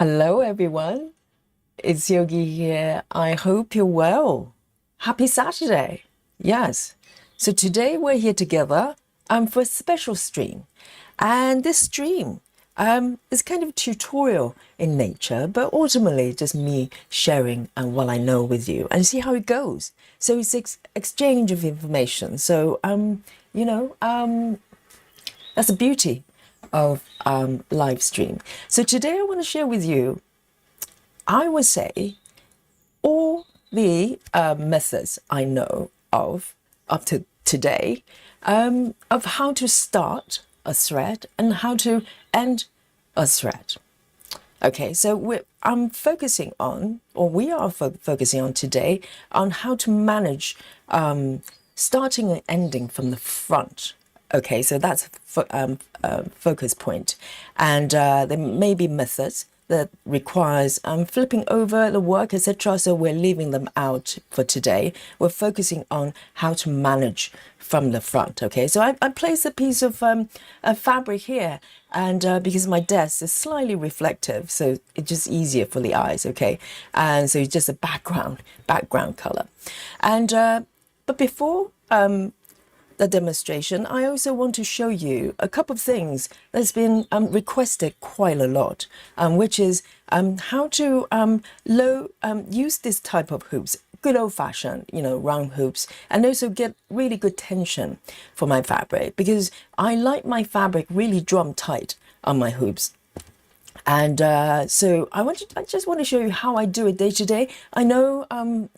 Hello, everyone. It's Yogi here. I hope you're well. Happy Saturday. Yes. So today we're here together for a special stream. And this stream is kind of tutorial in nature, but ultimately just me sharing what I know with you and see how it goes. So it's exchange of information. So, that's the beauty of live stream. So today I want to share with you, I would say, all the methods I know of up to today of how to start a thread and how to end a thread. Okay, so I'm focusing on, or we are focusing on today, on how to manage starting and ending from the front. Okay, so that's focus point. And there may be methods that requires flipping over the work, etc. So we're leaving them out for today. We're focusing on how to manage from the front. Okay, so I placed a piece of fabric here, and because my desk is slightly reflective, so it's just easier for the eyes. Okay, and so it's just a background color. And but before the demonstration, I also want to show you a couple of things that's been requested quite a lot, which is how to use this type of hoops, good old-fashioned, round hoops, and also get really good tension for my fabric, because I like my fabric really drum tight on my hoops. And so I just want to show you how I do it day to day. I know,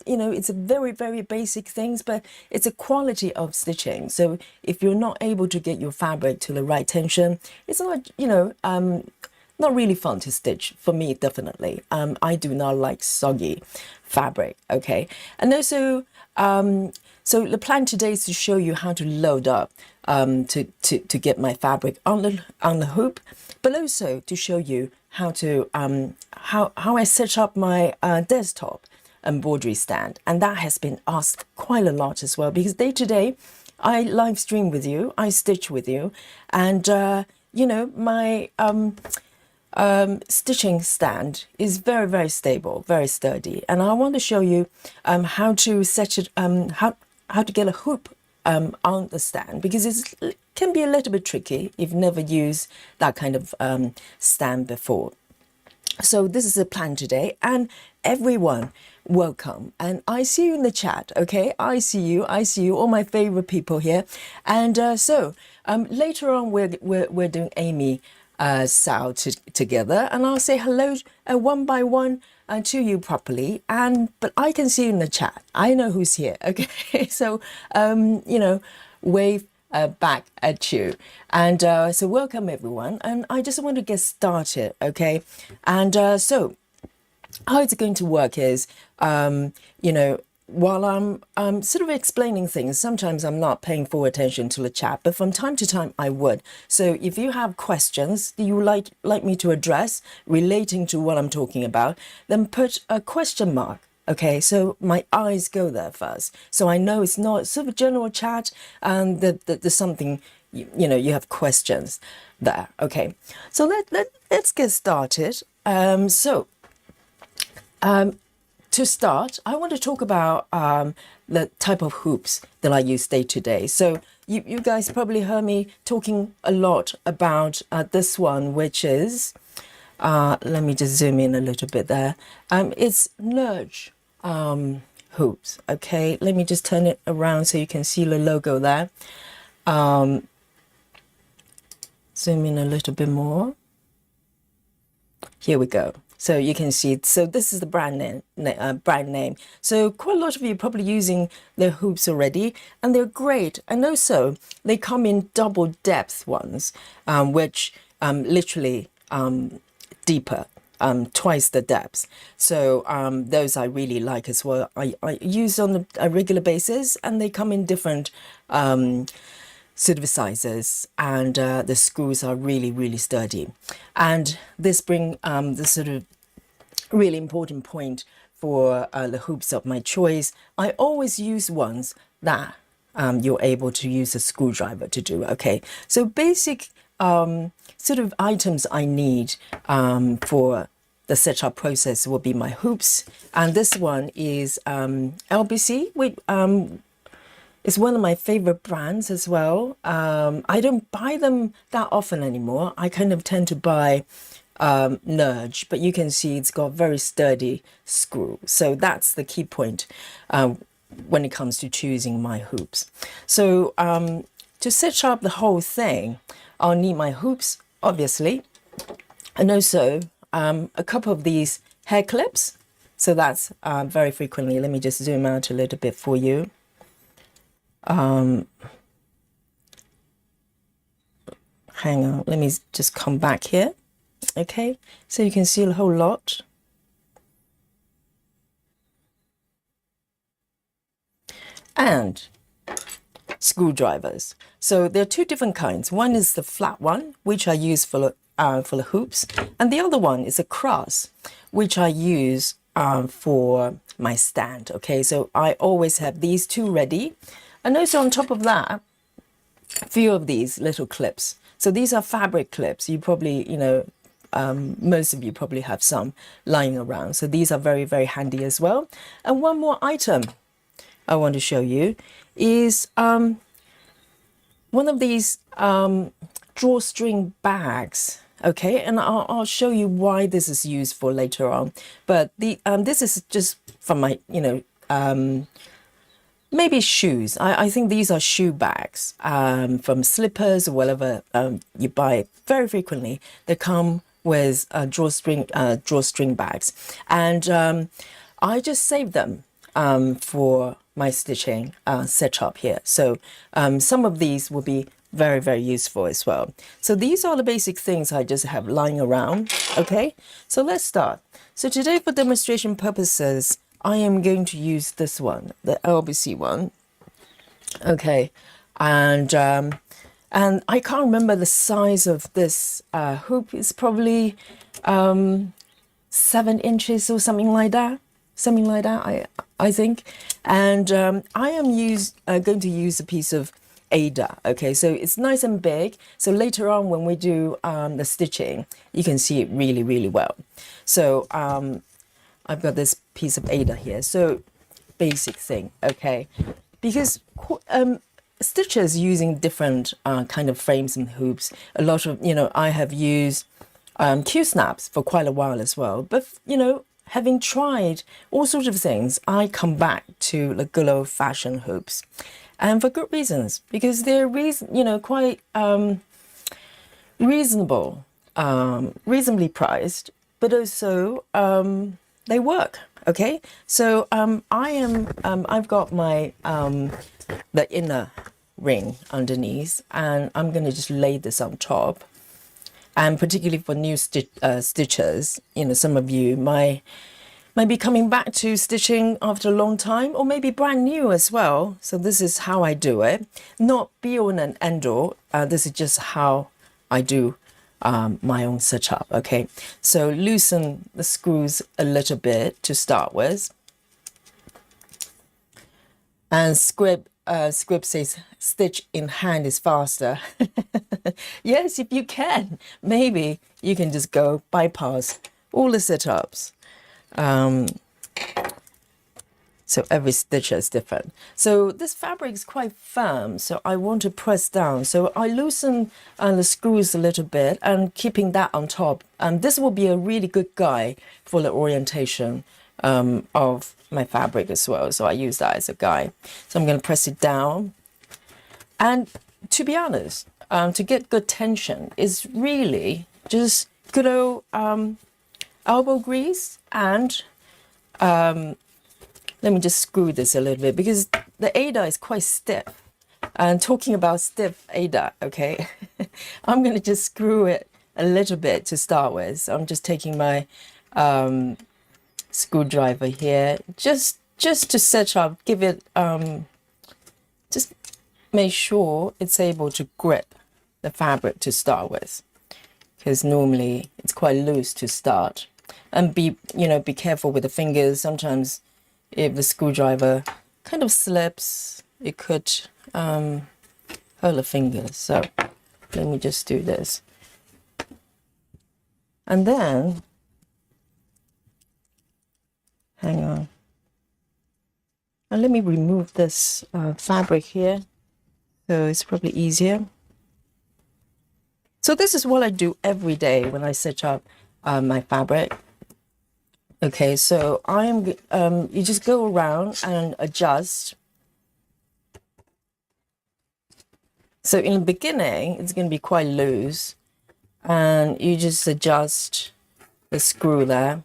it's a very, very basic things, but it's a quality of stitching. So if you're not able to get your fabric to the right tension, it's not, not really fun to stitch for me, definitely. I do not like soggy fabric. Okay. And also, so the plan today is to show you how to load up to get my fabric on the hoop, but also to show you how to how I set up my desktop embroidery stand. And that has been asked quite a lot as well, because day to day I live stream with you, I stitch with you, and my stitching stand is very, very stable, very sturdy. And I want to show you how to set it, how to get a hoop on the stand, because it can be a little bit tricky if you've never used that kind of stand before. So this is the plan today, and everyone, welcome. And I see you in the chat. Okay, I see you, all my favorite people here. And so later on we're doing Amy Sao together, and I'll say hello one by one to you properly, but I can see you in the chat. I know who's here. Okay, so wave back at you, and so welcome everyone. And I just want to get started. Okay, and so how it's going to work is while I'm sort of explaining things, sometimes I'm not paying full attention to the chat, but from time to time I would. So if you have questions that you would like me to address relating to what I'm talking about, then put a question mark. Okay, so my eyes go there first, so I know it's not sort of general chat and that there's something, you have questions there. Okay, so let's get started. To start, I want to talk about the type of hoops that I use day to day. So you guys probably heard me talking a lot about this one, which is, let me just zoom in a little bit there. It's Nudge hoops. Okay, let me just turn it around so you can see the logo there. Zoom in a little bit more. Here we go. So you can see, so this is the brand name. So quite a lot of you are probably using their hoops already, and they're great. And also they come in double depth ones, which literally deeper, twice the depth. So those I really like as well. I use on a regular basis, and they come in different sort of sizes, and the screws are really, really sturdy. And this brings the sort of really important point for the hoops of my choice. I always use ones that you're able to use a screwdriver to do. Okay, so basic sort of items I need for the setup process will be my hoops. And this one is LBC, which is one of my favorite brands as well. I don't buy them that often anymore. I kind of tend to buy Nudge, but you can see it's got very sturdy screw. So that's the key point when it comes to choosing my hoops. So to set up the whole thing, I'll need my hoops, obviously, and also a couple of these hair clips. So that's very frequently. Let me just zoom out a little bit for you. Hang on, let me just come back here. Okay, so you can see a whole lot. And screwdrivers. So there are two different kinds. One is the flat one, which I use for the hoops, and the other one is a cross, which I use for my stand. Okay, so I always have these two ready, and also on top of that, a few of these little clips. So these are fabric clips. You probably, most of you probably have some lying around. So these are very, very handy as well. And one more item I want to show you is one of these drawstring bags. Okay, and I'll show you why this is useful later on. But this is just from my, maybe shoes. I think these are shoe bags from slippers or whatever you buy very frequently. They come with drawstring bags, and I just save them for my stitching setup here. So some of these will be very, very useful as well. So these are the basic things I just have lying around. Okay, so let's start. So today, for demonstration purposes, I am going to use this one, the LBC one. Okay, and I can't remember the size of this hoop. It's probably 7 inches or something like that. I think. And I am going to use a piece of Ada. Okay, so it's nice and big. So later on, when we do the stitching, you can see it really, really well. So I've got this piece of Ada here. So basic thing, okay, because stitchers using different kind of frames and hoops. A lot of, I have used Q-snaps for quite a while as well. But, having tried all sorts of things, I come back to the good old-fashioned hoops. And for good reasons, because they're quite reasonable, reasonably priced, but also they work. Okay, so I've got my the inner ring underneath, and I'm going to just lay this on top. And particularly for new stitchers, some of you might be coming back to stitching after a long time, or maybe brand new as well. So this is how I do it. Not be all and end all. This is just how I do my own setup. Okay, so loosen the screws a little bit to start with. And Scrib says, stitch in hand is faster. Yes, if you can, maybe you can just go bypass all the setups. So every stitcher is different. So this fabric is quite firm, so I want to press down. So I loosen the screws a little bit and keeping that on top. And this will be a really good guide for the orientation of my fabric as well. So I use that as a guide. So I'm going to press it down. And to be honest, to get good tension is really just good old elbow grease. And let me just screw this a little bit because the Ada is quite stiff. And talking about stiff Ada, okay, I'm going to just screw it a little bit to start with. So I'm just taking my screwdriver here, just to set up, give it, just make sure it's able to grip the fabric to start with, because normally it's quite loose to start. And be careful with the fingers. Sometimes if the screwdriver kind of slips, it could hurt the fingers. So let me just do this. And then Hang on. And let me remove this fabric here, so it's probably easier. So this is what I do every day when I set up my fabric. Okay, so you just go around and adjust. So in the beginning, it's going to be quite loose, and you just adjust the screw there,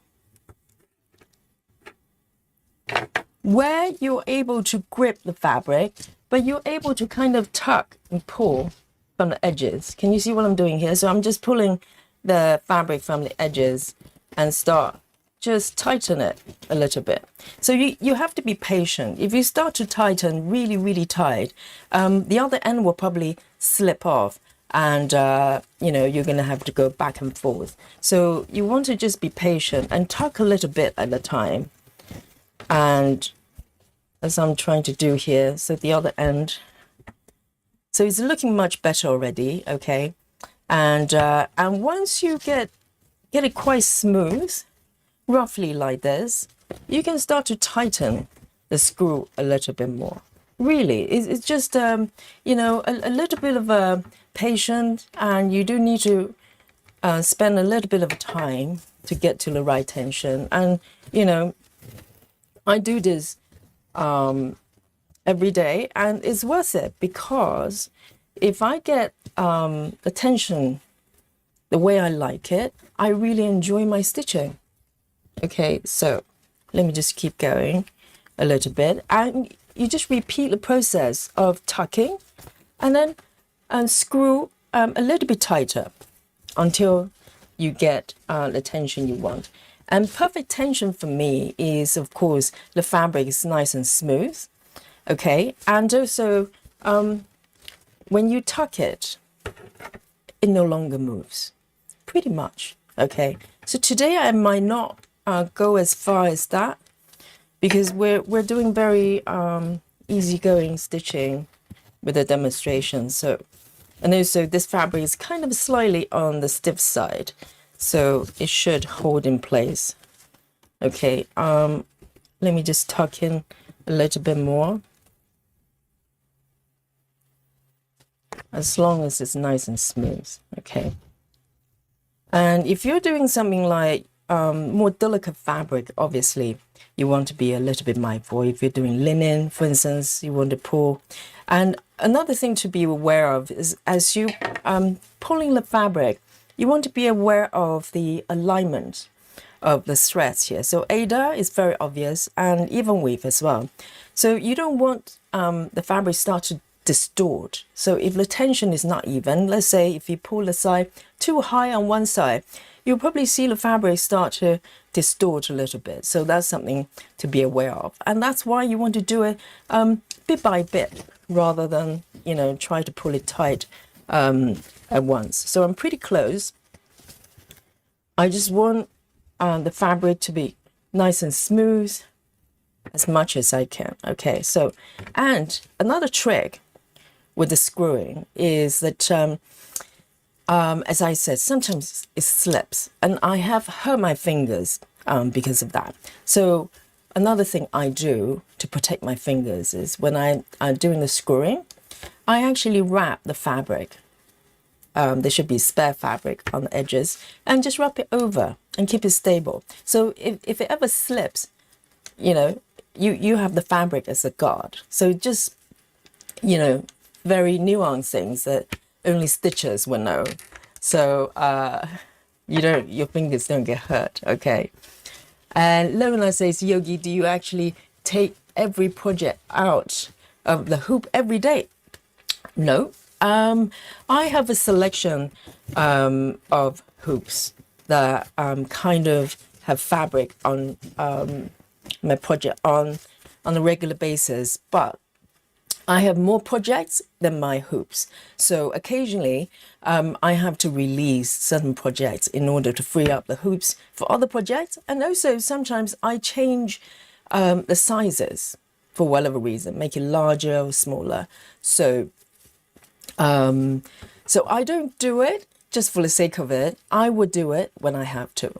where you're able to grip the fabric, but you're able to kind of tuck and pull from the edges. Can you see what I'm doing here? So I'm just pulling the fabric from the edges and start just tighten it a little bit. So you have to be patient. If you start to tighten really, really tight, the other end will probably slip off, and you know, you're going to have to go back and forth. So you want to just be patient and tuck a little bit at a time. And as I'm trying to do here, so the other end, so it's looking much better already. Okay, and once you get it quite smooth, roughly like this, you can start to tighten the screw a little bit more. Really, it's just you know, a little bit of patience, and you do need to spend a little bit of time to get to the right tension. And you know, I do this every day, and it's worth it, because if I get the tension the way I like it, I really enjoy my stitching. Okay, so let me just keep going a little bit, and you just repeat the process of tucking and then screw a little bit tighter until you get the tension you want. And perfect tension for me is, of course, the fabric is nice and smooth. Okay, and also when you tuck it, it no longer moves, pretty much. Okay, so today I might not go as far as that, because we're doing very easygoing stitching with the demonstration. So, and also this fabric is kind of slightly on the stiff side, so it should hold in place. Okay, let me just tuck in a little bit more, as long as it's nice and smooth. Okay, and if you're doing something like more delicate fabric, obviously you want to be a little bit mindful. If you're doing linen, for instance, you want to pull. And another thing to be aware of is, as you pulling the fabric, you want to be aware of the alignment of the threads here. So Ada is very obvious, and even weave as well. So you don't want the fabric start to distort. So if the tension is not even, let's say if you pull the side too high on one side, you'll probably see the fabric start to distort a little bit. So that's something to be aware of. And that's why you want to do it bit by bit, rather than, you know, try to pull it tight at once. So I'm pretty close. I just want the fabric to be nice and smooth as much as I can. Okay, so, and another trick with the screwing is that as I said, sometimes it slips, and I have hurt my fingers because of that. So another thing I do to protect my fingers is, when I'm doing the screwing, I actually wrap the fabric. There should be spare fabric on the edges, and just wrap it over and keep it stable. So if it ever slips, you know, you have the fabric as a guard. So just, you know, very nuanced things that only stitchers will know. So your fingers don't get hurt. Okay. And Lorena says, Yogi, do you actually take every project out of the hoop every day? No. I have a selection of hoops that kind of have fabric on my project on a regular basis, but I have more projects than my hoops. So occasionally I have to release certain projects in order to free up the hoops for other projects. And also sometimes I change the sizes for whatever reason, make it larger or smaller. So I don't do it just for the sake of it. I would do it when I have to.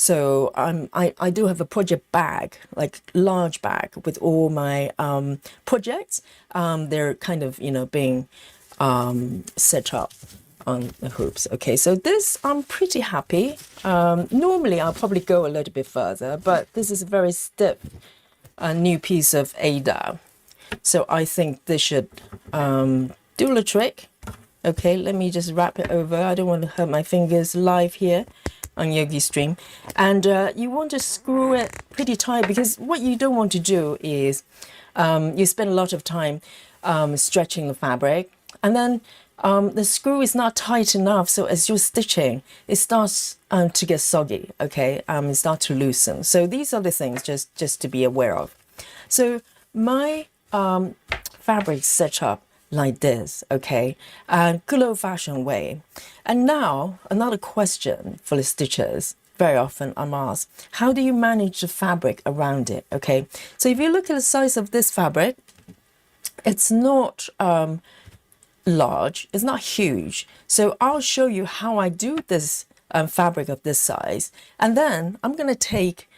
So I do have a project bag, like large bag with all my projects. They're kind of, being set up on the hoops. Okay, so this I'm pretty happy. Normally I'll probably go a little bit further, but this is a very stiff new piece of Ada. So I think this should do the trick. Okay, let me just wrap it over. I don't want to hurt my fingers live here on Yogi Stream. And you want to screw it pretty tight, because what you don't want to do is you spend a lot of time stretching the fabric, and then the screw is not tight enough. So as you're stitching, it starts to get soggy. Okay, it starts to loosen. So these are the things just to be aware of. So my fabric set up like this, okay, good old-fashioned way. And now another question for the stitchers. Very often I'm asked, how do you manage the fabric around it? Okay, so if you look at the size of this fabric, it's not large, it's not huge. So I'll show you how I do this fabric of this size, and then I'm going to take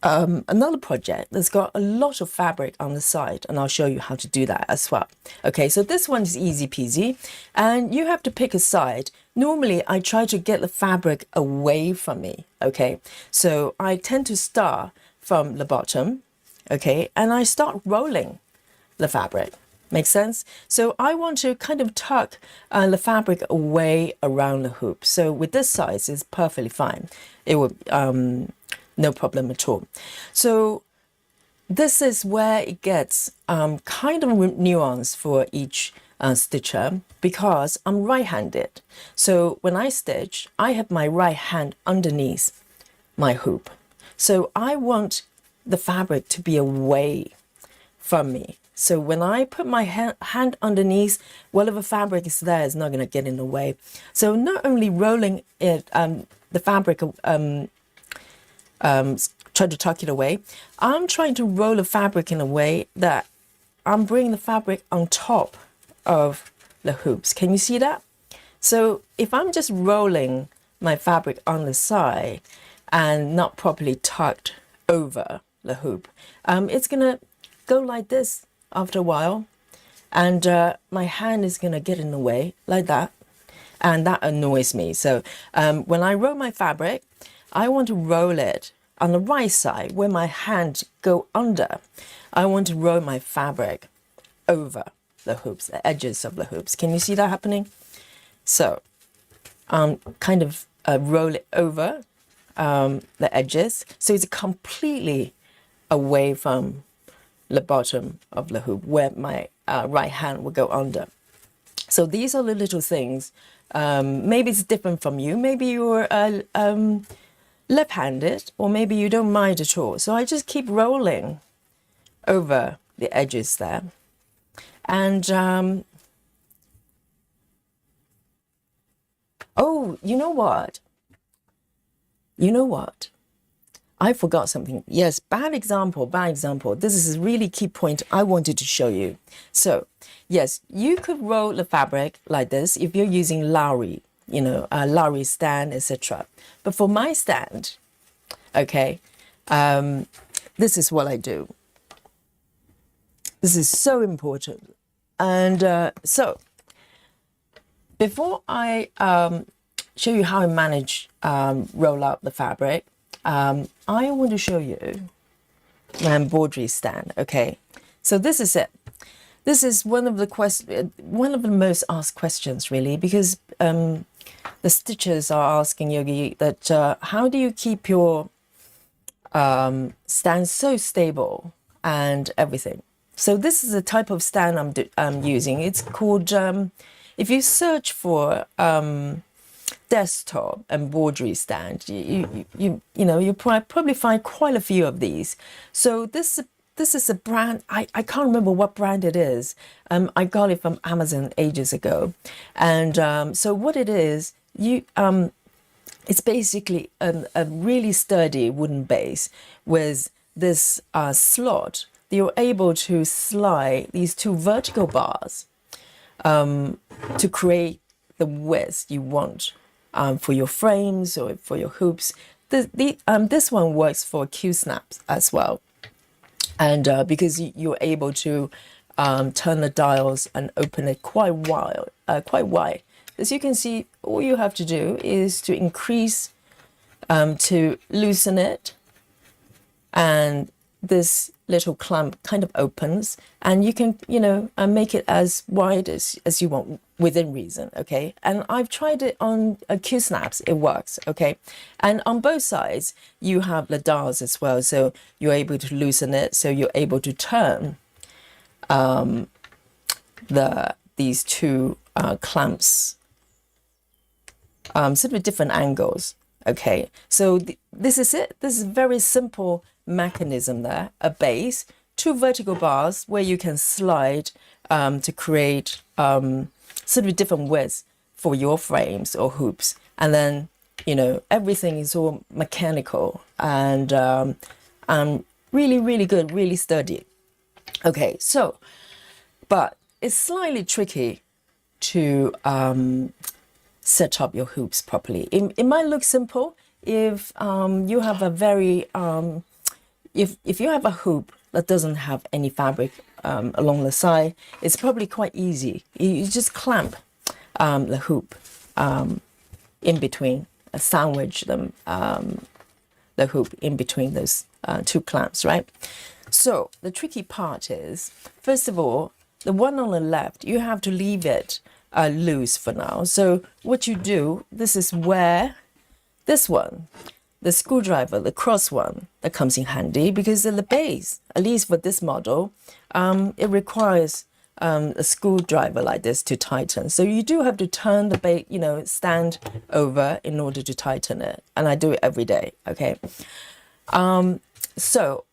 another project that's got a lot of fabric on the side, and I'll show you how to do that as well. Okay, so this one is easy peasy, and you have to pick a side. Normally I try to get the fabric away from me. Okay, so I tend to start from the bottom, okay, and I start rolling the fabric. Makes sense? So I want to kind of tuck the fabric away around the hoop. So with this size, it's perfectly fine. It would no problem at all. So this is where it gets kind of nuanced for each stitcher, because I'm right-handed. So when I stitch, I have my right hand underneath my hoop. So I want the fabric to be away from me. So when I put my hand underneath, whatever fabric is there is not going to get in the way. So not only rolling it, the fabric, try to tuck it away, I'm trying to roll the fabric in a way that I'm bringing the fabric on top of the hoops. Can you see that? So if I'm just rolling my fabric on the side and not properly tucked over the hoop, it's going to go like this after a while, and my hand is going to get in the way like that, and that annoys me. So when I roll my fabric, I want to roll it on the right side where my hand go under. I want to roll my fabric over the hoops, the edges of the hoops. Can you see that happening? So kind of roll it over the edges, so it's completely away from the bottom of the hoop where my right hand will go under. So these are the little things. Maybe it's different from you. Maybe you're left-handed, or maybe you don't mind at all. So I just keep rolling over the edges there. And oh, you know what? I forgot something. Yes, bad example. This is a really key point I wanted to show you. So yes, you could roll the fabric like this if you're using Lowry, Lowry stand, etc. But for my stand, okay, this is what I do. This is so important. And so before I show you how I manage roll out the fabric, I want to show you my embroidery stand. Okay, so this is it. This is one of the most asked questions, really, because the stitchers are asking Yogi that how do you keep your stand so stable and everything. So this is a type of stand I'm using. It's called, if you search for desktop embroidery stand, you probably find quite a few of these. So this is a brand, I can't remember what brand it is. I got it from Amazon ages ago. And so what it is, it's basically a really sturdy wooden base with this slot. You're able to slide these two vertical bars to create the width you want for your frames or for your hoops. This one works for Q snaps as well. And because you're able to turn the dials and open it quite wide. As you can see, all you have to do is to increase, to loosen it, and this little clamp kind of opens, and you can, make it as wide as you want within reason, okay? And I've tried it on Q snaps, it works, okay? And on both sides, you have the dials as well, so you're able to loosen it, so you're able to turn these two clamps sort of different angles, okay? So this is it. This is a very simple mechanism there, a base, two vertical bars where you can slide to create sort of different widths for your frames or hoops. And then, everything is all mechanical and really, really good, really sturdy. Okay, so, but it's slightly tricky to set up your hoops properly. It might look simple if you have a very, if you have a hoop that doesn't have any fabric along the side, it's probably quite easy. You just clamp the hoop in between, sandwich them, the hoop in between those two clamps, right? So the tricky part is, first of all, the one on the left, you have to leave it loose for now. So what you do, this is where this one, the screwdriver, the cross one, that comes in handy, because at the base, at least for this model, it requires a screwdriver like this to tighten. So you do have to turn the base, stand over in order to tighten it. And I do it every day, okay? So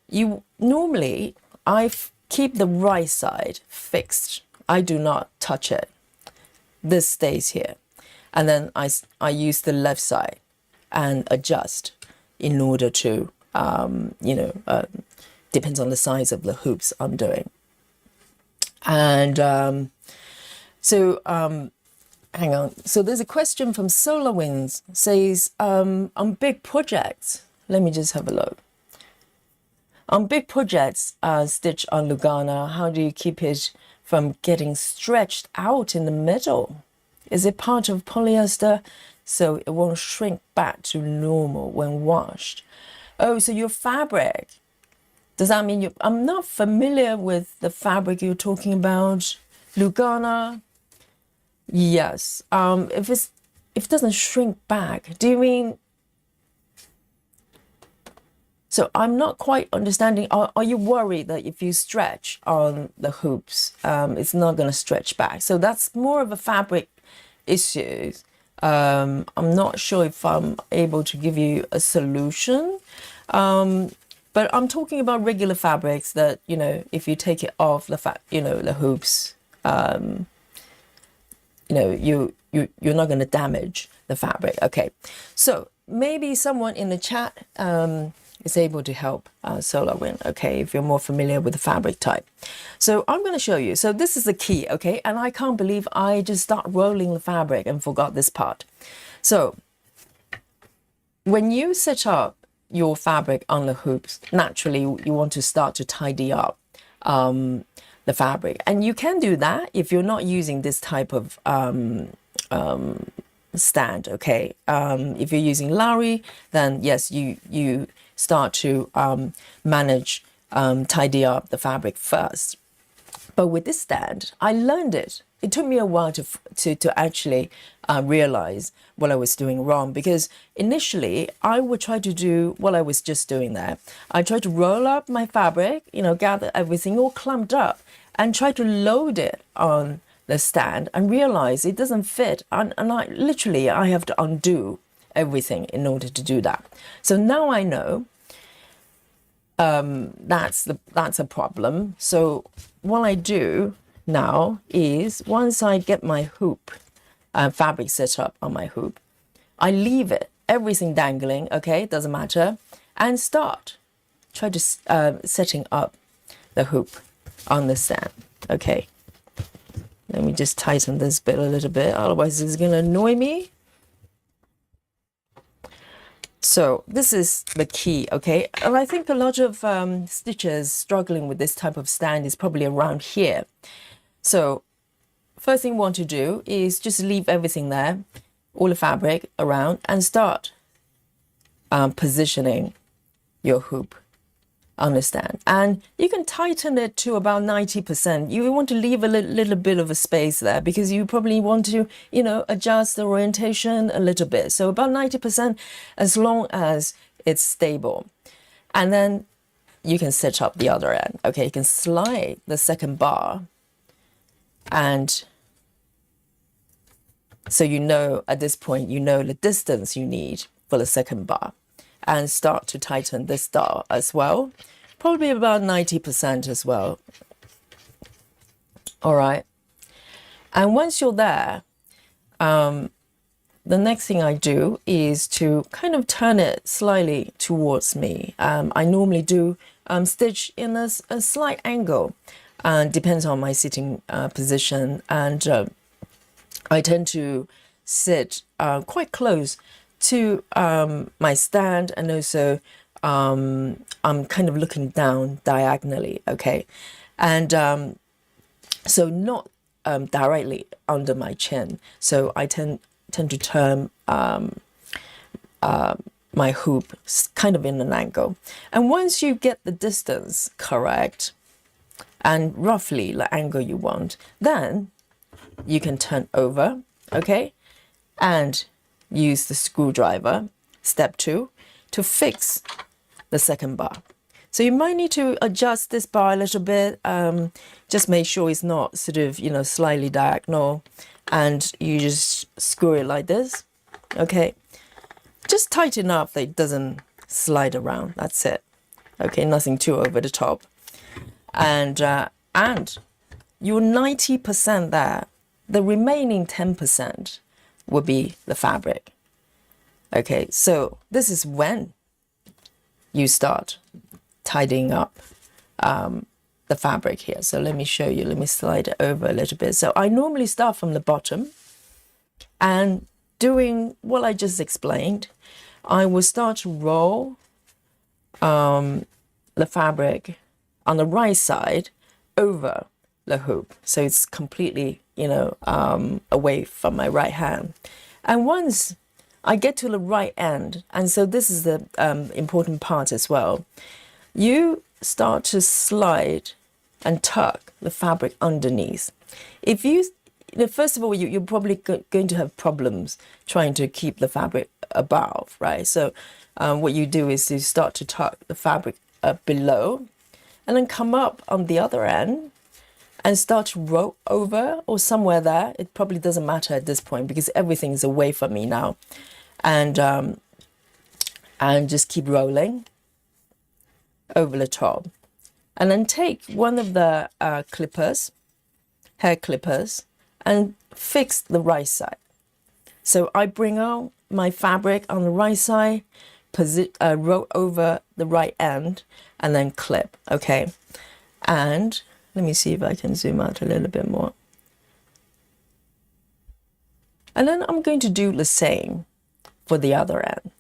you normally, I keep the right side fixed. I do not touch it. This stays here. And then I use the left side and adjust in order to, depends on the size of the hoops I'm doing. And hang on. So there's a question from Solar Winds, says, on big projects, let me just have a look. On big projects, stitch on Lugana, how do you keep it from getting stretched out in the middle? Is it part of polyester so it won't shrink back to normal when washed? Oh, so your fabric, does that mean you? I'm not familiar with the fabric you're talking about. Lugana, yes. If it doesn't shrink back, do you mean? So I'm not quite understanding. Are you worried that if you stretch on the hoops, it's not going to stretch back? So that's more of a fabric issue. I'm not sure if I'm able to give you a solution. But I'm talking about regular fabrics that, if you take it off the hoops, you're not going to damage the fabric. Okay. So maybe someone in the chat, is able to help Solar Wind, okay, if you're more familiar with the fabric type. So I'm going to show you. So this is the key, okay, and I can't believe I just start rolling the fabric and forgot this part. So when you set up your fabric on the hoops, naturally you want to start to tidy up the fabric, and you can do that if you're not using this type of stand, okay. If you're using Lowry, then yes, you start to manage, tidy up the fabric first. But with this stand, I learned it. It took me a while to actually realize what I was doing wrong, because initially I would try to do what I was just doing there. I tried to roll up my fabric, gather everything all clumped up and try to load it on the stand and realize it doesn't fit. And I have to undo everything in order to do that. So now I know that's a problem. So what I do now is, once I get my hoop fabric set up on my hoop, I leave it, everything dangling, okay, doesn't matter, and try to setting up the hoop on the stand. Okay, let me just tighten this bit a little bit, otherwise it's going to annoy me. So this is the key, okay? And I think a lot of stitchers struggling with this type of stand is probably around here. So first thing you want to do is just leave everything there, all the fabric around, and start positioning your hoop on the stand. And you can tighten it to about 90%. You want to leave a little bit of a space there because you probably want to, you know, adjust the orientation a little bit. So about 90% as long as it's stable. And then you can set up the other end. Okay, you can slide the second bar, and so you know at this point, you know the distance you need for the second bar, and start to tighten this star as well, probably about 90% as well. All right. And once you're there, the next thing I do is to kind of turn it slightly towards me. I normally do stitch in a slight angle, and depends on my sitting position. And I tend to sit quite close to my stand, and also I'm kind of looking down diagonally, okay? And so not directly under my chin. So I tend to turn my hoop kind of in an angle. And once you get the distance correct and roughly the angle you want, then you can turn over, okay? And use the screwdriver, step 2, to fix the second bar. So you might need to adjust this bar a little bit. Just make sure it's not sort of, you know, slightly diagonal, and you just screw it like this, okay? Just tight enough that it doesn't slide around. That's it. Okay, nothing too over the top. And you're 90% there. The remaining 10% will be the fabric. Okay, so this is when you start tidying up the fabric here. So let me show you. Let me slide it over a little bit. So I normally start from the bottom, and doing what I just explained, I will start to roll the fabric on the right side over the hoop, so it's completely, you know, away from my right hand. And once I get to the right end, and so this is the important part as well, you start to slide and tuck the fabric underneath. If you first of all, you're probably going to have problems trying to keep the fabric above, right? So what you do is you start to tuck the fabric below, and then come up on the other end and start to roll over or somewhere there. It probably doesn't matter at this point because everything is away from me now. And just keep rolling over the top. And then take one of the hair clippers, and fix the right side. So I bring out my fabric on the right side, roll over the right end, and then clip, okay? And let me see if I can zoom out a little bit more. And then I'm going to do the same for the other end.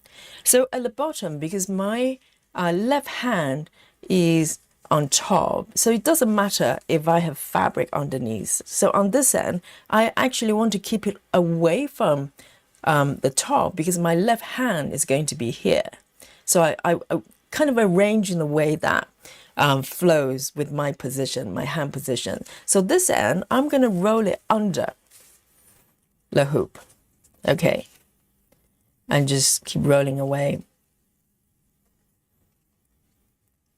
So at the bottom, because my left hand is on top, so it doesn't matter if I have fabric underneath. So on this end, I actually want to keep it away from the top because my left hand is going to be here. So I kind of arrange in a way that flows with my position, my hand position. So this end, I'm going to roll it under the hoop, okay? And just keep rolling away.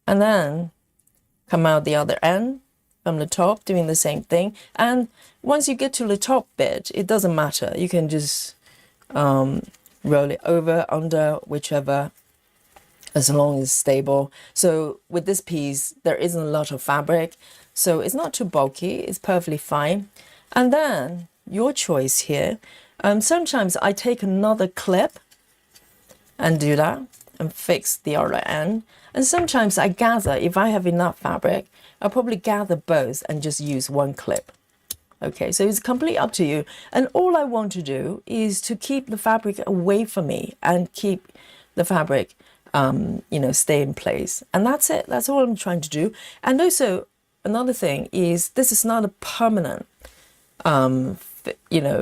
And then come out the other end from the top, doing the same thing. And once you get to the top bit, it doesn't matter. You can just roll it over, under, whichever, as long as it's stable. So with this piece, there isn't a lot of fabric, so it's not too bulky. It's perfectly fine. And then your choice here. Sometimes I take another clip and do that and fix the other end. And sometimes I gather, if I have enough fabric, I'll probably gather both and just use one clip. Okay, so it's completely up to you. And all I want to do is to keep the fabric away from me and keep the fabric, stay in place. And that's it. That's all I'm trying to do. And also another thing is this is not a permanent,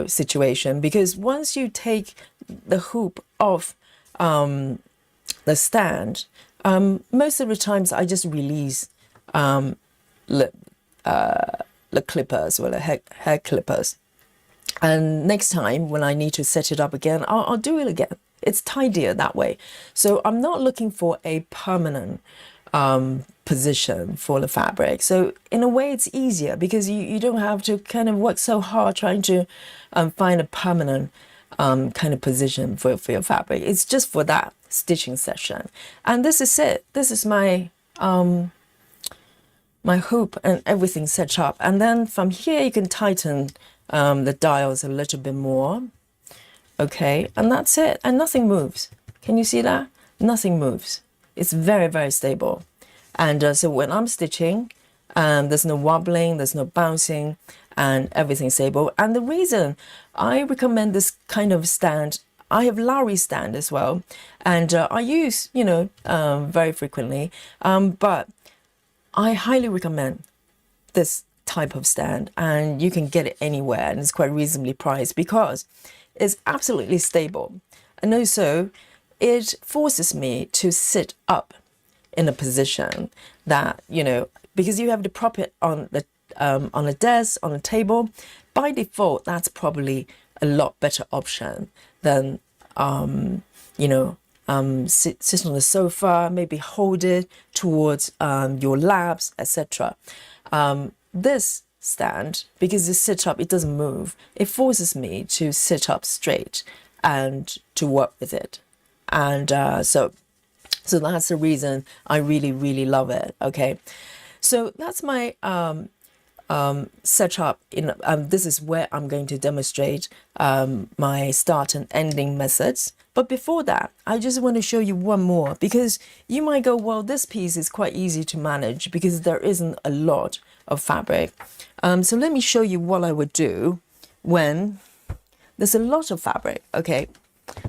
situation, because once you take the hoop off the stand, most of the times I just release the clippers or the hair clippers. And next time when I need to set it up again, I'll do it again. It's tidier that way. So I'm not looking for a permanent position for the fabric. So in a way it's easier because you don't have to kind of work so hard trying to find a permanent kind of position for your fabric. It's just for that stitching session. And this is it. This is my my hoop and everything set up. And then from here you can tighten the dials a little bit more. Okay, and that's it. And nothing moves. Can you see that? Nothing moves. It's very, very stable. And so when I'm stitching, there's no wobbling, there's no bouncing, and everything's stable. And the reason I recommend this kind of stand, I have Lowry stand as well, and I use, very frequently, but I highly recommend this type of stand, and you can get it anywhere, and it's quite reasonably priced because it's absolutely stable. And also it forces me to sit up in a position that, because you have to prop it on a desk, on a table. By default, that's probably a lot better option than, sit on the sofa, maybe hold it towards your laps, etc. This stand, because you sit up, it doesn't move. It forces me to sit up straight and to work with it. And so that's the reason I really, really love it. Okay, so that's my setup. This is where I'm going to demonstrate my start and ending methods. But before that, I just want to show you one more, because you might go, well, this piece is quite easy to manage because there isn't a lot of fabric. So let me show you what I would do when there's a lot of fabric. Okay,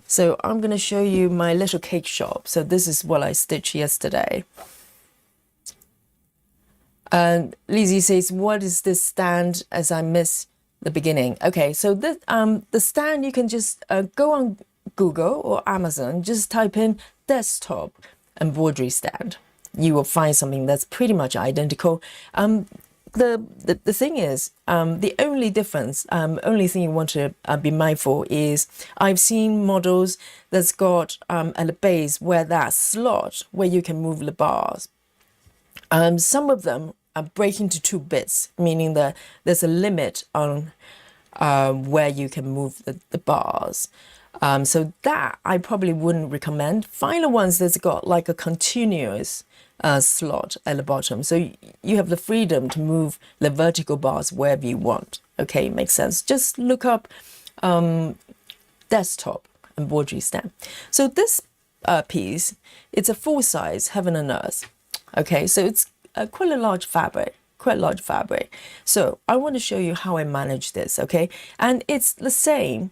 so I'm going to show you my little cake shop. So this is what I stitched yesterday. And Lizzie says, what is this stand, as I miss the beginning? Okay, so this, the stand, you can just go on Google or Amazon, just type in desktop embroidery stand. You will find something that's pretty much identical. The thing is, the only difference, only thing you want to be mindful is I've seen models that's got at the base where that slot where you can move the bars. Some of them are break into 2 bits, meaning that there's a limit on where you can move the bars. So that I probably wouldn't recommend. Find the ones that's got like a continuous slot at the bottom, so you have the freedom to move the vertical bars wherever you want. Okay, makes sense. Just look up desktop embroidery stand. So this piece, it's a full size heaven and earth. Okay, so it's quite a large fabric. So I want to show you how I manage this. Okay, and it's the same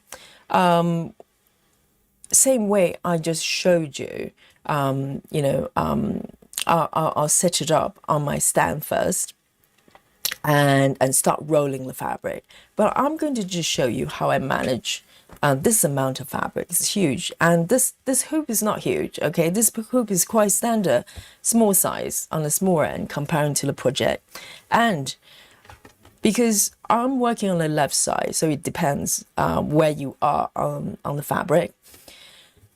way I just showed you. I'll set it up on my stand first and start rolling the fabric. But I'm going to just show you how I manage this amount of fabric. It's huge, and this hoop is not huge. Okay, this hoop is quite standard, small size on the small end comparing to the project. And because I'm working on the left side, so it depends where you are on the fabric.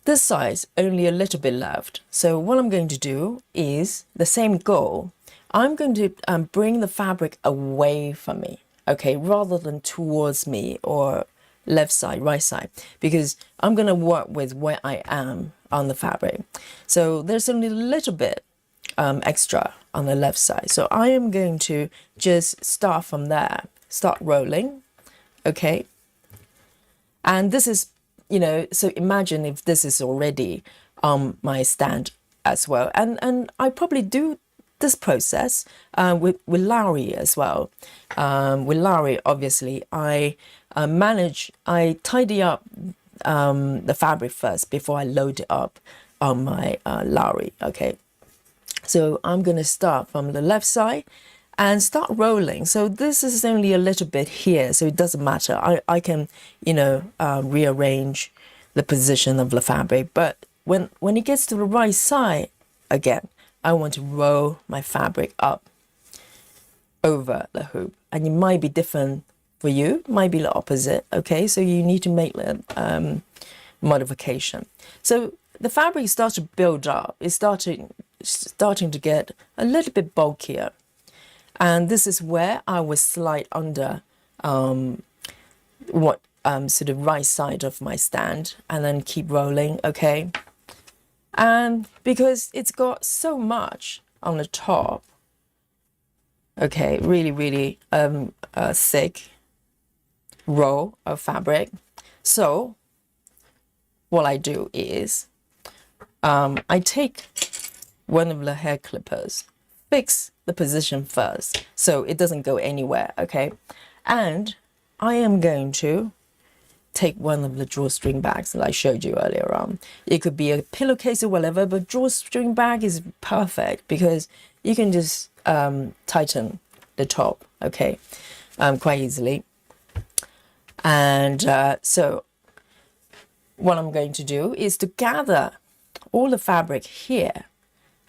This size, only a little bit left. So what I'm going to do is the same goal. I'm going to bring the fabric away from me, okay, rather than towards me or left side, right side, because I'm going to work with where I am on the fabric. So there's only a little bit extra on the left side. So I am going to just start from there, start rolling, okay. And this is, so imagine if this is already on my stand as well. And I probably do this process with Lowry as well. With Lowry, obviously, I tidy up the fabric first before I load it up on my Lowry. Okay, so I'm going to start from the left side and start rolling. So this is only a little bit here, so it doesn't matter. I can, rearrange the position of the fabric. But when it gets to the right side, again, I want to roll my fabric up over the hoop. And it might be different for you, might be the opposite. Okay, so you need to make the modification. So the fabric starts to build up. It's starting to get a little bit bulkier. And this is where I will slide under sort of right side of my stand and then keep rolling, okay? And because it's got so much on the top, okay, really, really thick roll of fabric. So what I do is I take one of the hair clippers, fix the position first so it doesn't go anywhere, okay? And I am going to take one of the drawstring bags that I showed you earlier on. It could be a pillowcase or whatever, but drawstring bag is perfect because you can just tighten the top, okay, quite easily. And so what I'm going to do is to gather all the fabric here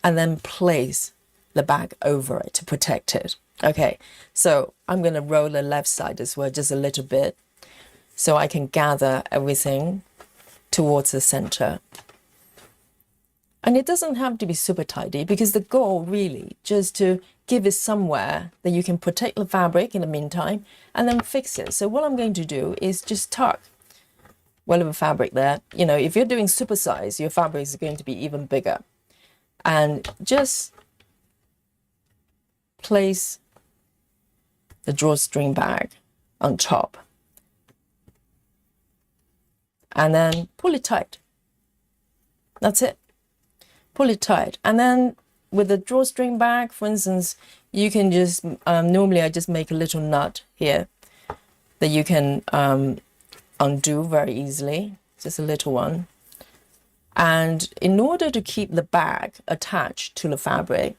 and then place the bag over it to protect it. Okay, so I'm going to roll the left side as well, just a little bit, so I can gather everything towards the center. And it doesn't have to be super tidy because the goal really just to give it somewhere that you can protect the fabric in the meantime and then fix it. So what I'm going to do is just tuck whatever fabric there. You know, if you're doing super size, your fabric is going to be even bigger. And just place the drawstring bag on top and then pull it tight. That's it. Pull it tight. And then with the drawstring bag, for instance, you can just normally I just make a little knot here that you can undo very easily, just a little one. And in order to keep the bag attached to the fabric,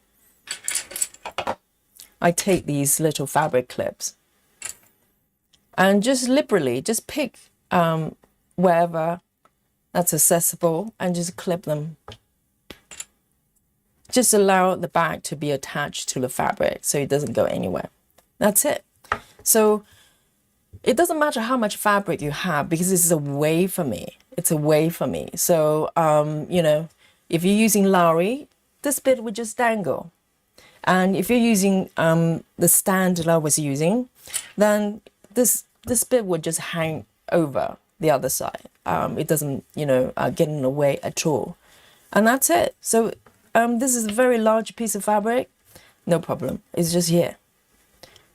I take these little fabric clips and just liberally just pick wherever that's accessible and just clip them. Just allow the bag to be attached to the fabric so it doesn't go anywhere. That's it. So it doesn't matter how much fabric you have because this is a way for me. It's a way for me. So, if you're using Lowry, this bit would just dangle. And if you're using the stand that I was using, then this bit would just hang over the other side. It doesn't, get in the way at all. And that's it. So this is a very large piece of fabric. No problem. It's just here.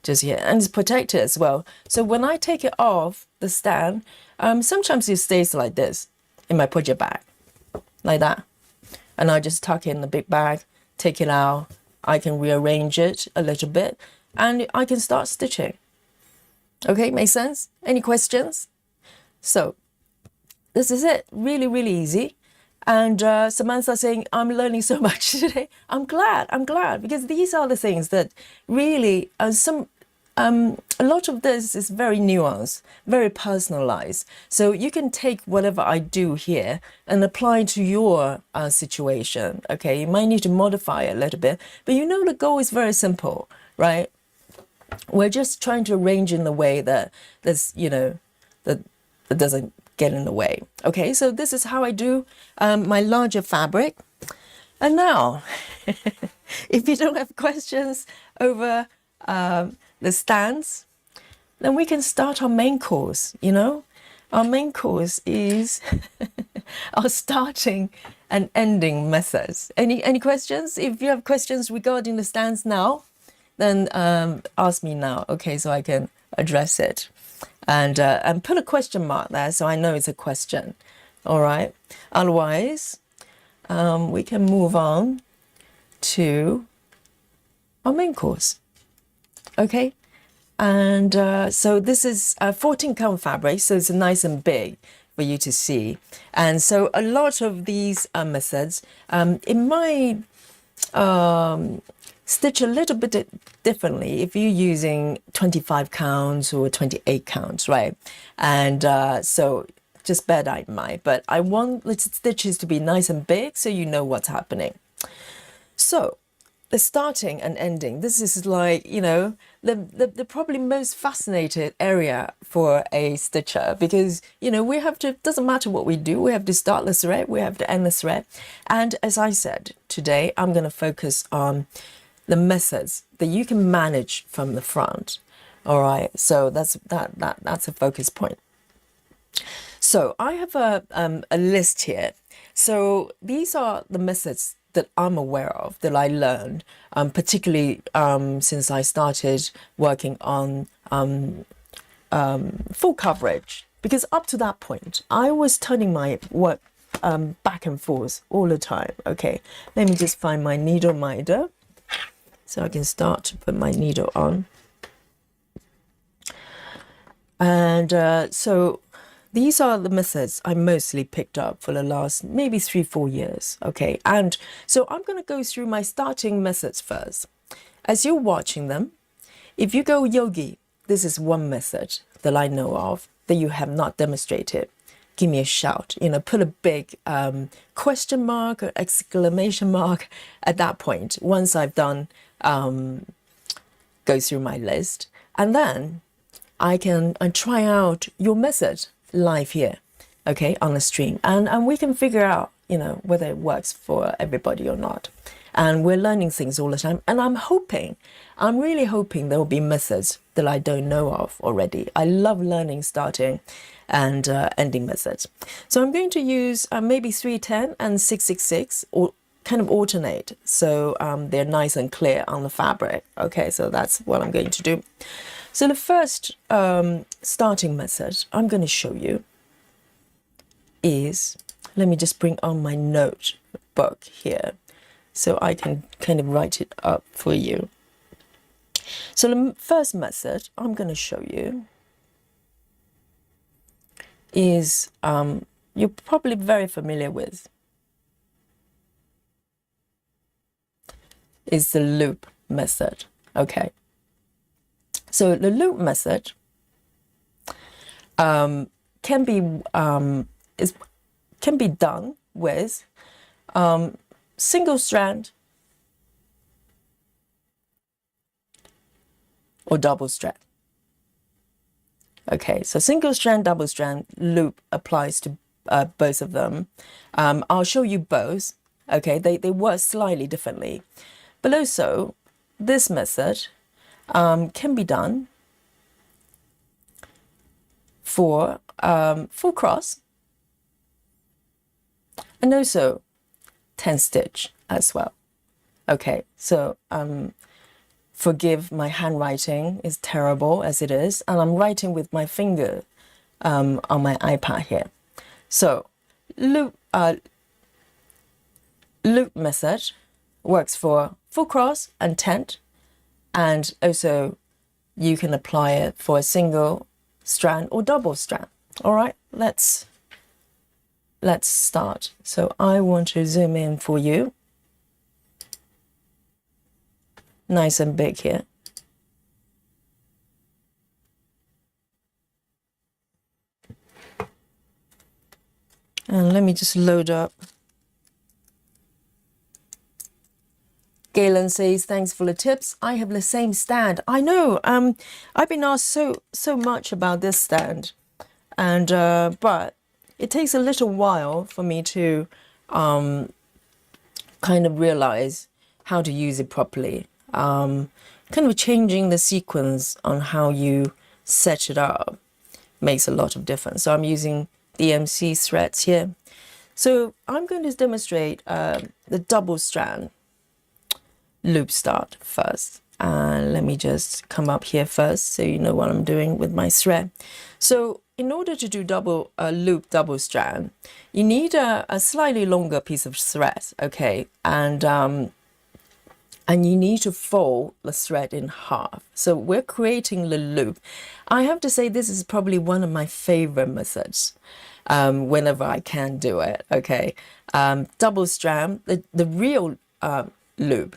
Just here. And it's protected as well. So when I take it off the stand, sometimes it stays like this in my project bag. Like that. And I just tuck it in the big bag, take it out. I can rearrange it a little bit and I can start stitching. Okay, makes sense? Any questions? So this is it. Really, really easy. And Samantha saying, I'm learning so much today. I'm glad, because these are the things that really, a lot of this is very nuanced, very personalized. So you can take whatever I do here and apply to your situation. Okay, you might need to modify it a little bit, but the goal is very simple, right? We're just trying to arrange in the way that that doesn't get in the way. Okay, so this is how I do my larger fabric. And now, if you don't have questions over the stands, then we can start our main course. Our main course is our starting and ending methods. Any questions? If you have questions regarding the stands now, then ask me now, okay, so I can address it. And put a question mark there so I know it's a question. All right. Otherwise, we can move on to our main course. Okay. And so this is 14 count fabric, so it's nice and big for you to see. And so a lot of these methods, it might stitch a little bit differently if you're using 25 counts or 28 counts, right? And so just bear that in mind. But I want the stitches to be nice and big so you know what's happening. So the starting and ending, this is like, you know, the probably most fascinated area for a stitcher, because, you know, we have to, doesn't matter what we do, we have to start the thread, we have to end the thread. And as I said, today I'm going to focus on the methods that you can manage from the front. All right, so that's a focus point. So I have a list here. So these are the methods that I'm aware of, that I learned, particularly since I started working on full coverage. Because up to that point, I was turning my work back and forth all the time. Okay, let me just find my needle minder so I can start to put my needle on. And so these are the methods I mostly picked up for the last maybe 3-4 years. Okay, and so I'm going to go through my starting methods first. As you're watching them, if you go Yogi, this is one method that I know of that you have not demonstrated. Give me a shout, you know, put a big question mark or exclamation mark at that point once I've done go through my list, and then I can try out your method live here, okay, on the stream, and we can figure out, you know, whether it works for everybody or not. And we're learning things all the time, and I'm really hoping there will be methods that I don't know of already. I love learning starting and ending methods. So I'm going to use maybe 310 and 666, or kind of alternate, so they're nice and clear on the fabric. Okay, so that's what I'm going to do. So the first starting method I'm going to show you is, let me just bring on my notebook here so I can kind of write it up for you. So the first method I'm going to show you is, you're probably very familiar with, is the loop method. Okay. So the loop method can be done with single strand or double strand. Okay, so single strand, double strand, loop applies to both of them. I'll show you both. Okay, they work slightly differently, but also this method can be done for full cross and also 10 stitch as well. Okay, so forgive my handwriting is terrible as it is, and I'm writing with my finger on my iPad here. So loop method works for full cross and tent, and also you can apply it for a single strand or double strand. All right, let's start. So I want to zoom in for you, nice and big here. And let me just load up. Galen says, thanks for the tips. I have the same stand. I know, I've been asked so much about this stand, and but it takes a little while for me to kind of realize how to use it properly. Kind of changing the sequence on how you set it up makes a lot of difference. So I'm using DMC threads here. So I'm going to demonstrate the double strand loop start first. And let me just come up here first so you know what I'm doing with my thread. So in order to do loop double strand, you need a slightly longer piece of thread, okay? And and you need to fold the thread in half. So we're creating the loop. I have to say this is probably one of my favorite methods whenever I can do it, okay? Double strand, the real loop.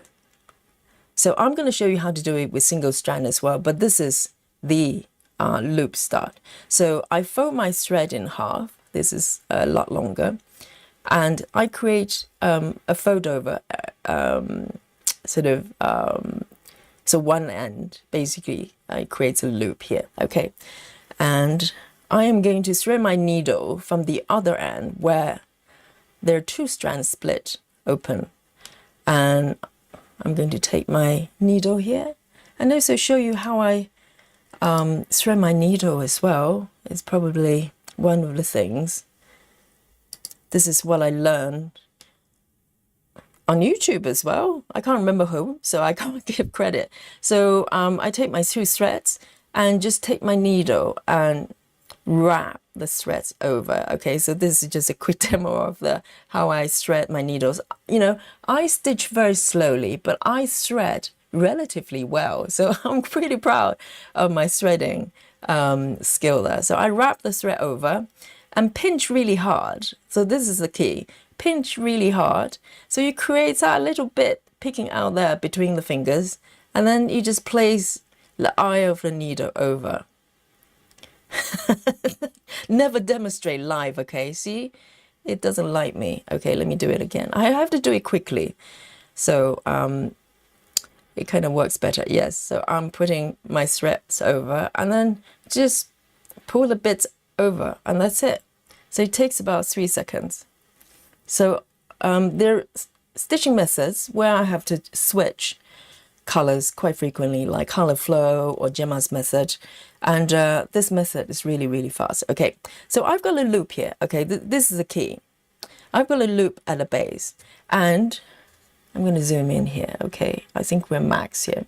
So I'm going to show you how to do it with single strand as well, but this is the loop start. So I fold my thread in half. This is a lot longer. And I create a fold over so one end basically creates a loop here, okay? And I am going to thread my needle from the other end where there are two strands split open, and I'm going to take my needle here and also show you how I thread my needle as well. It's probably one of the things. This is what I learned on YouTube as well. I can't remember who, so I can't give credit. So I take my two threads and just take my needle and wrap the threads over. Okay, so this is just a quick demo of how I thread my needles. You know, I stitch very slowly, but I thread relatively well. So I'm pretty proud of my threading skill there. So I wrap the thread over and pinch really hard. So this is the key. Pinch really hard. So you create that little bit picking out there between the fingers, and then you just place the eye of the needle over. Never demonstrate live, okay? See, it doesn't like me. Okay, let me do it again. I have to do it quickly, so it kind of works better. Yes, so I'm putting my threads over and then just pull the bits over, and that's it. So it takes about 3 seconds. So there are stitching methods where I have to switch colors quite frequently, like color flow or Gemma's method, and this method is really, really fast. Okay, so I've got a loop here. Okay, this is the key. I've got a loop at the base, and I'm going to zoom in here. Okay, I think we're max here.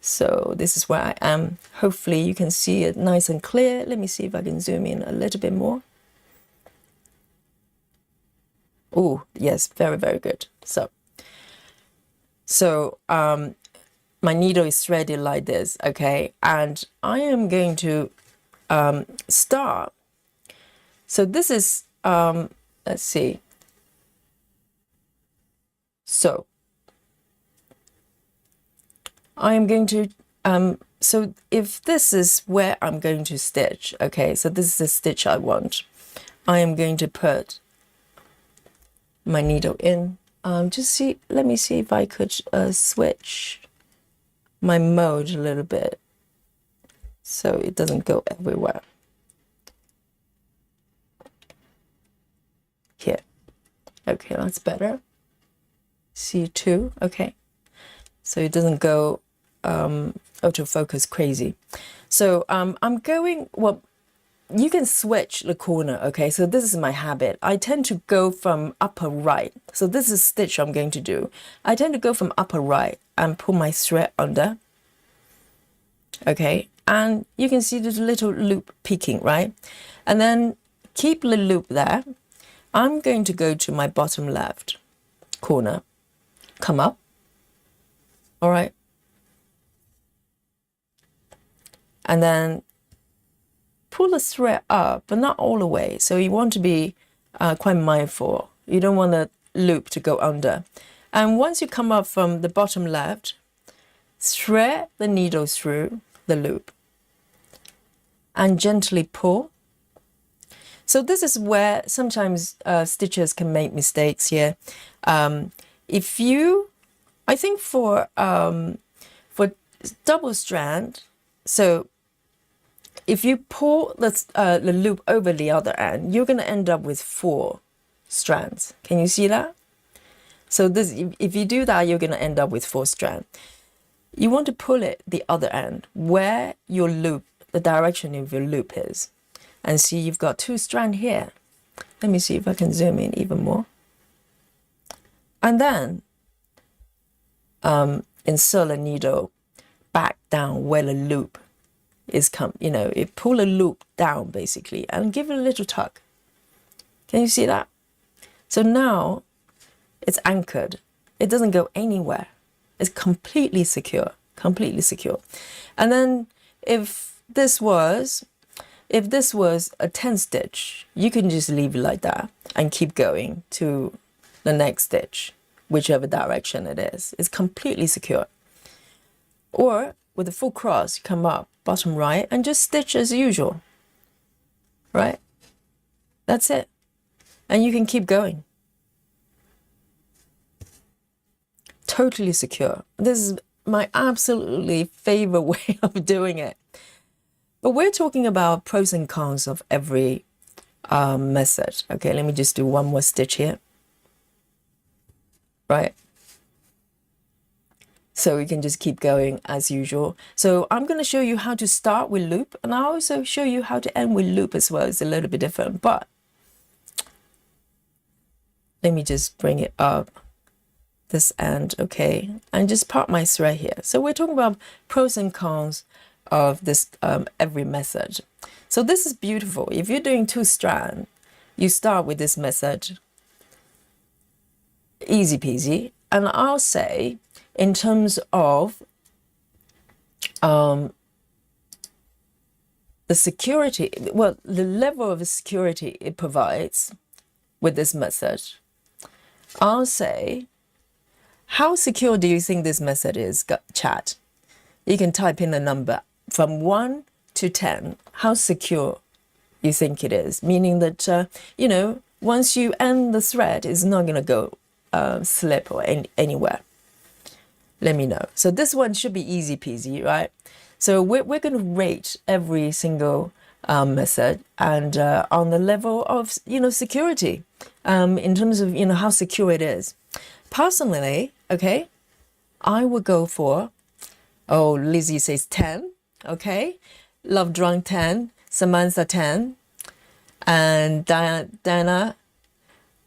So this is where I am. Hopefully you can see it nice and clear. Let me see if I can zoom in a little bit more. Oh, yes, very, very good. So my needle is threaded like this, okay? And I am going to start. So this is, let's see. So I am going to, so if this is where I'm going to stitch, okay, so this is the stitch I want. I am going to put my needle in. Let me see if I could switch my mode a little bit so it doesn't go everywhere. Here. Okay, that's better. C2, okay. So it doesn't go autofocus crazy. So I'm going, well, you can switch the corner, okay? So this is my habit. I tend to go from upper right. So this is stitch I'm going to do. I tend to go from upper right and pull my thread under, okay? And you can see there's a little loop peeking, right? And then keep the loop there. I'm going to go to my bottom left corner, come up, all right? And then pull the thread up, but not all the way. So you want to be quite mindful. You don't want the loop to go under. And once you come up from the bottom left, thread the needle through the loop and gently pull. So this is where sometimes stitchers can make mistakes here. If you, I think for double strand, so if you pull the loop over the other end, you're going to end up with 4 strands. Can you see that? So this, if you do that, you're going to end up with 4 strands. You want to pull it the other end where your loop, the direction of your loop is. And see, you've got 2 strands here. Let me see if I can zoom in even more. And then insert a needle back down where the loop is it pull a loop down basically and give it a little tug. Can you see that? So now it's anchored. It doesn't go anywhere. It's completely secure, completely secure. And then if this was a 10 stitch, you can just leave it like that and keep going to the next stitch, whichever direction it is. It's completely secure. Or with a full cross, you come up bottom right and just stitch as usual, right? That's it. And you can keep going. Totally secure. This is my absolutely favorite way of doing it. But we're talking about pros and cons of every method. Okay, let me just do one more stitch here. Right? So we can just keep going as usual. So I'm going to show you how to start with loop, and I'll also show you how to end with loop as well. It's a little bit different, but let me just bring it up this end, okay, and just part my thread here. So we're talking about pros and cons of this every method. So this is beautiful. If you're doing 2 strand, you start with this method, easy peasy. And I'll say in terms of the security, well, the level of security it provides with this method, I'll say, how secure do you think this method is, chat? You can type in a number from 1 to 10. How secure you think it is? Meaning that, you know, once you end the thread, it's not going to go slip or anywhere. Let me know. So this one should be easy peasy, right? So we're going to rate every single method and on the level of, you know, security in terms of, you know, how secure it is. Personally, okay, I would go for, oh, Lizzie says 10, okay, Love Drunk 10, Samantha 10, and Diana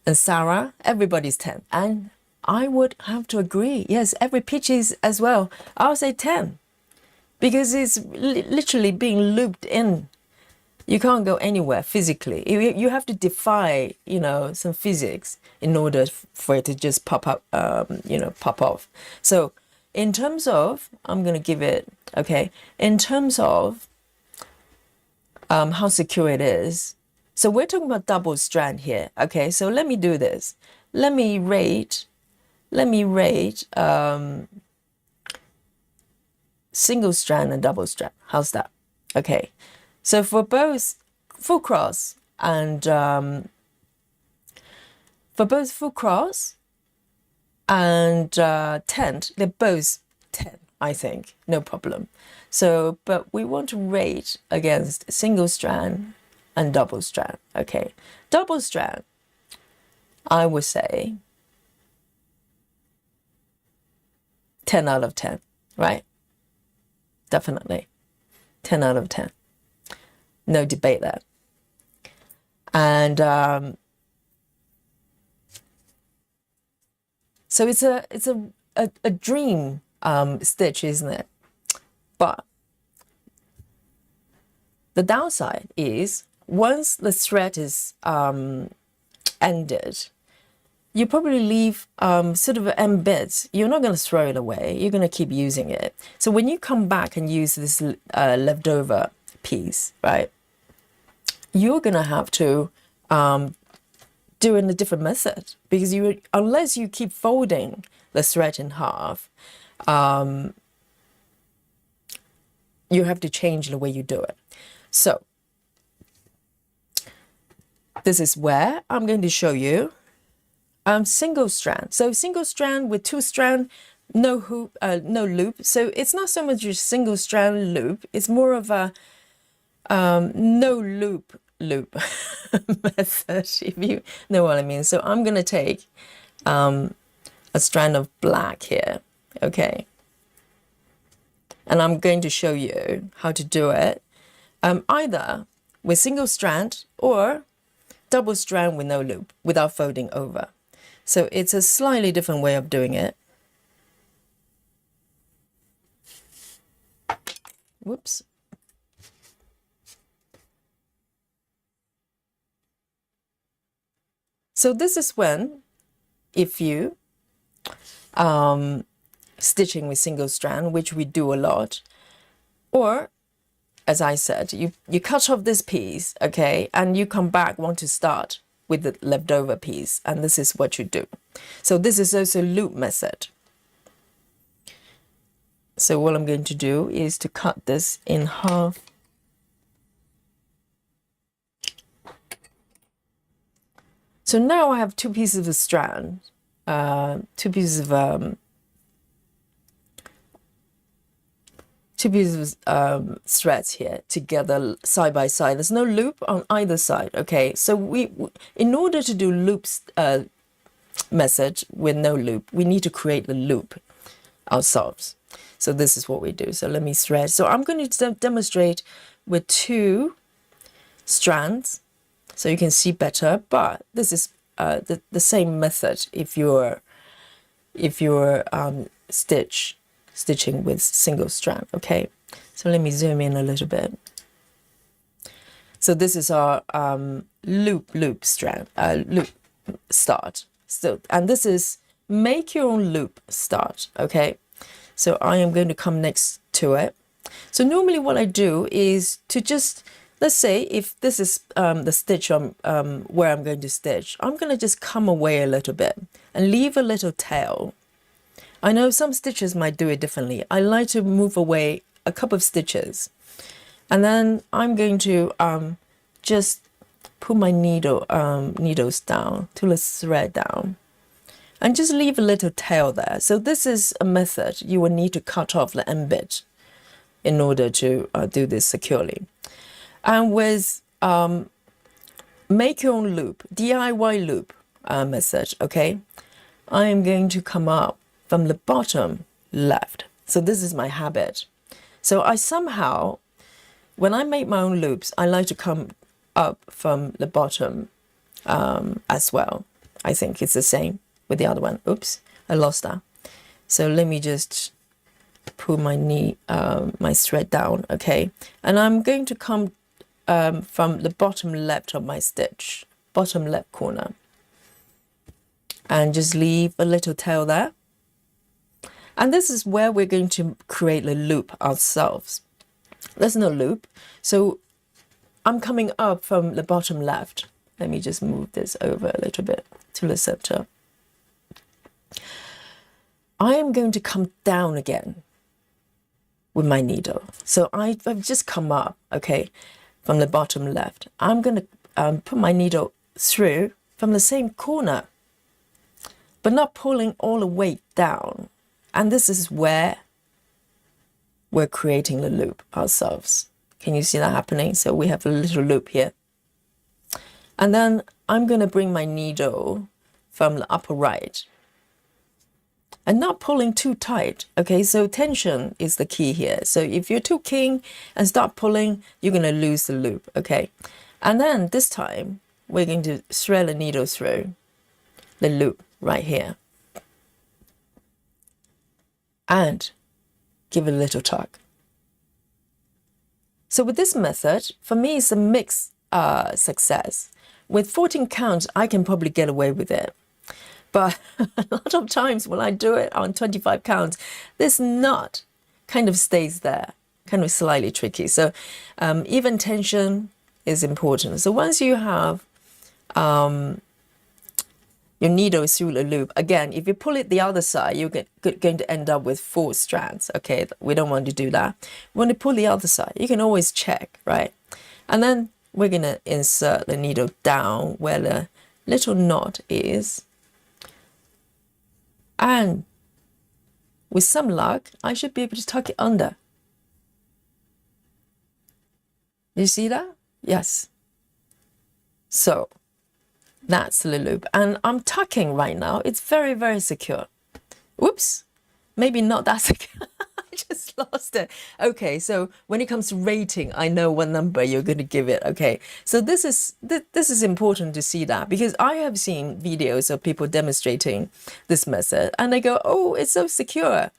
and Sarah, everybody's 10. And I would have to agree, yes, every pitch is as well. I'll say 10 because it's literally being looped in. You can't go anywhere physically. You have to defy, you know, some physics in order for it to just pop up, you know, pop off. So in terms of, I'm going to give it, okay, in terms of how secure it is. So we're talking about double strand here. Okay, so let me do this. Let me rate single strand and double strand. How's that? Okay. So for both full cross and tent, they're both 10, I think, no problem. So, but we want to rate against single strand and double strand. Okay, double strand, I would say 10 out of 10, right? Definitely 10 out of 10. No debate there. And so it's a dream stitch, isn't it? But the downside is once the thread is ended, you probably leave sort of embeds. You're not going to throw it away. You're going to keep using it. So when you come back and use this leftover piece, right, you're going to have to do it in a different method because unless you keep folding the thread in half, you have to change the way you do it. So this is where I'm going to show you single strand. So single strand with 2 strand, no hoop, no loop. So it's not so much a single strand loop. It's more of a no loop method, if you know what I mean. So I'm going to take a strand of black here, okay? And I'm going to show you how to do it either with single strand or double strand with no loop without folding over. So it's a slightly different way of doing it. Whoops. So this is when, if you stitching with single strand, which we do a lot. Or, as I said, you cut off this piece, okay, and you come back, want to start with the leftover piece, and this is what you do. So this is also loop method. So what I'm going to do is to cut this in half. So now I have two pieces of strand, two pieces of threads here together side by side. There's no loop on either side. Okay, so we in order to do loops method with no loop, we need to create the loop ourselves. So this is what we do. So let me thread. So I'm going to demonstrate with two strands so you can see better, but this is the same method if you're stitching with single strand. Okay, so let me zoom in a little bit. So this is our loop strand, loop start. So, and this is make your own loop start. Okay, so I am going to come next to it. So normally what I do is to just, let's say if this is the stitch where I'm going to stitch, I'm going to just come away a little bit and leave a little tail. I know some stitchers might do it differently. I like to move away a couple of stitches, and then I'm going to just put my needles down to the thread down, and just leave a little tail there. So this is a method you will need to cut off the end bit in order to do this securely. And with make your own loop, DIY loop method, okay, I am going to come up from the bottom left. So this is my habit. So I somehow, when I make my own loops, I like to come up from the bottom as well. I think it's the same with the other one. Oops, I lost that. So let me just pull my my thread down, okay? And I'm going to come from the bottom left of my stitch, bottom left corner, and just leave a little tail there. And this is where we're going to create the loop ourselves. There's no loop, so I'm coming up from the bottom left. Let me just move this over a little bit to the center. I am going to come down again with my needle. So I've just come up, okay, from the bottom left. I'm going to put my needle through from the same corner, but not pulling all the way down. And this is where we're creating the loop ourselves. Can you see that happening? So we have a little loop here. And then I'm going to bring my needle from the upper right and not pulling too tight. Okay, so tension is the key here. So if you're too keen and start pulling, you're going to lose the loop. Okay, and then this time we're going to thread the needle through the loop right here and give it a little tug. So with this method, for me, it's a mixed success. With 14 counts, I can probably get away with it. But a lot of times when I do it on 25 counts, this knot kind of stays there, kind of slightly tricky. So even tension is important. So once you have your needle through the loop, again, if you pull it the other side, you're going to end up with 4 strands. Okay, we don't want to do that. When you pull the other side, you can always check, right? And then we're going to insert the needle down where the little knot is. And with some luck, I should be able to tuck it under. You see that? Yes. So that's the loop. And I'm tucking right now. It's very, very secure. Whoops. Maybe not that secure. I just lost it. Okay, so when it comes to rating, I know what number you're going to give it. Okay, so this is important to see that, because I have seen videos of people demonstrating this method and they go, oh, it's so secure.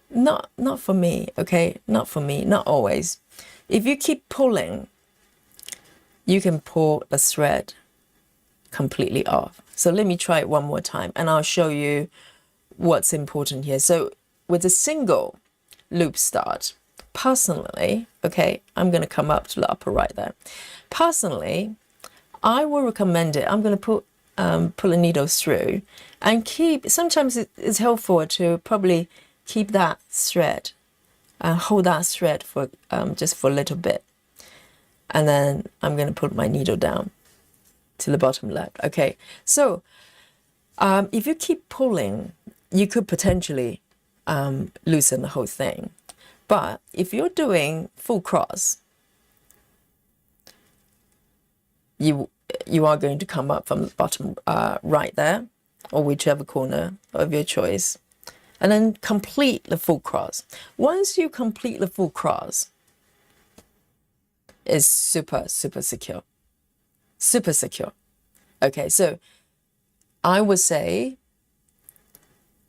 Not for me, okay? Not for me, not always. If you keep pulling, you can pull a thread completely off. So let me try it one more time and I'll show you what's important here. So with a single loop start, personally, okay, I'm going to come up to the upper right there. Personally, I will recommend it. I'm going to pull a needle through and keep, sometimes it's helpful to probably keep that thread and hold that thread for just for a little bit. And then I'm going to put my needle down to the bottom left. Okay, so if you keep pulling, you could potentially loosen the whole thing. But if you're doing full cross, you are going to come up from the bottom right there, or whichever corner of your choice, and then complete the full cross. Once you complete the full cross, it's super, super secure. Super secure. Okay, so I would say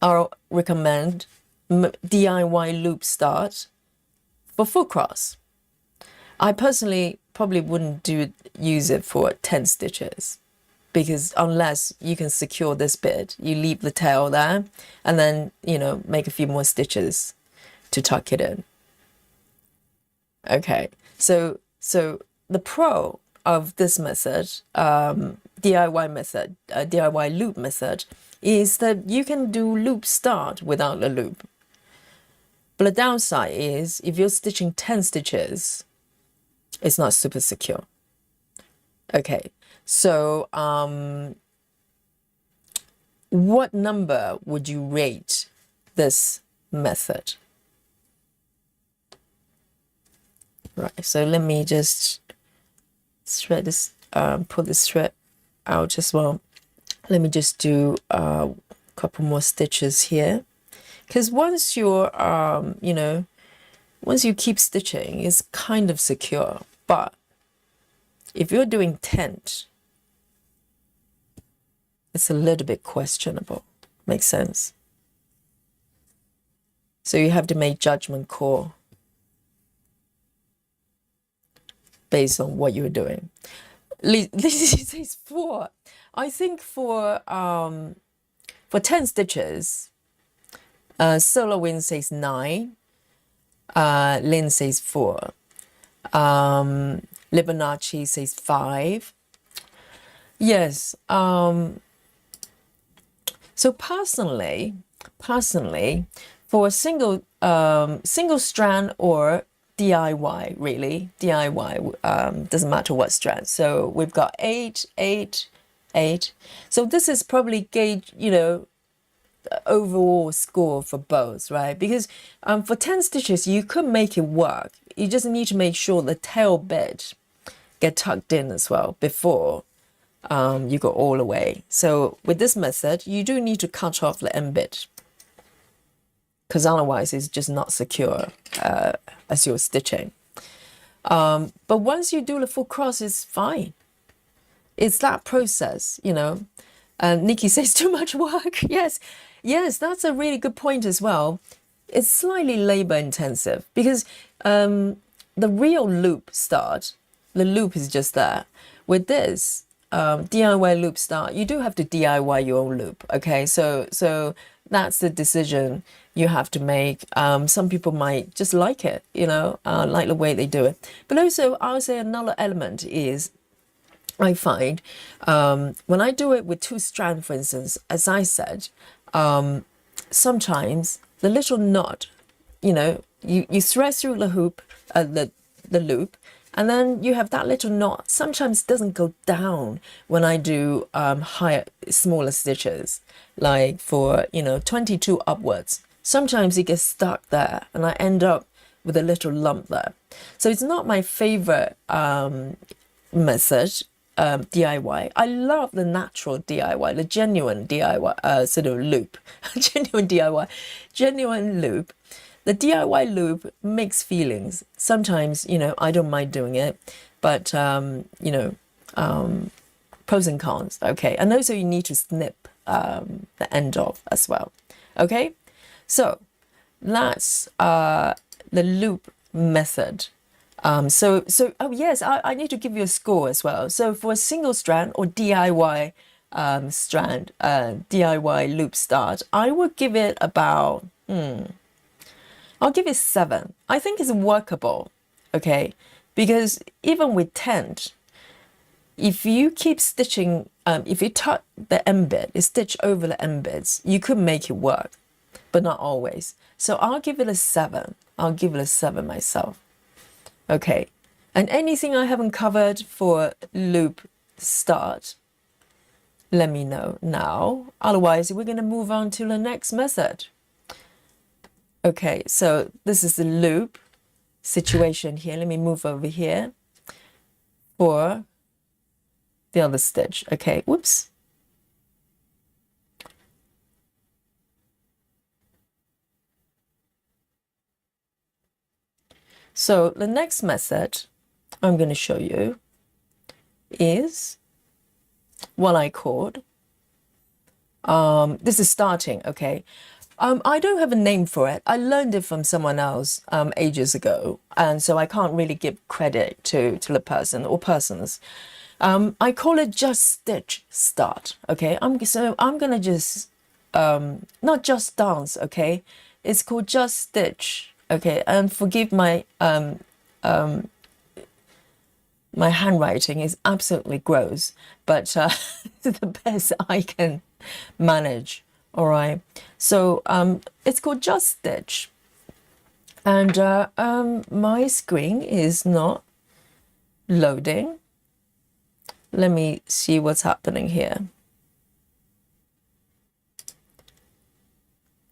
I'll recommend DIY loop start for full cross. I personally probably wouldn't use it for 10 stitches, because unless you can secure this bit, you leave the tail there and then, you know, make a few more stitches to tuck it in. Okay, so the pro of this method, DIY method, DIY loop method, is that you can do loop start without a loop. But the downside is if you're stitching 10 stitches, it's not super secure. Okay, so what number would you rate this method? Right, so let me just thread this, pull this thread out as well. Let me just do a couple more stitches here, because once you're, you know, once you keep stitching, it's kind of secure. But if you're doing tent, it's a little bit questionable. Makes sense? So you have to make judgment call based on what you're doing. This says 4. I think for 10 stitches, Solar Wind says 9. Lynn says 4. Libonacci says 5. Yes. So personally, for a single strand or DIY, really DIY, doesn't matter what strand. So we've got 8, 8, 8. So this is probably gauge, you know, overall score for both, right? Because for 10 stitches you could make it work. You just need to make sure the tail bit get tucked in as well before you go all the way. So with this method, you do need to cut off the end bit, because otherwise it's just not secure as you're stitching. But once you do the full cross, it's fine. It's that process, you know. Nikki says too much work. Yes, that's a really good point as well. It's slightly labor intensive, because the real loop start, the loop is just there. With this DIY loop start, you do have to DIY your own loop. Okay, so that's the decision you have to make. Some people might just like it, you know, like the way they do it. But also, I would say another element is, I find when I do it with 2 strands, for instance, as I said, sometimes the little knot, you know, you thread through the hoop, the loop, and then you have that little knot. Sometimes it doesn't go down when I do smaller stitches, like for, you know, 22 upwards. Sometimes it gets stuck there and I end up with a little lump there. So it's not my favorite method, DIY. I love the natural DIY, the genuine DIY sort of loop, genuine loop. The DIY loop makes feelings. Sometimes, you know, I don't mind doing it, but you know, pros and cons. Okay, and also you need to snip the end off as well. Okay, so that's the loop method. So oh yes, I need to give you a score as well. So for a single strand or DIY strand, DIY loop start, I would give it about I'll give it 7. I think it's workable, okay? Because even with tent, if you keep stitching, if you tuck the embed, you stitch over the embeds, you could make it work, but not always. So I'll give it a 7. I'll give it a 7 myself. Okay. And anything I haven't covered for loop start, let me know now. Otherwise, we're going to move on to the next method. Okay, so this is the loop situation here. Let me move over here for the other stitch. Okay, whoops. So the next method I'm going to show you is what I called, this is starting, okay? I don't have a name for it. I learned it from someone else ages ago, and so I can't really give credit to the person or persons. I call it just stitch start, okay? I'm gonna just not just dance, okay? It's called just stitch, okay? And forgive my my handwriting is absolutely gross, but it's the best I can manage. All right, so it's called just stitch, and my screen is not loading. Let me see what's happening here.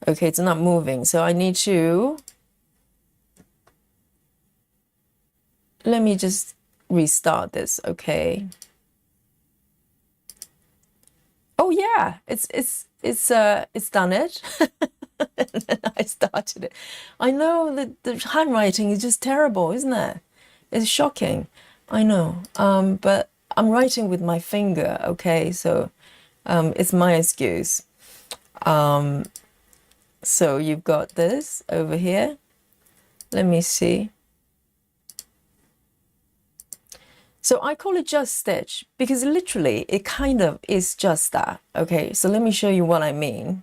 Okay, it's not moving, so I need to, let me just restart this. Okay. Oh yeah, it's done it. And then I started it. I know that the handwriting is just terrible, isn't it? It's shocking. I know. But I'm writing with my finger, okay? So it's my excuse. So you've got this over here. Let me see. So I call it just stitch because literally it kind of is just that. Okay, so let me show you what I mean.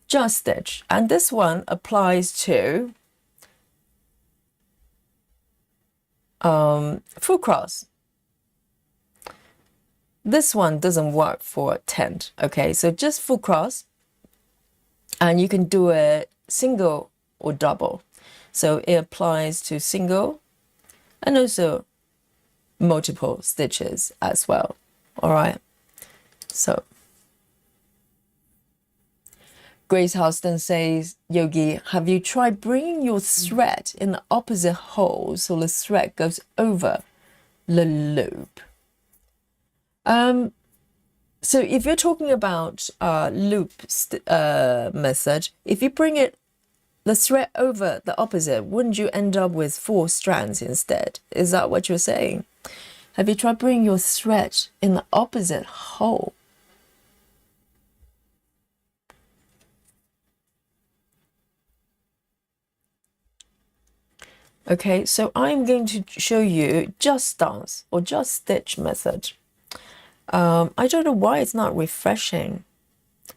Just stitch. And this one applies to full cross. This one doesn't work for tent. Okay, so just full cross. And you can do it single or double. So it applies to single and also multiple stitches as well. All right, so Grace Houston says, Yogi, have you tried bringing your thread in the opposite hole so the thread goes over the loop? So if you're talking about loop method, if you bring the thread over the opposite, wouldn't you end up with 4 strands instead? Is that what you're saying? Have you tried bringing your thread in the opposite hole? Okay, so I'm going to show you just dance or just stitch method. I don't know why it's not refreshing.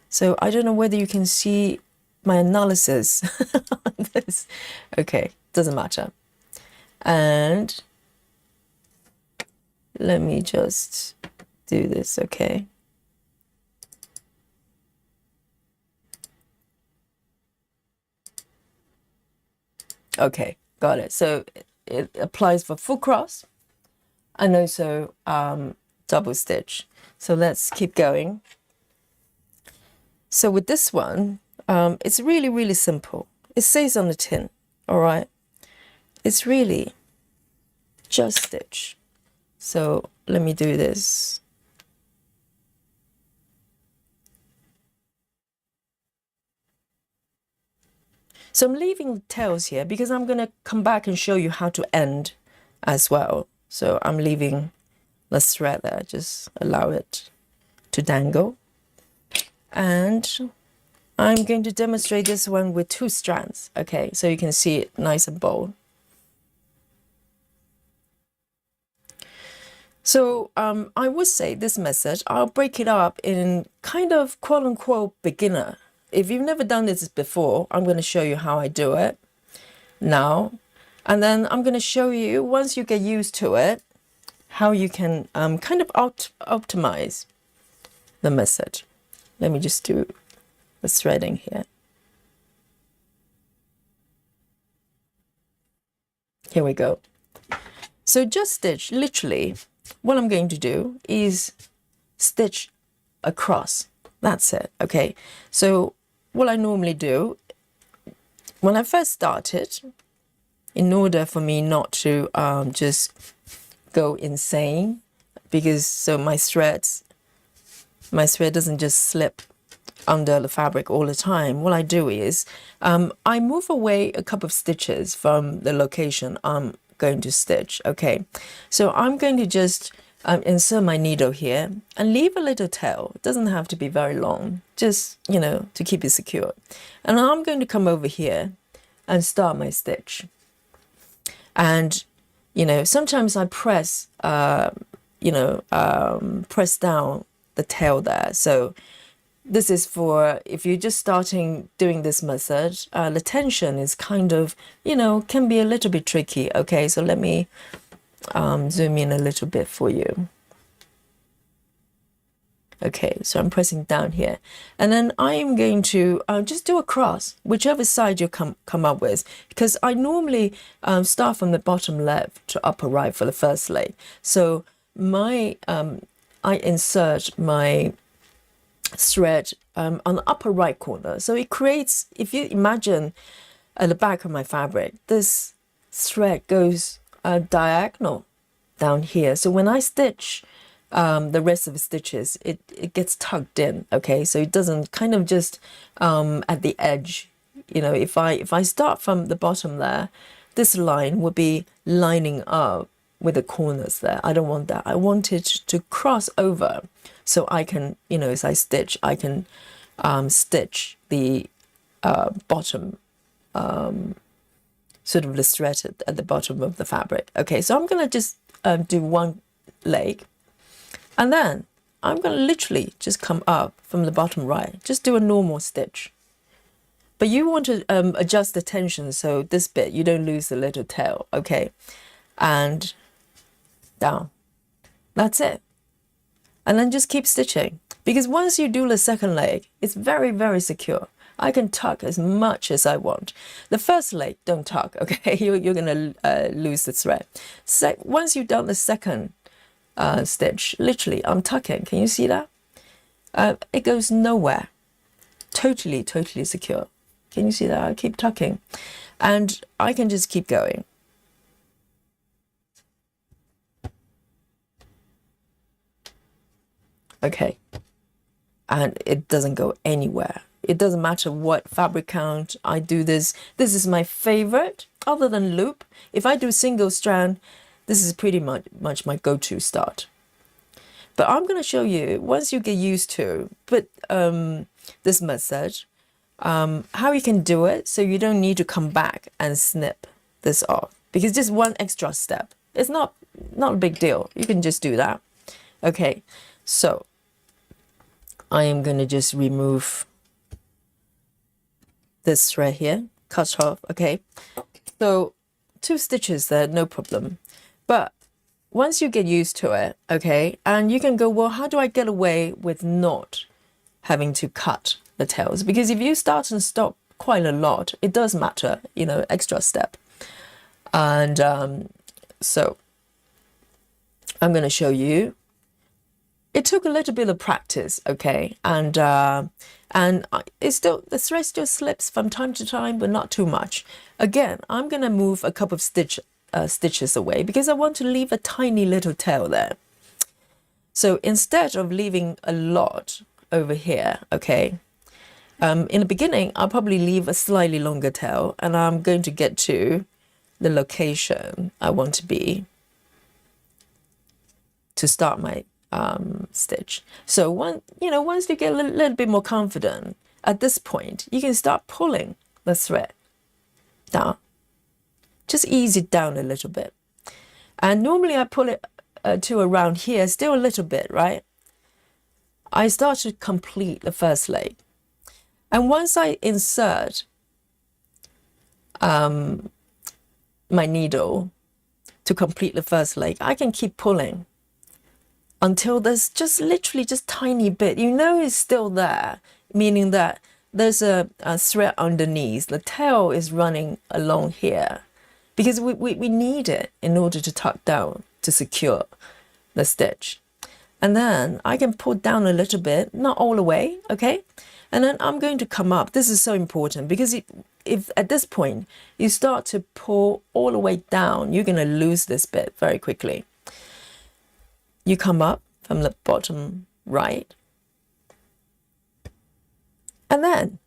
So I don't know whether you can see my analysis on this. Okay, doesn't matter. And let me just do this, okay? Okay, got it. So it applies for full cross and also double stitch. So let's keep going. So with this one, it's really, really simple. It says on the tin, all right? It's really just stitch. So let me do this. So I'm leaving the tails here because I'm going to come back and show you how to end as well. So I'm leaving the thread there, just allow it to dangle. And I'm going to demonstrate this one with 2 strands, okay? So you can see it nice and bold. So I would say this method, I'll break it up in kind of quote unquote beginner if you've never done this before, I'm going to show you how I do it now. And then I'm going to show you, once you get used to it, how you can kind of optimize the method. Let me just do the threading here. Here we go. So just stitch, literally, what I'm going to do is stitch across. That's it, okay? So what I normally do, when I first started, in order for me not to just go insane, because so my thread doesn't just slip under the fabric all the time, what I do is I move away a couple of stitches from the location I'm going to stitch. Okay, so I'm going to just insert my needle here and leave a little tail. It doesn't have to be very long, just, you know, to keep it secure. And I'm going to come over here and start my stitch. And, you know, sometimes I press, press down the tail there. So this is for if you're just starting doing this method, the tension is kind of, you know, can be a little bit tricky. Okay, so let me zoom in a little bit for you. Okay, so I'm pressing down here, and then I'm going to just do a cross, whichever side you come up with, because I normally start from the bottom left to upper right for the first leg. So I insert my thread on the upper right corner. So it creates, if you imagine at the back of my fabric, this thread goes diagonal down here. So when I stitch the rest of the stitches, it gets tucked in. Okay, so it doesn't kind of just at the edge. You know, if I start from the bottom there, this line would be lining up with the corners there. I don't want that. I want it to cross over, so I can, you know, as I stitch, I can stitch the bottom, sort of the thread at the bottom of the fabric. Okay, so I'm gonna just do one leg, and then I'm gonna literally just come up from the bottom right, just do a normal stitch. But you want to adjust the tension so this bit, you don't lose the little tail, okay? And down. That's it. And then just keep stitching, because once you do the second leg, it's very, very secure. I can tuck as much as I want. The first leg, don't tuck, okay? You're going to lose the thread. Once you've done the second stitch, literally, I'm tucking. Can you see that? It goes nowhere. Totally, totally secure. Can you see that? I keep tucking. And I can just keep going. Okay, and it doesn't go anywhere. It doesn't matter what fabric count I do this. This is my favorite, other than loop. If I do single strand, this is pretty much my go-to start. But I'm going to show you, once you get used to this method, how you can do it so you don't need to come back and snip this off, because just one extra step. It's not a big deal. You can just do that. Okay, so I am going to just remove this thread here, cut off. Okay, so 2 stitches there, no problem. But once you get used to it, okay, and you can go, well, how do I get away with not having to cut the tails? Because if you start and stop quite a lot, it does matter, you know, extra step. And so I'm going to show you. It took a little bit of practice, okay, and it's still, the thread still slips from time to time, but not too much. Again, I'm gonna move a couple of stitches away, because I want to leave a tiny little tail there. So instead of leaving a lot over here, okay, in the beginning, I'll probably leave a slightly longer tail, and I'm going to get to the location I want to be to start my stitch. So once you get a little bit more confident, at this point, you can start pulling the thread down. Just ease it down a little bit. And normally I pull it to around here, still a little bit, right? I start to complete the first leg. And once I insert my needle to complete the first leg, I can keep pulling until there's just literally just tiny bit. You know it's still there, meaning that there's a thread underneath. The tail is running along here because we need it in order to tuck down to secure the stitch. And then I can pull down a little bit, not all the way, okay? And then I'm going to come up. This is so important because if at this point you start to pull all the way down, you're going to lose this bit very quickly. You come up from the bottom right, and then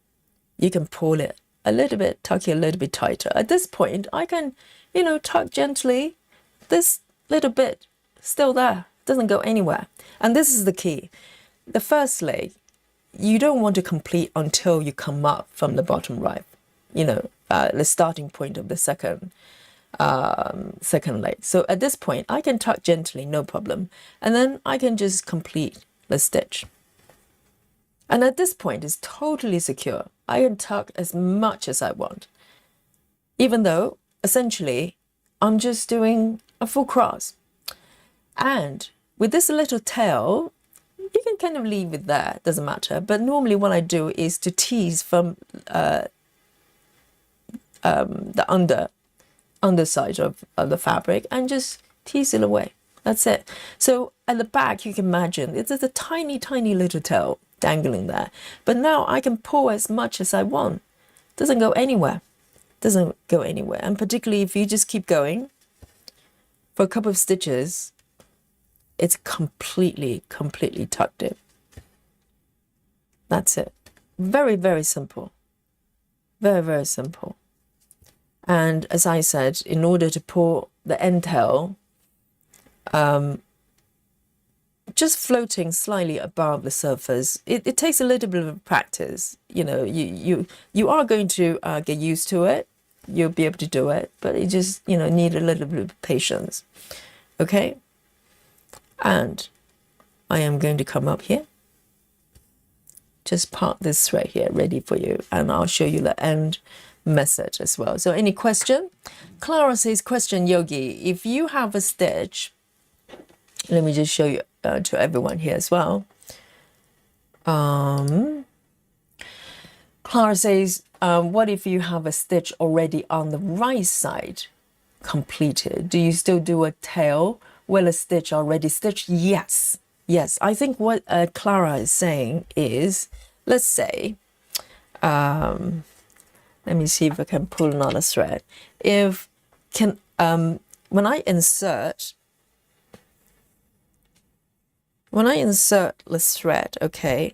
you can pull it a little bit, tuck it a little bit tighter. At this point, I can, tuck gently. This little bit still there, doesn't go anywhere. And this is the key. The first leg, you don't want to complete until you come up from the bottom right, the starting point of the second leg. So at this point, I can tuck gently, no problem. And then I can just complete the stitch. And at this point, it's totally secure. I can tuck as much as I want, even though essentially I'm just doing a full cross. And with this little tail, you can kind of leave it there, doesn't matter. But normally what I do is to tease from the underside of the fabric and just tease it away. That's it. So at the back, you can imagine it's just a tiny, tiny little tail dangling there. But now I can pull as much as I want. Doesn't go anywhere. Doesn't go anywhere. And particularly if you just keep going for a couple of stitches, it's completely tucked in. That's it. Very, very simple. Very, very simple. And as I said, in order to pull the end tail, just floating slightly above the surface, it takes a little bit of practice. You are going to get used to it. You'll be able to do it, but it just, need a little bit of patience. Okay? And I am going to come up here. Just part this thread here, ready for you. And I'll show you the end method as well. So any question? Clara says, question, Yogi, if you have a stitch, let me just show you to everyone here as well. Clara says, what if you have a stitch already on the right side completed? Do you still do a tail with a stitch already stitched? Yes. I think what Clara is saying is, let's say, let me see if I can pull another thread. When I insert the thread, okay,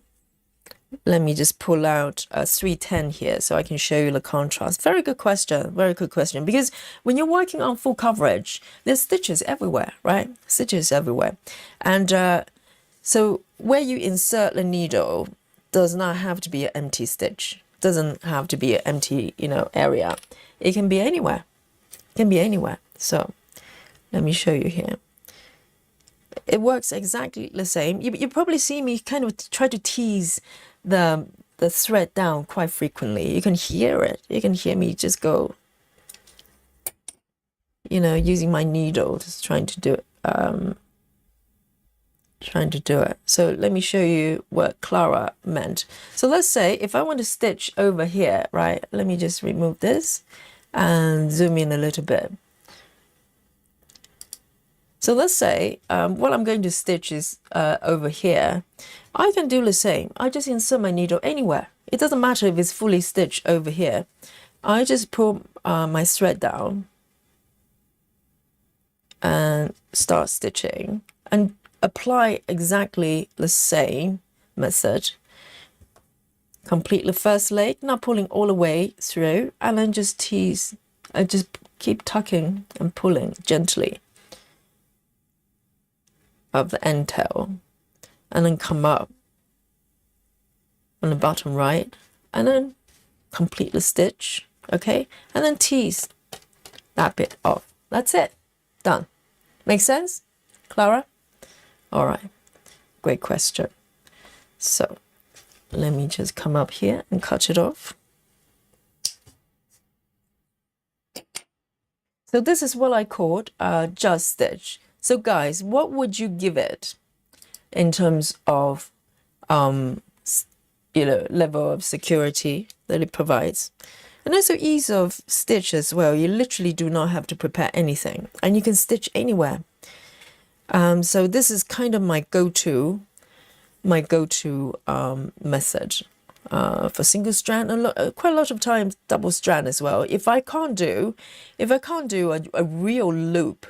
let me just pull out 310 here so I can show you the contrast. Very good question, because when you're working on full coverage, there's stitches everywhere, right? Stitches everywhere. And so where you insert the needle does not have to be an empty stitch. Doesn't have to be an empty, area. It can be anywhere. So let me show you here. It works exactly the same. You probably see me kind of try to tease the thread down quite frequently. You can hear it. You can hear me just go, using my needle, just trying to do it. So let me show you what Clara meant. So let's say if I want to stitch over here, right? Let me just remove this and zoom in a little bit. So let's say what I'm going to stitch is over here. I can do the same. I just insert my needle anywhere. It doesn't matter if it's fully stitched over here. I just pull my thread down and start stitching and apply exactly the same method. Complete the first leg, not pulling all the way through, and then just tease. I just keep tucking and pulling gently of the end tail, and then come up on the bottom right, and then complete the stitch, okay, and then tease that bit off. That's it. Done. Make sense, Clara? All right. Great question. So let me just come up here and cut it off. So this is what I called just stitch. So guys, what would you give it in terms of level of security that it provides, and also ease of stitch as well? You literally do not have to prepare anything, and you can stitch anywhere. So this is kind of my go-to method for single strand, and quite a lot of times double strand as well. If I can't do a real loop,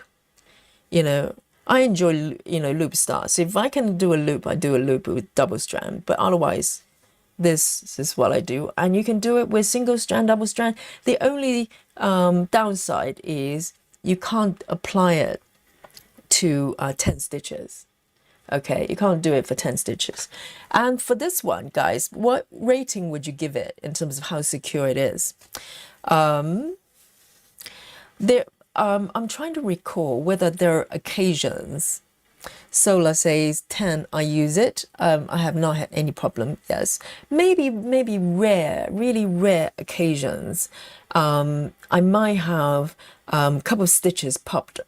I enjoy loop stars. So if I can do a loop, I do a loop with double strand. But otherwise, this is what I do, and you can do it with single strand, double strand. The only downside is you can't apply it to 10 stitches. Okay, you can't do it for 10 stitches. And for this one, guys, what rating would you give it in terms of how secure it is? I'm trying to recall whether there are occasions. So let's say 10, I use it. I have not had any problem. Yes, maybe rare, really rare occasions. I might have a couple of stitches popped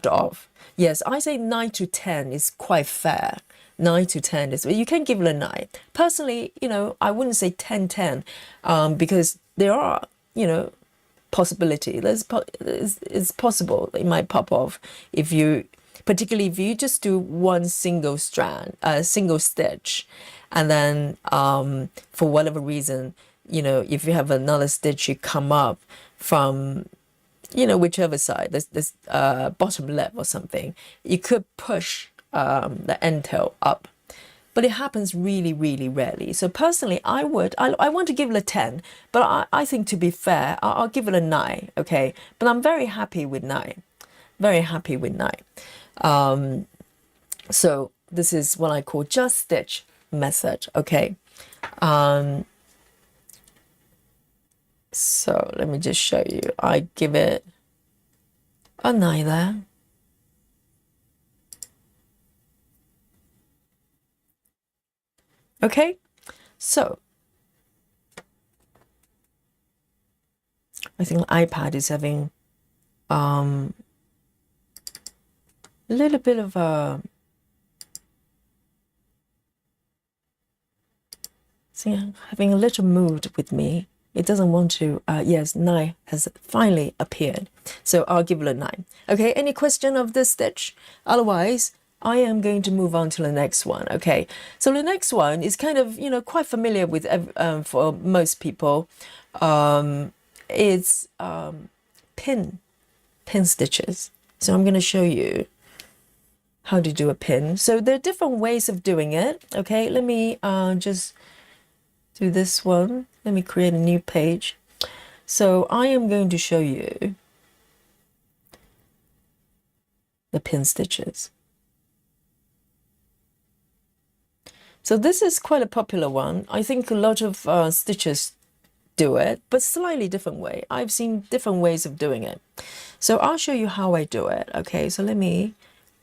off. Yes, I say 9 to 10 is quite fair. 9 to 10 is, you can give it a 9. Personally, I wouldn't say 10, because there are, possibility. It's possible it might pop off particularly if you just do one single strand, single stitch, and then for whatever reason, if you have another stitch, you come up from whichever side, this bottom left or something, you could push the end tail up. But it happens really, really rarely. So personally, I want to give it a 10, but I think to be fair, I'll give it a 9, okay? But I'm very happy with 9. Very happy with 9. So this is what I call just stitch method, okay? So let me just show you. I give it a 9 there. Okay, so I think the iPad is having a little bit of a having a little mood with me. It doesn't want to. Yes, 9 has finally appeared, so I'll give it a 9. Okay, any question of this stitch? Otherwise, I am going to move on to the next one. Okay, so the next one is kind of quite familiar with for most people. It's pin stitches. So I'm going to show you how to do a pin. So there are different ways of doing it. Okay, let me just do this one. Let me create a new page. So I am going to show you the pin stitches. So this is quite a popular one. I think a lot of stitchers do it, but slightly different way. I've seen different ways of doing it. So I'll show you how I do it. Okay, so let me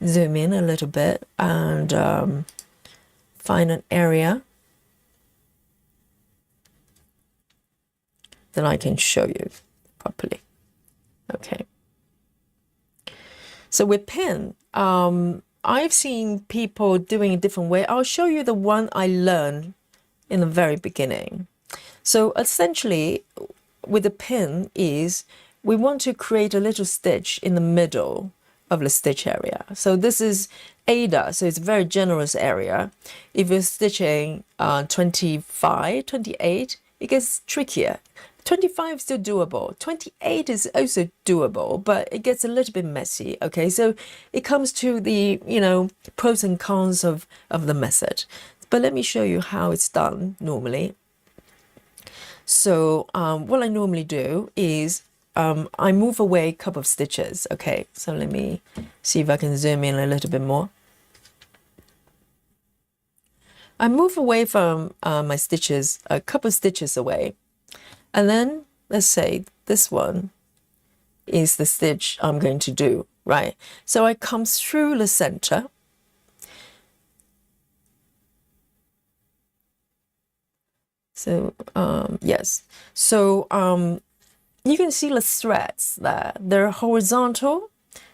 zoom in a little bit and find an area that I can show you properly. Okay. So with pin, I've seen people doing a different way. I'll show you the one I learned in the very beginning. So essentially, with the pin is we want to create a little stitch in the middle of the stitch area. So this is Ada, so it's a very generous area. If you're stitching 25, 28, it gets trickier. 25 is still doable. 28 is also doable, but it gets a little bit messy. Okay, so it comes to the pros and cons of the method. But let me show you how it's done normally. So what I normally do is I move away a couple of stitches. Okay, so let me see if I can zoom in a little bit more. I move away from my stitches, a couple of stitches away. And then let's say this one is the stitch I'm going to do, right? So I come through the center. So yes, so you can see the threads there. They're horizontal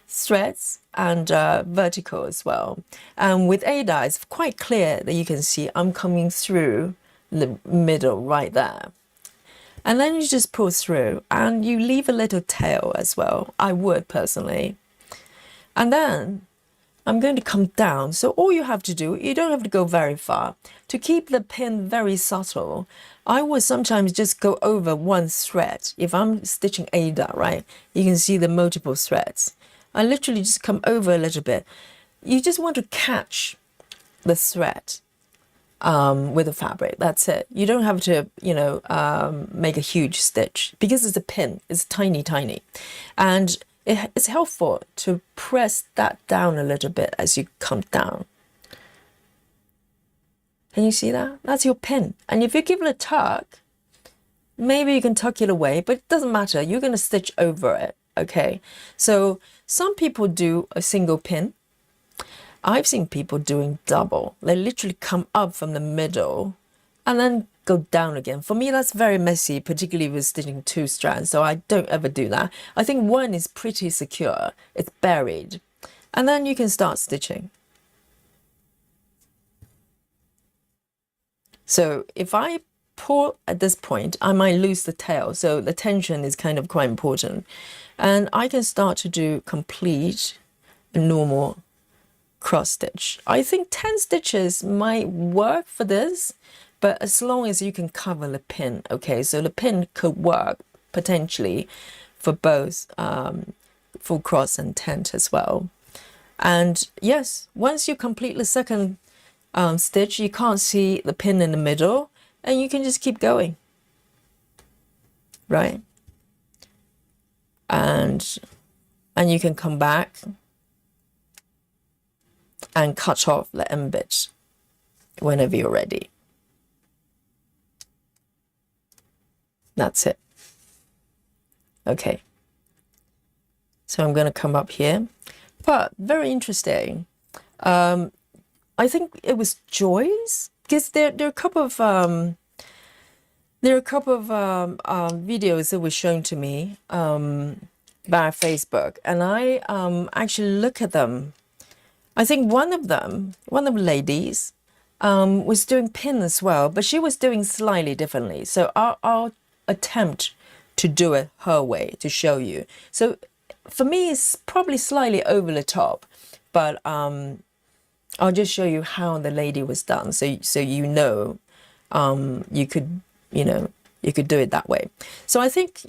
threads and vertical as well. And with Ada, it's quite clear that you can see I'm coming through the middle right there. And then you just pull through and you leave a little tail as well. I would personally. And then I'm going to come down. So all you have to do, you don't have to go very far. To keep the pin very subtle, I would sometimes just go over one thread. If I'm stitching Ada, right, you can see the multiple threads. I literally just come over a little bit. You just want to catch the thread with the fabric. That's it. You don't have to, make a huge stitch because it's a pin. It's tiny, tiny. And it's helpful to press that down a little bit as you come down. Can you see that? That's your pin. And if you give it a tuck, maybe you can tuck it away, but it doesn't matter. You're going to stitch over it, okay? So some people do a single pin. I've seen people doing double. They literally come up from the middle and then go down again. For me, that's very messy, particularly with stitching 2 strands. So I don't ever do that. I think one is pretty secure. It's buried. And then you can start stitching. So if I pull at this point, I might lose the tail. So the tension is kind of quite important. And I can start to do complete a normal cross stitch. I think 10 stitches might work for this, but as long as you can cover the pin, okay? So the pin could work potentially for both full cross and tent as well. And yes, once you complete the second stitch, you can't see the pin in the middle, and you can just keep going, right? And you can come back and cut off the end bit whenever you're ready. That's it. Okay. So I'm going to come up here. But very interesting. I think it was Joy's, because there are a couple of videos that were shown to me via Facebook, and I actually look at them. I think one of the ladies was doing pin as well, but she was doing slightly differently. So I'll attempt to do it her way to show you. So for me, it's probably slightly over the top, but I'll just show you how the lady was done. So you could do it that way. So I think,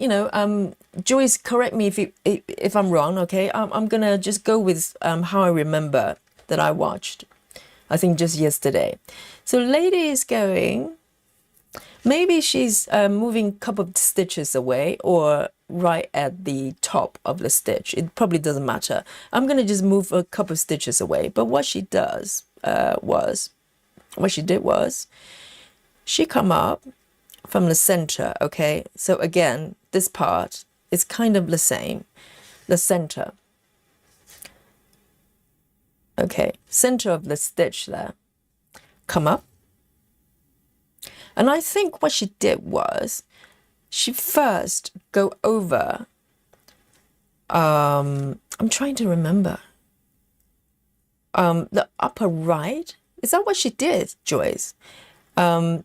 Joyce, correct me if I'm wrong, okay? I'm going to just go with how I remember that I watched, I think just yesterday. So lady is going, maybe she's moving a couple of stitches away or right at the top of the stitch. It probably doesn't matter. I'm going to just move a couple of stitches away. But what she did was, she come up from the center, okay? So again, this part is kind of the same, the center. Okay, center of the stitch there. Come up. And I think what she did was, she first go over, I'm trying to remember, the upper right. Is that what she did, Joyce? Upper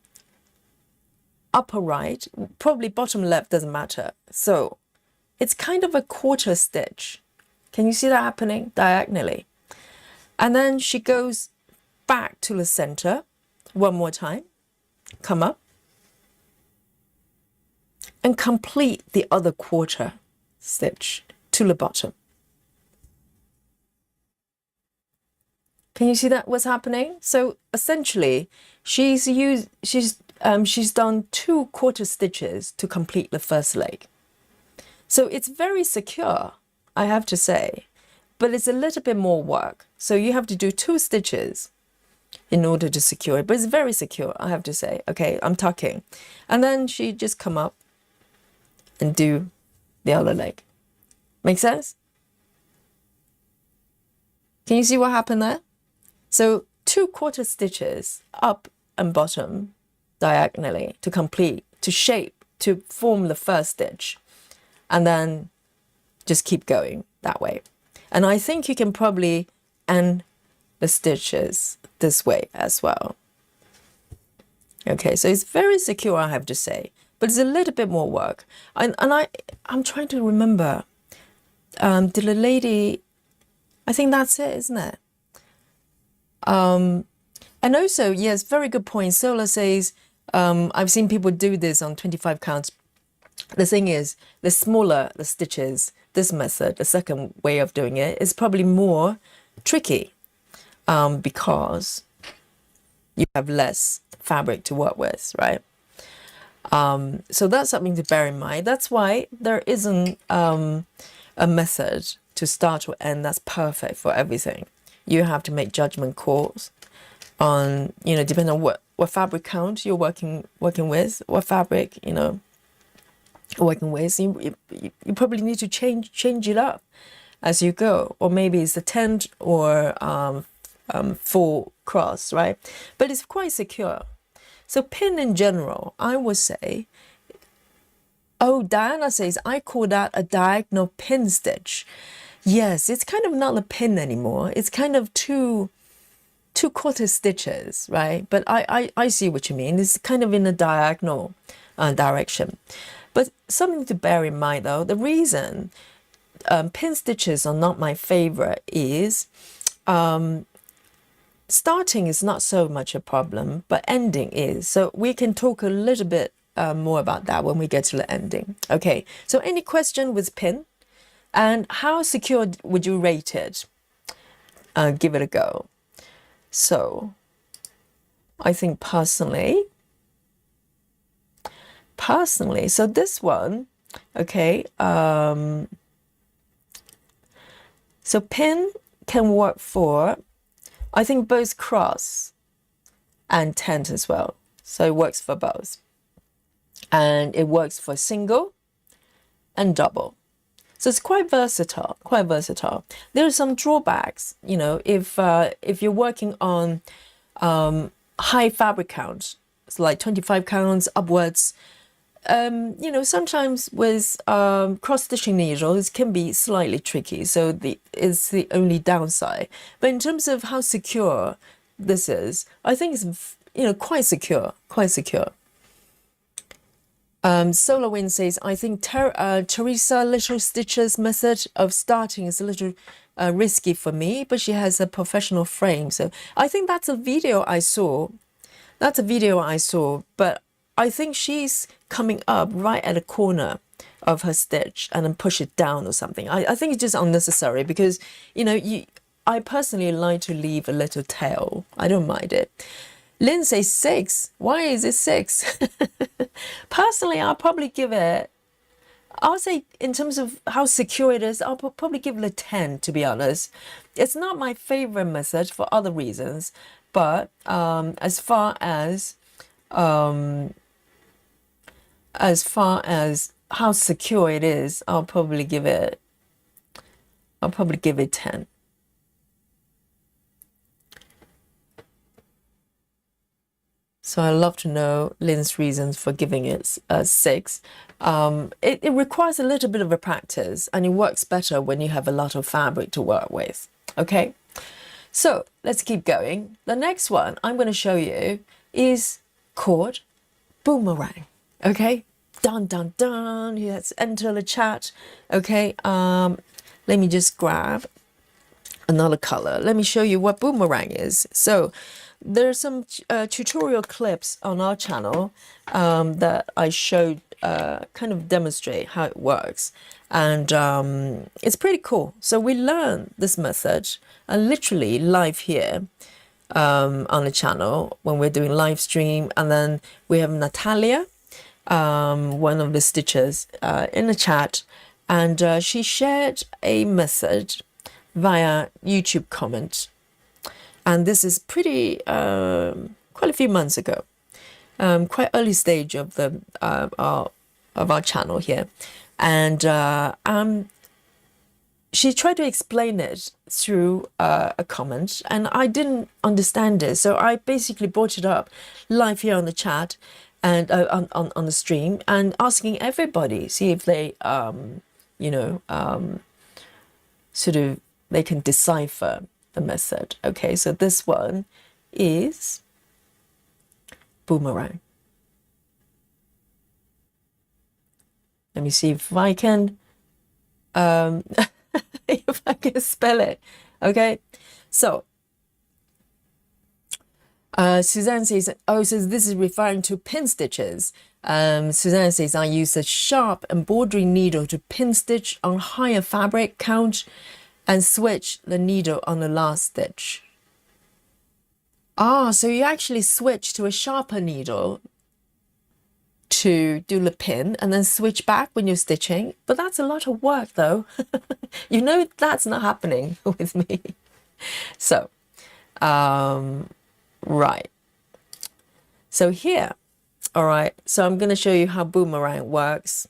right, probably bottom left, doesn't matter. So it's kind of a quarter stitch. Can you see that happening diagonally? And then she goes back to the center one more time, come up, and complete the other quarter stitch to the bottom. Can you see that what's happening? So essentially, she's done 2 quarter stitches to complete the first leg. So it's very secure, I have to say, but it's a little bit more work. So you have to do 2 stitches in order to secure it, but it's very secure, I have to say. Okay, I'm tucking. And then she just come up and do the other leg. Make sense? Can you see what happened there? So 2 quarter stitches up and bottom diagonally to complete, to shape, to form the first stitch, and then just keep going that way. And I think you can probably end the stitches this way as well. Okay, so it's very secure, I have to say, but it's a little bit more work. I'm trying to remember, did the lady, I think that's it, isn't it? And also, yes, very good point. Sola says, I've seen people do this on 25 counts. The thing is, the smaller the stitches, this method, the second way of doing it, is probably more tricky because you have less fabric to work with, right? So that's something to bear in mind. That's why there isn't a method to start or end that's perfect for everything. You have to make judgment calls on, depending on what fabric count you're working with, what fabric, working with. You probably need to change it up as you go, or maybe it's a tent or full cross, right? But it's quite secure. So pin in general, I would say, Diana says, I call that a diagonal pin stitch. Yes, it's kind of not a pin anymore. It's kind of two quarter stitches, right? But I see what you mean. It's kind of in a diagonal direction. But something to bear in mind, though, the reason pin stitches are not my favorite is starting is not so much a problem, but ending is. So we can talk a little bit more about that when we get to the ending. Okay, so any question with pin? And how secure would you rate it? Give it a go. So I think personally, so this one, okay, so pin can work for, I think, both cross and tent as well. So it works for both. And it works for single and double. So it's quite versatile, There are some drawbacks, if you're working on high fabric counts, it's like 25 counts upwards, sometimes with cross-stitching needles can be slightly tricky. So it's the only downside. But in terms of how secure this is, I think it's, quite secure. Solar Wind says, I think Teresa Little Stitcher's method of starting is a little risky for me, but she has a professional frame. So I think that's a video I saw. But I think she's coming up right at the corner of her stitch and then push it down or something. I think it's just unnecessary because, I personally like to leave a little tail. I don't mind it. Lynn says 6. Why is it 6? Personally, I'll probably give it, I'll say in terms of how secure it is, I'll probably give it a 10, to be honest. It's not my favorite method for other reasons, but as far as how secure it is, I'll probably give it 10. So I'd love to know Lynn's reasons for giving it a 6. It requires a little bit of a practice, and it works better when you have a lot of fabric to work with. Okay, so let's keep going. The next one I'm going to show you is called Boomerang. Okay, dun dun dun. Let's enter the chat. Okay, let me just grab another color. Let me show you what Boomerang is. So there's some tutorial clips on our channel that I showed, kind of demonstrate how it works, and it's pretty cool. So we learn this method literally live here on the channel when we're doing live stream, and then we have Natalia, one of the stitchers, in the chat, and she shared a method via YouTube comment. And this is pretty, quite a few months ago, quite early stage of our channel here. And I'm she tried to explain it through a comment, and I didn't understand it. So I basically brought it up live here on the chat and on the stream, and asking everybody, see if they, you know, sort of, they can decipher the method. Okay, so this one is boomerang. Let me see if I can, if I can spell it. Okay, so Suzanne says, oh, so this is referring to pin stitches. Suzanne says, I use a sharp embroidery needle to pin stitch on higher fabric count and switch the needle on the last stitch. Ah, so you actually switch to a sharper needle to do the pin and then switch back when you're stitching. But that's a lot of work though. You know, that's not happening with me. So, right. So here, all right, so I'm going to show you how boomerang works.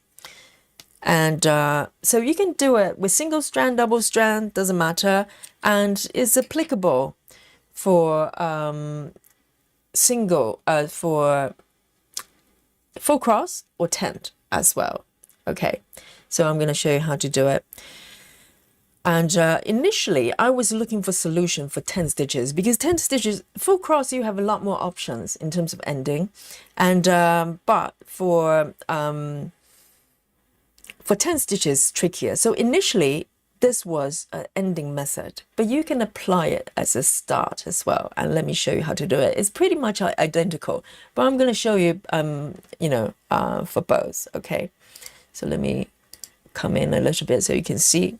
And so you can do it with single strand, double strand, doesn't matter. And it's applicable for for full cross or tent as well. Okay, so I'm going to show you how to do it. And initially I was looking for solution for 10 stitches, because 10 stitches full cross you have a lot more options in terms of ending, and but for 10 stitches trickier. So initially this was an ending method, but you can apply it as a start as well. And let me show you how to do it. It's pretty much identical, but I'm going to show you, you know, for both. Okay, so let me come in a little bit so you can see.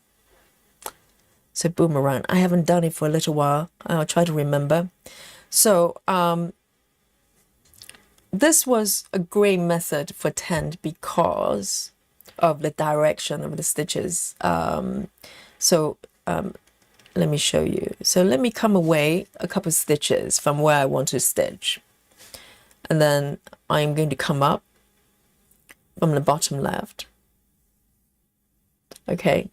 So boomerang, I haven't done it for a little while. I'll try to remember. So this was a great method for tent because of the direction of the stitches. Let me show you. So let me come away a couple of stitches from where I want to stitch, and then I'm going to come up from the bottom left. Okay,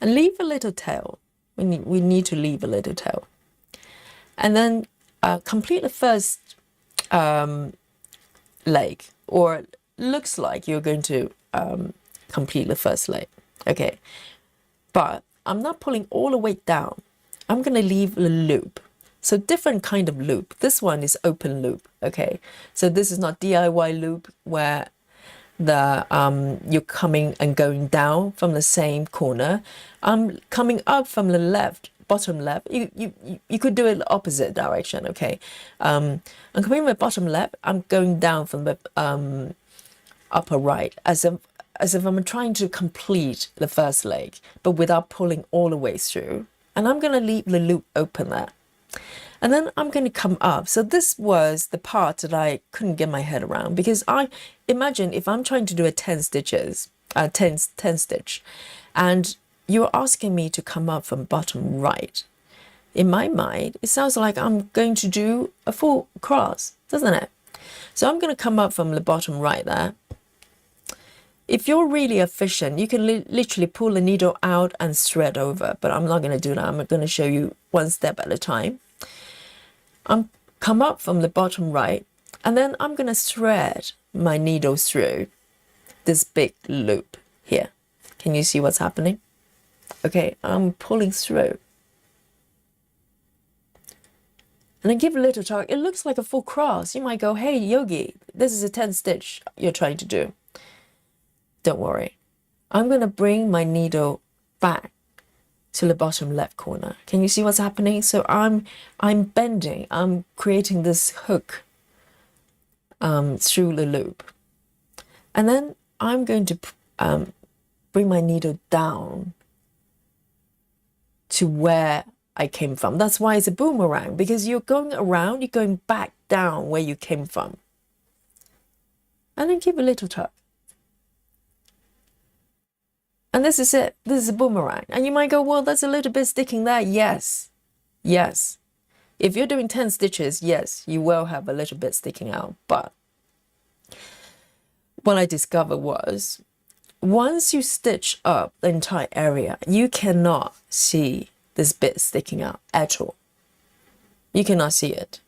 and leave a little tail. We need to leave a little tail, and then complete the first leg, or looks like you're going to complete the first leg. Okay, but I'm not pulling all the way down. I'm going to leave the loop. So different kind of loop. This one is open loop. Okay, so this is not DIY loop where the you're coming and going down from the same corner. I'm coming up from the left, bottom left. You could do it the opposite direction. Okay, I'm coming from the bottom left. I'm going down from the upper right, as if I'm trying to complete the first leg, but without pulling all the way through. And I'm going to leave the loop open there. And then I'm going to come up. So this was the part that I couldn't get my head around, because I imagine if I'm trying to do a 10 stitches, 10 stitch, and you're asking me to come up from bottom right. In my mind, it sounds like I'm going to do a full cross, doesn't it? So I'm going to come up from the bottom right there. If you're really efficient, you can literally pull the needle out and thread over, but I'm not going to do that. I'm going to show you one step at a time. I'm come up from the bottom right, and then I'm going to thread my needle through this big loop here. Can you see what's happening? Okay, I'm pulling through. And then give a little tug. It looks like a full cross. You might go, hey, Yogi, this is a 10 stitch you're trying to do. Don't worry. I'm going to bring my needle back to the bottom left corner. Can you see what's happening? So I'm bending. I'm creating this hook through the loop. And then I'm going to bring my needle down to where I came from. That's why it's a boomerang, because you're going around, you're going back down where you came from. And then give a little tug. And this is it. This is a boomerang. And you might go, well, that's a little bit sticking there. Yes. Yes. If you're doing 10 stitches, yes, you will have a little bit sticking out. But what I discovered was once you stitch up the entire area, you cannot see this bit sticking out at all. You cannot see it.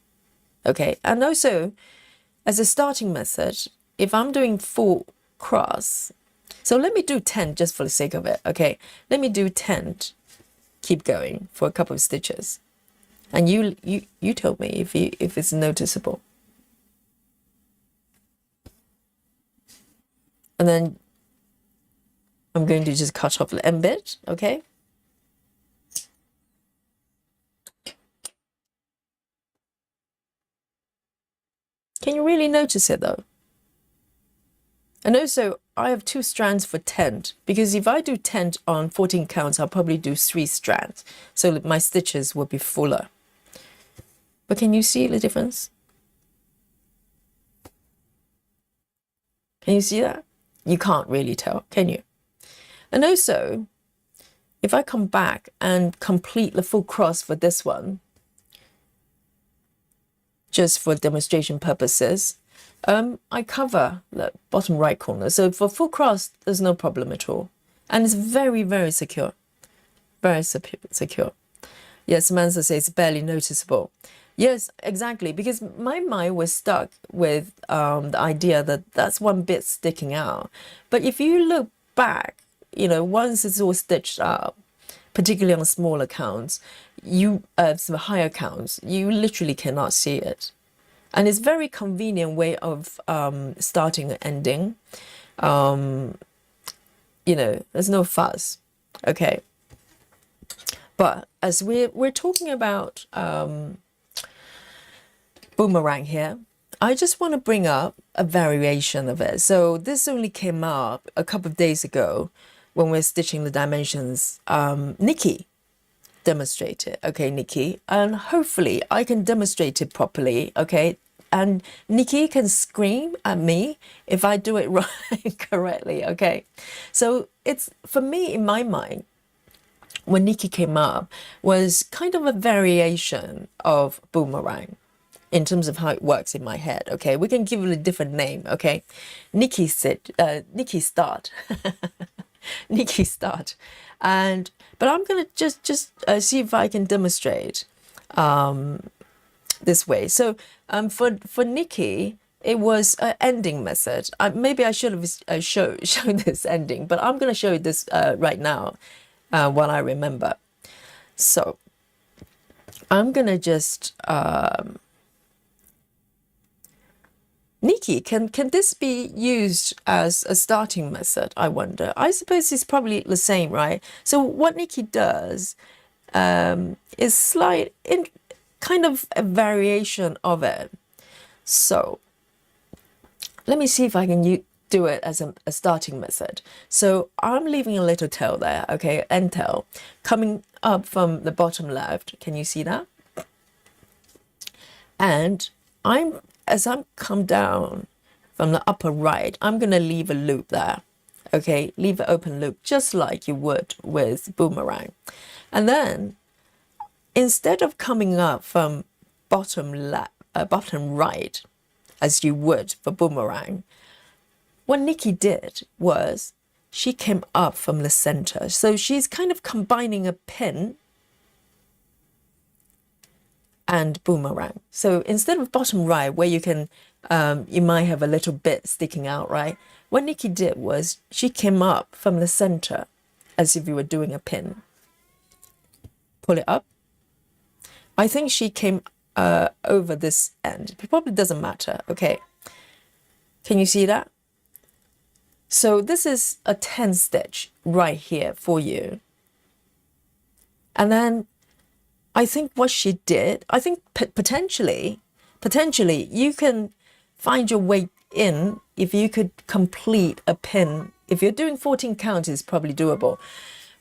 Okay, and also as a starting method, if I'm doing full cross, so let me do 10 just for the sake of it. Okay, let me do 10, keep going for a couple of stitches, and you told me if it's noticeable. And then I'm going to just cut off the end bit. Okay, can you really notice it though? And also, I have 2 strands for 10, because if I do 10 on 14 counts, I'll probably do 3 strands. So my stitches will be fuller. But can you see the difference? Can you see that? You can't really tell, can you? And also, if I come back and complete the full cross for this one, just for demonstration purposes, I cover the bottom right corner. So for full cross, there's no problem at all. And it's very, very secure. Very secure. Yes, Samantha says barely noticeable. Yes, exactly. Because my mind was stuck with the idea that that's one bit sticking out. But if you look back, you know, once it's all stitched up, particularly on smaller counts, some higher counts, you literally cannot see it. And it's a very convenient way of starting and ending. You know, there's no fuss. Okay. But as we're talking about boomerang here, I just want to bring up a variation of it. So this only came up a couple of days ago when we're stitching the dimensions. Nikki demonstrate it. Okay, Nikki, and hopefully I can demonstrate it properly. Okay, and Nikki can scream at me if I do it right correctly. Okay, so it's, for me, in my mind, when Nikki came up, was kind of a variation of boomerang in terms of how it works in my head. Okay, we can give it a different name. Okay, Nikki said, Nikki start. Nikki start. And but I'm gonna just see if I can demonstrate this way. So for Nikki, it was an ending method. Maybe I should have shown this ending, but I'm gonna show you this right now while I remember. So I'm gonna just Nikki, can this be used as a starting method, I wonder? I suppose it's probably the same, right? So what Nikki does is kind of a variation of it. So let me see if I can do it as a starting method. So I'm leaving a little tail there, okay, end tail, coming up from the bottom left. Can you see that? And as I'm come down from the upper right, I'm going to leave a loop there. Okay, leave an open loop, just like you would with boomerang. And then, instead of coming up from bottom right, as you would for boomerang, what Nikki did was she came up from the center. So she's kind of combining a pin and boomerang. So instead of bottom right, where you can, you might have a little bit sticking out, right? What Nikki did was she came up from the center as if you were doing a pin. Pull it up. I think she came over this end. It probably doesn't matter. Okay. Can you see that? So this is a 10 stitch right here for you. And then I think what she did, I think potentially you can find your way in if you could complete a pin. If you're doing 14 counts, it's probably doable.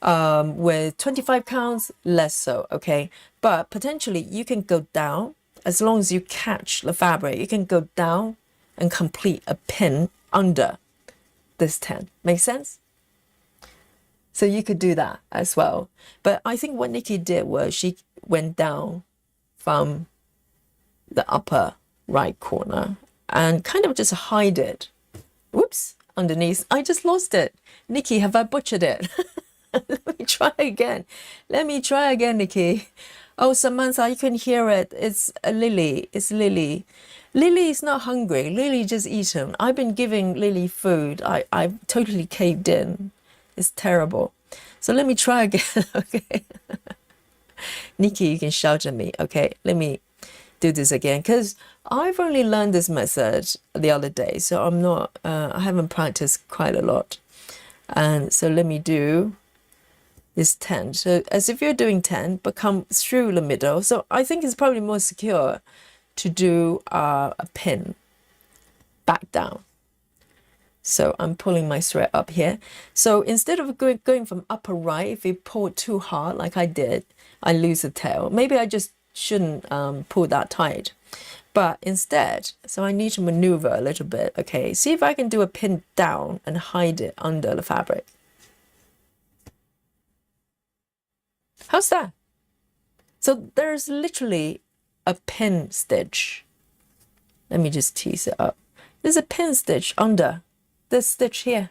With 25 counts, less so, okay? But potentially you can go down, as long as you catch the fabric, you can go down and complete a pin under this 10. Make sense? So you could do that as well. But I think what Nikki did was she went down from the upper right corner and kind of just hide it. Whoops, underneath. I just lost it. Nikki, have I butchered it? Let me try again. Let me try again, Nikki. Oh, Samantha, you can hear it. It's Lily. It's Lily. Lily is not hungry. Lily just eaten. I've been giving Lily food. I've totally caved in. It's terrible. So let me try again, okay? Nikki, you can shout at me. Okay, let me do this again because I've only learned this method the other day. So I'm not, I haven't practiced quite a lot. And so let me do this 10. So as if you're doing 10, but come through the middle. So I think it's probably more secure to do a pin back down. So I'm pulling my thread up here. So instead of going from upper right, if you pull too hard like I did, I lose the tail. Maybe I just shouldn't pull that tight. But instead, so I need to maneuver a little bit. Okay, see if I can do a pin down and hide it under the fabric. How's that? So there's literally a pin stitch. Let me just tease it up. There's a pin stitch under this stitch here.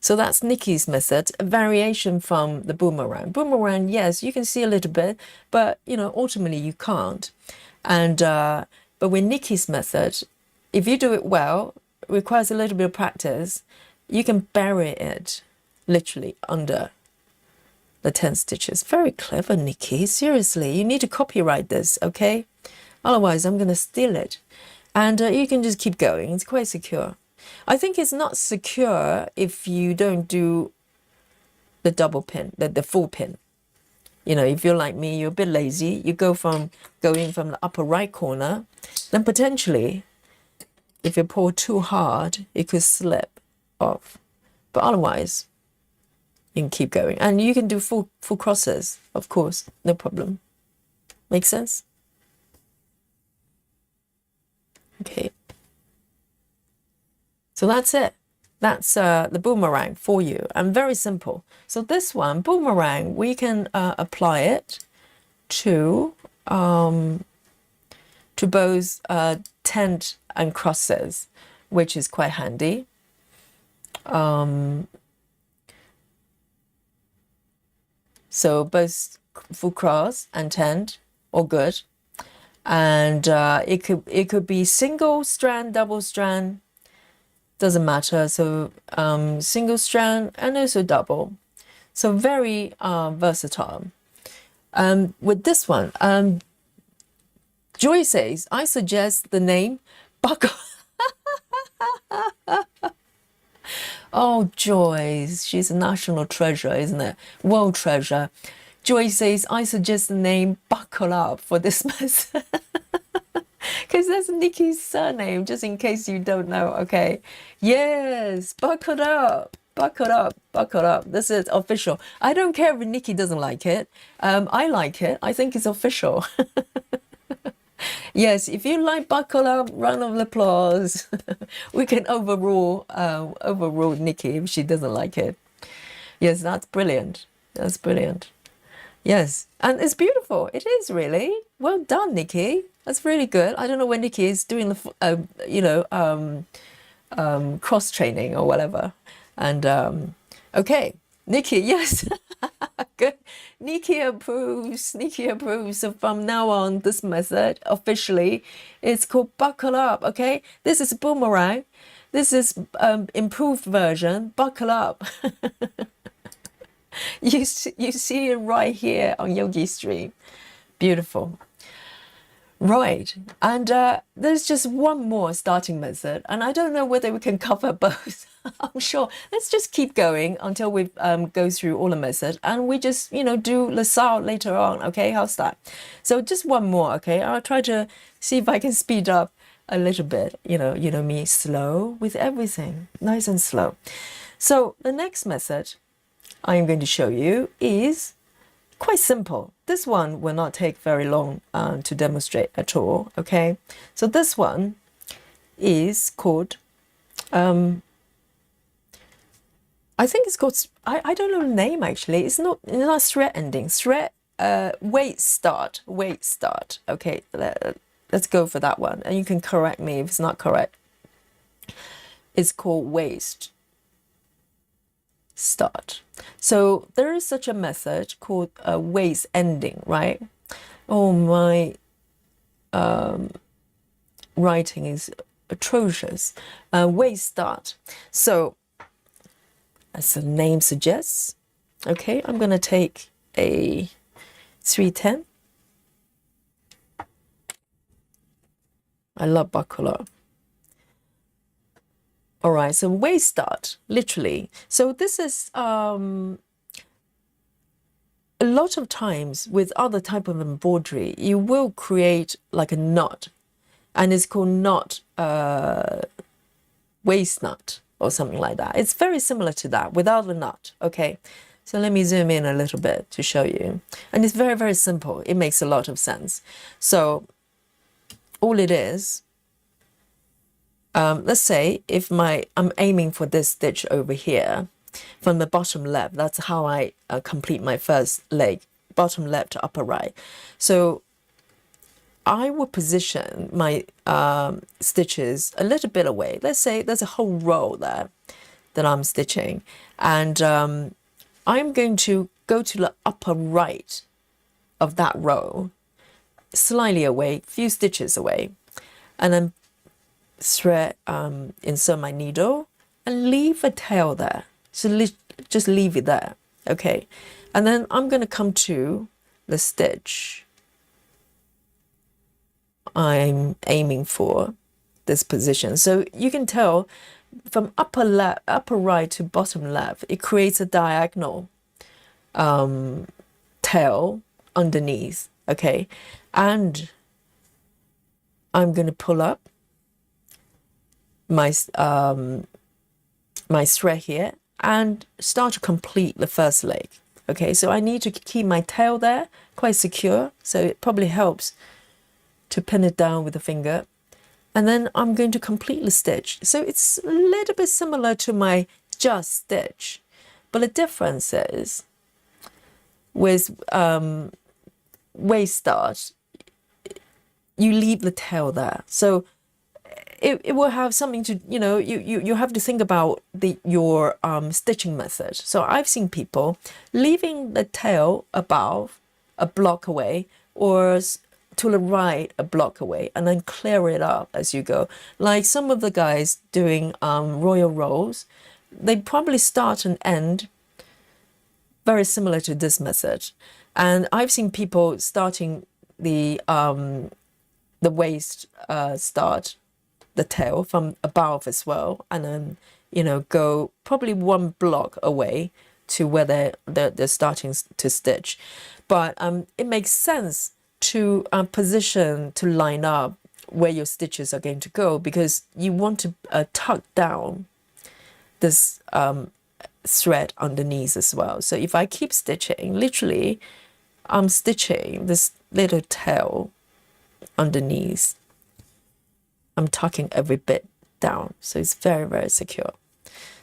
So that's Nikki's method, a variation from the boomerang. Boomerang, yes, you can see a little bit, but you know, ultimately you can't. And but with Nikki's method, if you do it well, it requires a little bit of practice, you can bury it literally under the 10 stitches. Very clever, Nikki. Seriously, you need to copyright this, okay? Otherwise, I'm going to steal it. And you can just keep going. It's quite secure. I think it's not secure if you don't do the double pin, the full pin. You know, if you're like me, you're a bit lazy. You going from the upper right corner, then potentially, if you pull too hard, it could slip off. But otherwise, you can keep going. And you can do full crosses, of course, no problem. Make sense? Okay. So that's it. That's the boomerang for you, and very simple. So this one, boomerang, we can apply it to both tent and crosses, which is quite handy. So both full cross and tent, all good. And it could be single strand, double strand, doesn't matter. So single strand and also double. So very versatile. With this one, Joy says, I suggest the name Buckle. Oh, Joy, she's a national treasure, isn't it? World treasure. Joy says, I suggest the name Buckle Up for this method. Because that's Nikki's surname, just in case you don't know, okay? Yes, buckle up, buckle up, buckle up. This is official. I don't care if Nikki doesn't like it. I like it. I think it's official. Yes, if you like buckle up, round of applause. We can overrule Nikki if she doesn't like it. Yes, that's brilliant. That's brilliant. Yes, and it's beautiful. It is really. Well done, Nikki. That's really good. I don't know when Nikki is doing the, cross training or whatever. And okay, Nikki, yes, good. Nikki approves. Nikki approves. So from now on, this method officially is called Buckle Up. Okay, this is Boomerang. This is improved version. Buckle Up. You see it right here on Yogi Stream. Beautiful. Right, and there's just one more starting method, and I don't know whether we can cover both. I'm sure. Let's just keep going until we go through all the methods, and we just, do LaSalle later on, okay? How's that? So just one more, okay? I'll try to see if I can speed up a little bit, you know me, slow with everything, nice and slow. So the next method I'm going to show you is quite simple. This one will not take very long to demonstrate at all, okay? So this one is called, I think it's called, I don't know the name actually. It's not thread ending, thread, weight start, okay? Let's go for that one. And you can correct me if it's not correct. is called waist start. So there is such a method called waist ending, right? Oh, my writing is atrocious. Waist start. So as the name suggests, okay, I'm going to take a 310. I love buckler. All right, so waist start, literally. So this is a lot of times with other type of embroidery, you will create like a knot, and it's called knot waist knot or something like that. It's very similar to that without the knot. Okay, so let me zoom in a little bit to show you, and it's very, very simple. It makes a lot of sense. So all it is, let's say if I'm aiming for this stitch over here from the bottom left, that's how I complete my first leg, bottom left to upper right. So I will position my stitches a little bit away. Let's say there's a whole row there that I'm stitching, and I'm going to go to the upper right of that row, slightly away, few stitches away, and then thread, insert my needle and leave a tail there. So just leave it there, okay? And then I'm going to come to the stitch I'm aiming for, this position. So you can tell from upper right to bottom left, it creates a diagonal tail underneath, okay? And I'm going to pull up my my thread here and start to complete the first leg. Okay, so I need to keep my tail there quite secure, so it probably helps to pin it down with the finger, and then I'm going to complete the stitch. So it's a little bit similar to my just stitch, but the difference is with waist start, you leave the tail there. So it will have something to, you have to think about your stitching method. So I've seen people leaving the tail above a block away, or to the right a block away, and then clear it up as you go. Like some of the guys doing royal rolls, they probably start and end very similar to this method. And I've seen people starting the waist start the tail from above as well, and then go probably one block away to where they're starting to stitch. But it makes sense to position, to line up where your stitches are going to go, because you want to tuck down this thread underneath as well. So if I keep stitching, literally I'm stitching this little tail underneath. I'm tucking every bit down, so it's very, very secure.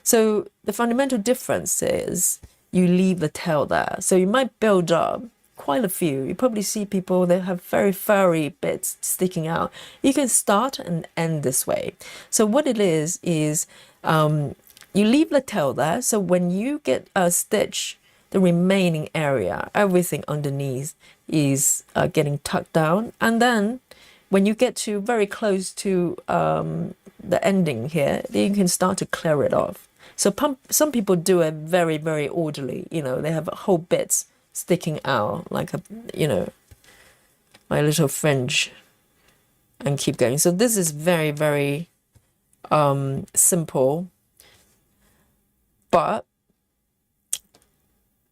So the fundamental difference is you leave the tail there. So you might build up quite a few. You probably see people that have very furry bits sticking out. You can start and end this way. So what it is you leave the tail there. So when you get a stitch, the remaining area, everything underneath is getting tucked down. And then when you get to very close to the ending here, then you can start to clear it off. So some people do it very, very orderly. They have whole bits sticking out like my little fringe, and keep going. So this is very, very simple. But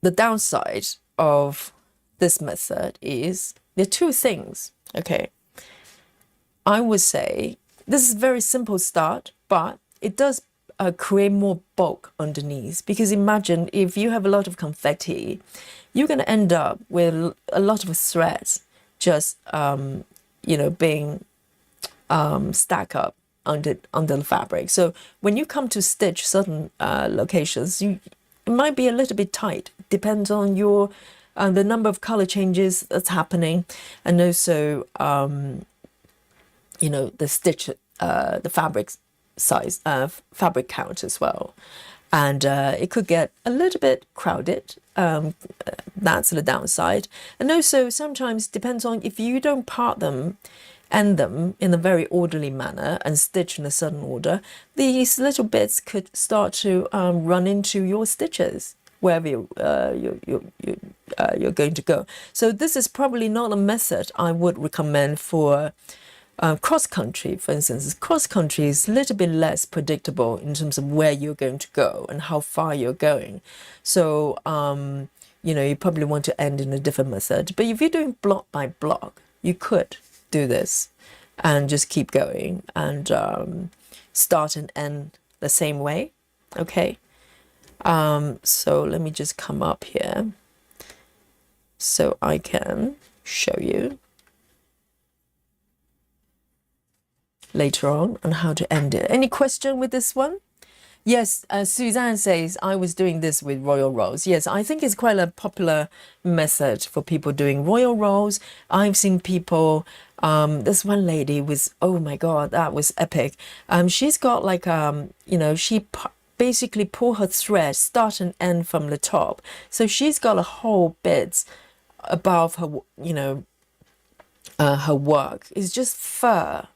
the downside of this method is there are two things, okay? I would say this is a very simple start, but it does create more bulk underneath, because imagine if you have a lot of confetti, you're going to end up with a lot of threads just being stacked up under the fabric. So when you come to stitch certain locations, it might be a little bit tight. Depends on your the number of color changes that's happening, and also the stitch, the fabrics size fabric count as well, and it could get a little bit crowded. That's the downside. And also sometimes depends on if you don't end them in a very orderly manner and stitch in a certain order, these little bits could start to run into your stitches wherever you're going to go. So this is probably not a method I would recommend for cross country. For instance, cross country is a little bit less predictable in terms of where you're going to go and how far you're going. So you probably want to end in a different method. But if you're doing block by block, you could do this and just keep going and start and end the same way. Okay. So let me just come up here so I can show you later on how to end it. Any question with this one? Yes, Suzanne says, I was doing this with royal rolls. Yes, I think it's quite a popular method for people doing royal rolls. I've seen people, this one lady was, oh my God, that was epic. She's got like, she basically pull her thread, start and end from the top. So she's got a whole bit above her, her work. It's just fur,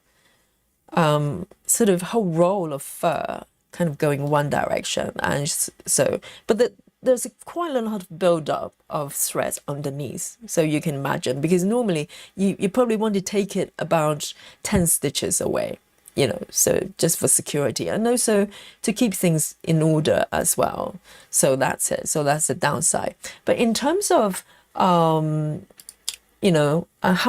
sort of whole roll of fur, kind of going one direction. And so, but there's quite a lot of build-up of threads underneath. So you can imagine, because normally you probably want to take it about 10 stitches away, so just for security and also to keep things in order as well. So that's it. So that's the downside. But in terms of, how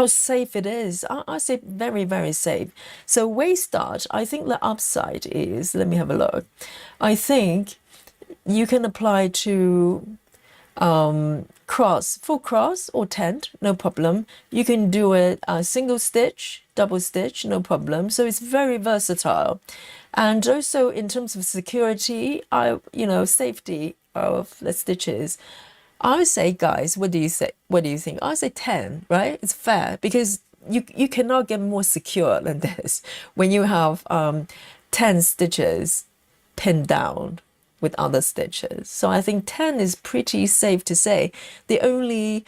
safe it is, I say very, very safe. So waist start, I think the upside is, let me have a look. I think you can apply to full cross or tent, no problem. You can do it single stitch, double stitch, no problem. So it's very versatile. And also in terms of security, safety of the stitches, I would say, guys, what do you say? What do you think? I would say 10, right? It's fair because you cannot get more secure than this when you have 10 stitches pinned down with other stitches. So I think 10 is pretty safe to say. The only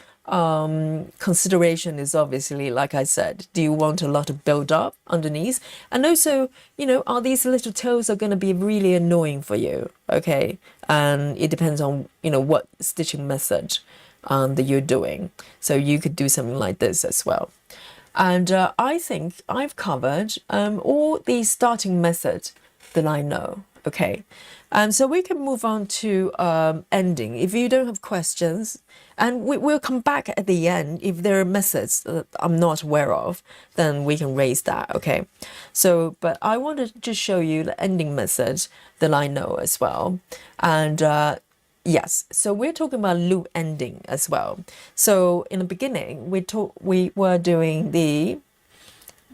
consideration is obviously, like I said, do you want a lot of build up underneath? And also, are these little toes are going to be really annoying for you? Okay. And it depends on, what stitching method that you're doing. So you could do something like this as well. And I think I've covered all the starting methods that I know. Okay. So we can move on to ending. If you don't have questions, and we'll come back at the end. If there are methods that I'm not aware of, then we can raise that, okay? So, but I wanted to just show you the ending method that I know as well. And yes, so we're talking about loop ending as well. So in the beginning, we were doing the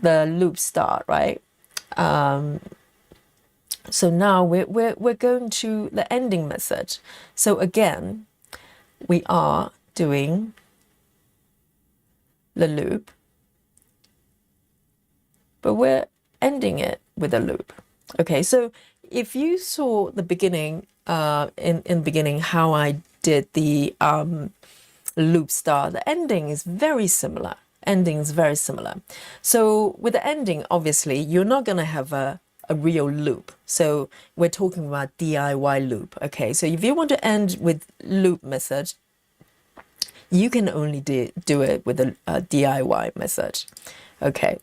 loop start, right? So now we're going to the ending method. So again, we are doing the loop, but we're ending it with a loop. Okay, so if you saw the beginning, in the beginning, how I did the loop start, the ending is very similar. Ending is very similar. So with the ending, obviously, you're not going to have a real loop. So we're talking about DIY loop. Okay, so if you want to end with loop method, you can only do it with a DIY method. Okay,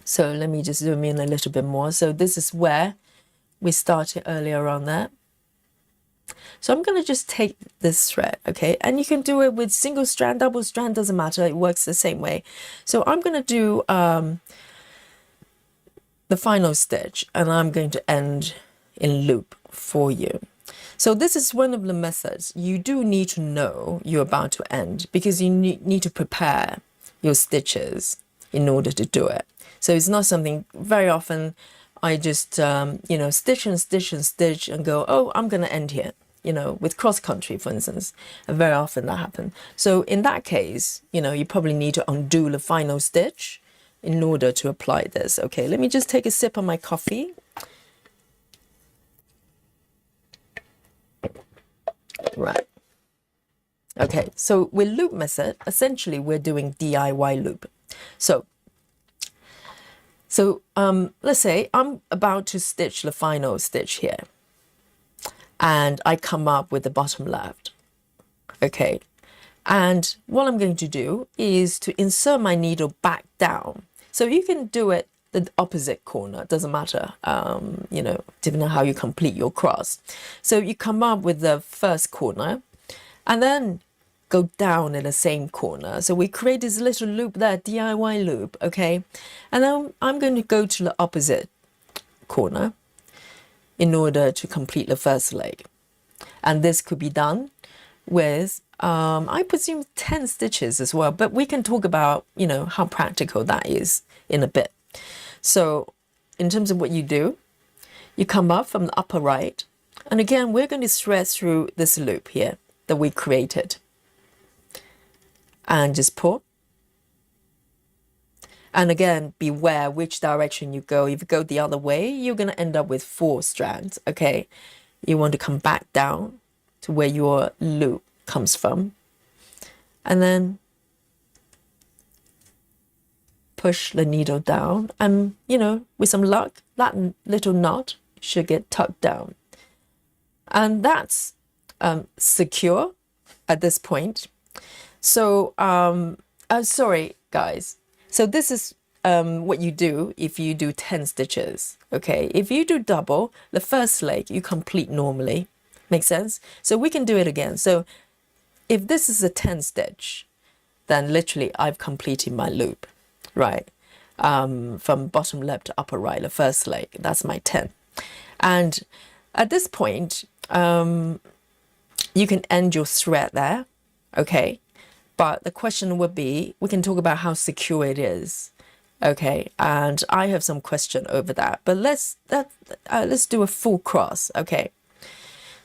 so let me just zoom in a little bit more. So this is where we started earlier on there. So I'm going to just take this thread, okay, and you can do it with single strand, double strand, doesn't matter, it works the same way. So I'm going to do the final stitch, and I'm going to end in loop for you. So this is one of the methods you do need to know you're about to end, because you need to prepare your stitches in order to do it. So it's not something very often I just, stitch and stitch and stitch and go, oh, I'm going to end here, with cross country, for instance. And very often that happens. So in that case, you probably need to undo the final stitch in order to apply this. Okay, let me just take a sip of my coffee. Right. Okay, so with loop method, essentially we're doing DIY loop. So let's say I'm about to stitch the final stitch here, and I come up with the bottom left. Okay, and what I'm going to do is to insert my needle back down. So you can do it the opposite corner, doesn't matter, you know, depending on how you complete your cross. So you come up with the first corner and then go down in the same corner. So we create this little loop there, DIY loop, okay? And then I'm going to go to the opposite corner in order to complete the first leg. And this could be done with, I presume 10 stitches as well, but we can talk about, you know, how practical that is in a bit. So in terms of what you do, you come up from the upper right, and again, we're going to thread through this loop here that we created. And just pull. And again, beware which direction you go. If you go the other way, you're going to end up with 4 strands, okay? You want to come back down to where your loop comes from. And then push the needle down. And, you know, with some luck, that little knot should get tucked down. And that's secure at this point. So, sorry, guys. So this is what you do if you do 10 stitches, okay? If you do double, the first leg you complete normally. Make sense? So we can do it again. So if this is a 10 stitch, then literally I've completed my loop, right? From bottom left to upper right, the first leg, that's my 10. And at this point, you can end your thread there, okay? But the question would be, we can talk about how secure it is, okay? And I have some question over that. But let's do a full cross, okay?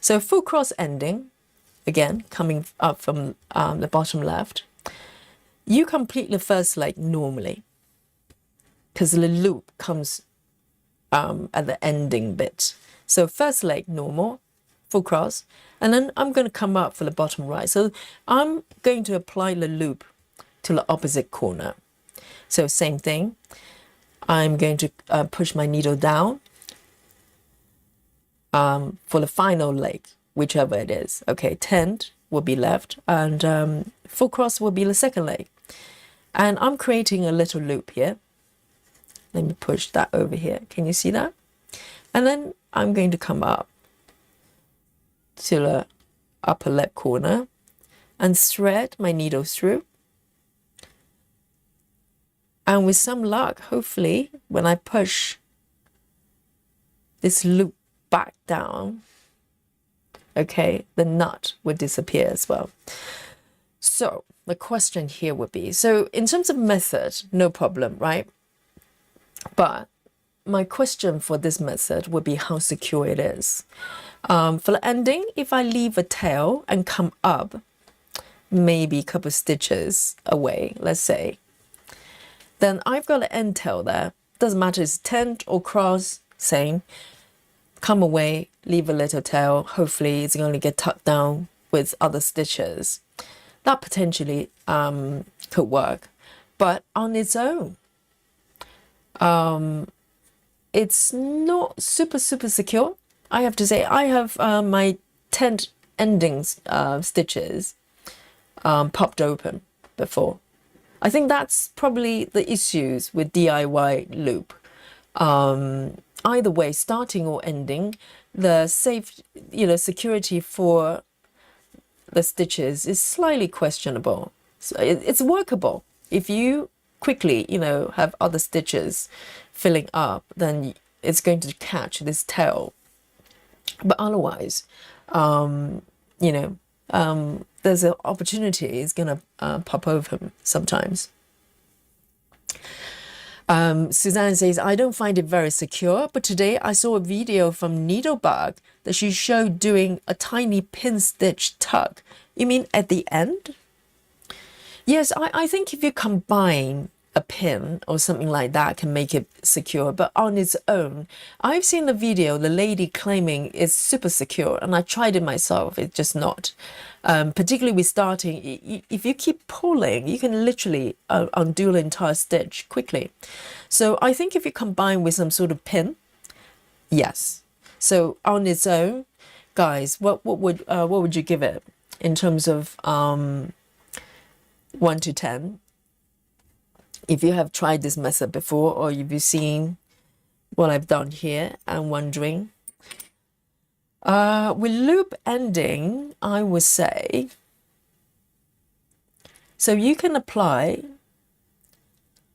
So full cross ending, again, coming up from the bottom left. You complete the first leg normally, because the loop comes at the ending bit. So first leg normal, full cross, and then I'm going to come up for the bottom right. So I'm going to apply the loop to the opposite corner. So same thing. I'm going to push my needle down for the final leg, whichever it is. Okay, 10 will be left, and full cross will be the second leg. And I'm creating a little loop here. Let me push that over here. Can you see that? And then I'm going to come up to the upper left corner and thread my needle through. And with some luck, hopefully, when I push this loop back down, okay, the knot would disappear as well. So the question here would be, so in terms of method, no problem, right? But my question for this method would be how secure it is. For the ending, if I leave a tail and come up, maybe a couple of stitches away, let's say, then I've got an end tail there. Doesn't matter, it's tent or cross, same. Come away, leave a little tail. Hopefully it's going to get tucked down with other stitches. That potentially could work. But on its own, it's not super secure. I have to say, I have my tent endings stitches popped open before. I think that's probably the issues with DIY loop. Either way, starting or ending, the safe, security for the stitches is slightly questionable. So it's workable. If you quickly, have other stitches filling up, then it's going to catch this tail. But otherwise, there's an opportunity it's going to pop over sometimes. Suzanne says, I don't find it very secure, but today I saw a video from Needlebug that she showed doing a tiny pin stitch tuck. You mean at the end? Yes, I think if you combine a pin or something like that can make it secure, but on its own, I've seen the video, the lady claiming it's super secure, and I tried it myself, it's just not. Particularly with starting, if you keep pulling, you can literally undo the entire stitch quickly. So I think if you combine with some sort of pin, yes. So on its own, guys, what would you give it in terms of 1 to 10? If you have tried this method before, or if you've seen what I've done here and wondering. With loop ending, I would say, so you can apply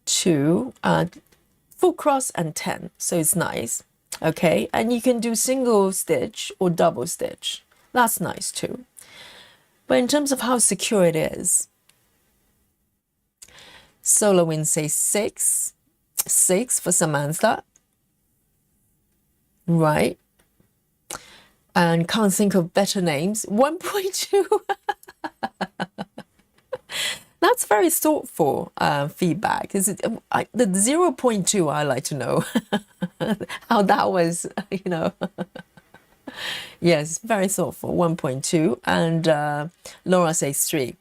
to full cross and 10, so it's nice, okay? And you can do single stitch or double stitch. That's nice too. But in terms of how secure it is, soloing say 6 for Samantha, right? And can't think of better names. 1.2. That's very thoughtful feedback. Is it the 0.2? I like to know how that was. Yes, very thoughtful. 1.2, and Laura says 3.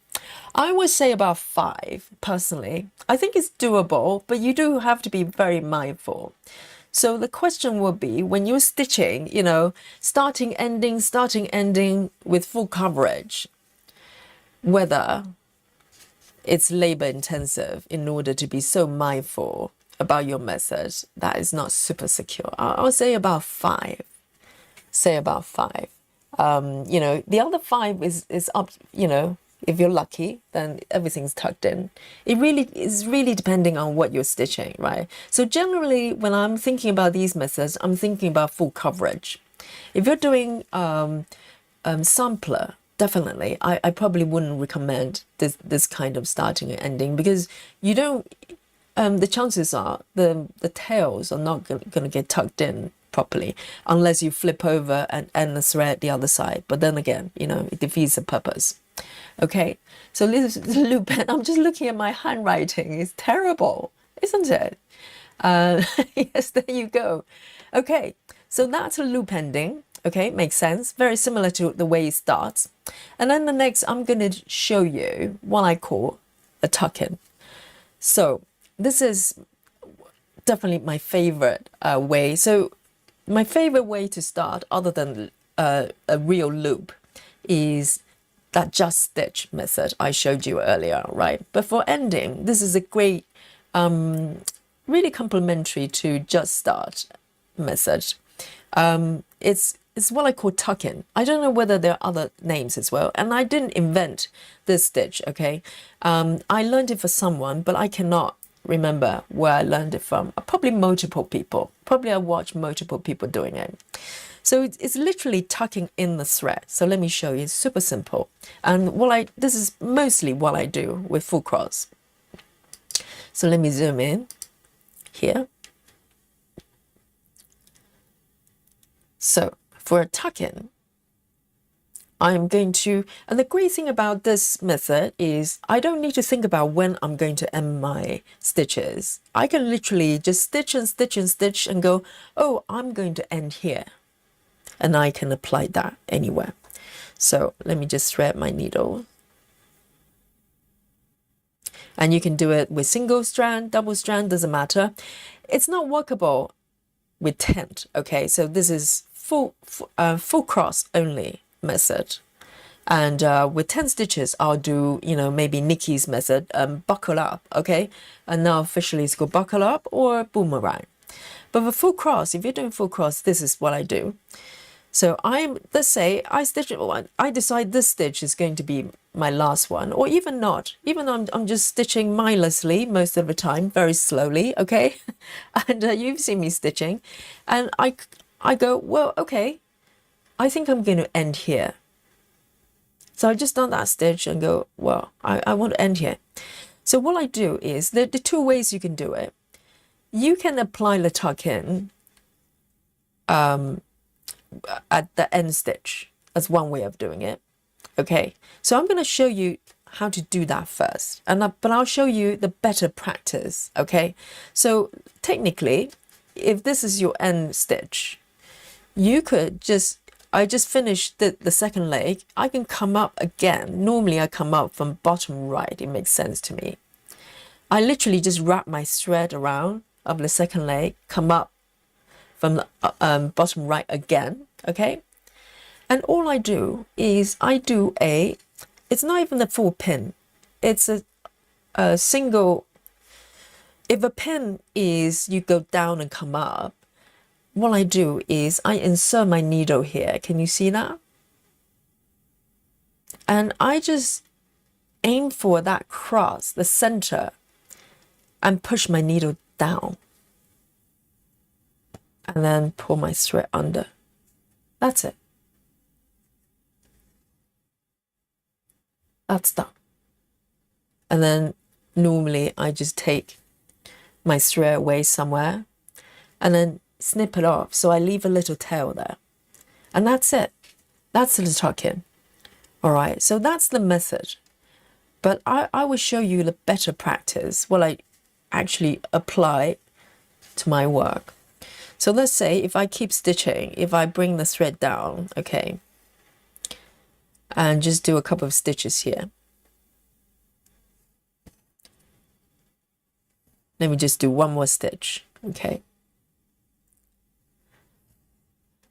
I would say about 5 personally. I think it's doable, but you do have to be very mindful. So the question will be, when you're stitching, starting, ending with full coverage, whether it's labor intensive in order to be so mindful about your method that is not super secure. I'll say about 5. Say about 5. The other 5 is up, if you're lucky, then everything's tucked in. It really is really depending on what you're stitching, right? So generally, when I'm thinking about these methods, I'm thinking about full coverage. If you're doing sampler, definitely, I probably wouldn't recommend this kind of starting and ending, because you don't. The chances are the tails are not going to get tucked in properly unless you flip over and end the thread the other side. But then again, it defeats the purpose. Okay, so this loop, I'm just looking at my handwriting. It's terrible, isn't it? Yes, there you go. Okay, so that's a loop ending. Okay, makes sense. Very similar to the way it starts. And then the next, I'm going to show you what I call a tuck-in. So this is definitely my favorite way. So my favorite way to start, other than a real loop, is that just stitch method I showed you earlier, right? But for ending, this is a great, really complementary to just start method. It's what I call tuck-in. I don't know whether there are other names as well. And I didn't invent this stitch, okay? I learned it for someone, but I cannot remember where I learned it from. Probably multiple people. Probably I watched multiple people doing it. So it's literally tucking in the thread. So let me show you. It's super simple. And this is mostly what I do with full cross. So let me zoom in here. So for a tuck-in, I'm going to, and the great thing about this method is I don't need to think about when I'm going to end my stitches. I can literally just stitch and stitch and stitch and go, oh, I'm going to end here. And I can apply that anywhere. So let me just thread my needle. And you can do it with single strand, double strand, doesn't matter. It's not workable with tent, okay? So this is full cross only method. And with 10 stitches, I'll do, maybe Nikki's method, buckle up, okay? And now officially it's called buckle up or boomerang. But for full cross, if you're doing full cross, this is what I do. So let's say I decide this stitch is going to be my last one, or even not. Even I'm just stitching mindlessly most of the time, very slowly, okay? And you've seen me stitching. And I go, well, okay, I think I'm going to end here. So I just done that stitch and go, well, I want to end here. So what I do is, the 2 ways you can do it. You can apply the tuck-in at the end stitch. That's one way of doing it. Okay, so I'm going to show you how to do that first, but I'll show you the better practice. Okay, so technically, if this is your end stitch, you could I just finished the second leg. I can come up again. Normally I come up from bottom right. It makes sense to me. I literally just wrap my thread around of the second leg, come up from the bottom right again. Okay, and all I do is it's not even a full pin. It's a single. If a pin is you go down and come up, what I do is I insert my needle here. Can you see that? And I just aim for that cross, the center, and push my needle down. And then pull my thread under. That's it. That's done. And then normally I just take my thread away somewhere and then snip it off. So I leave a little tail there. And that's it. That's the tuck-in. All right, so that's the method. But I will show you the better practice, what I actually apply to my work. So let's say if I keep stitching, if I bring the thread down, okay, and just do a couple of stitches here. Let me just do one more stitch, okay.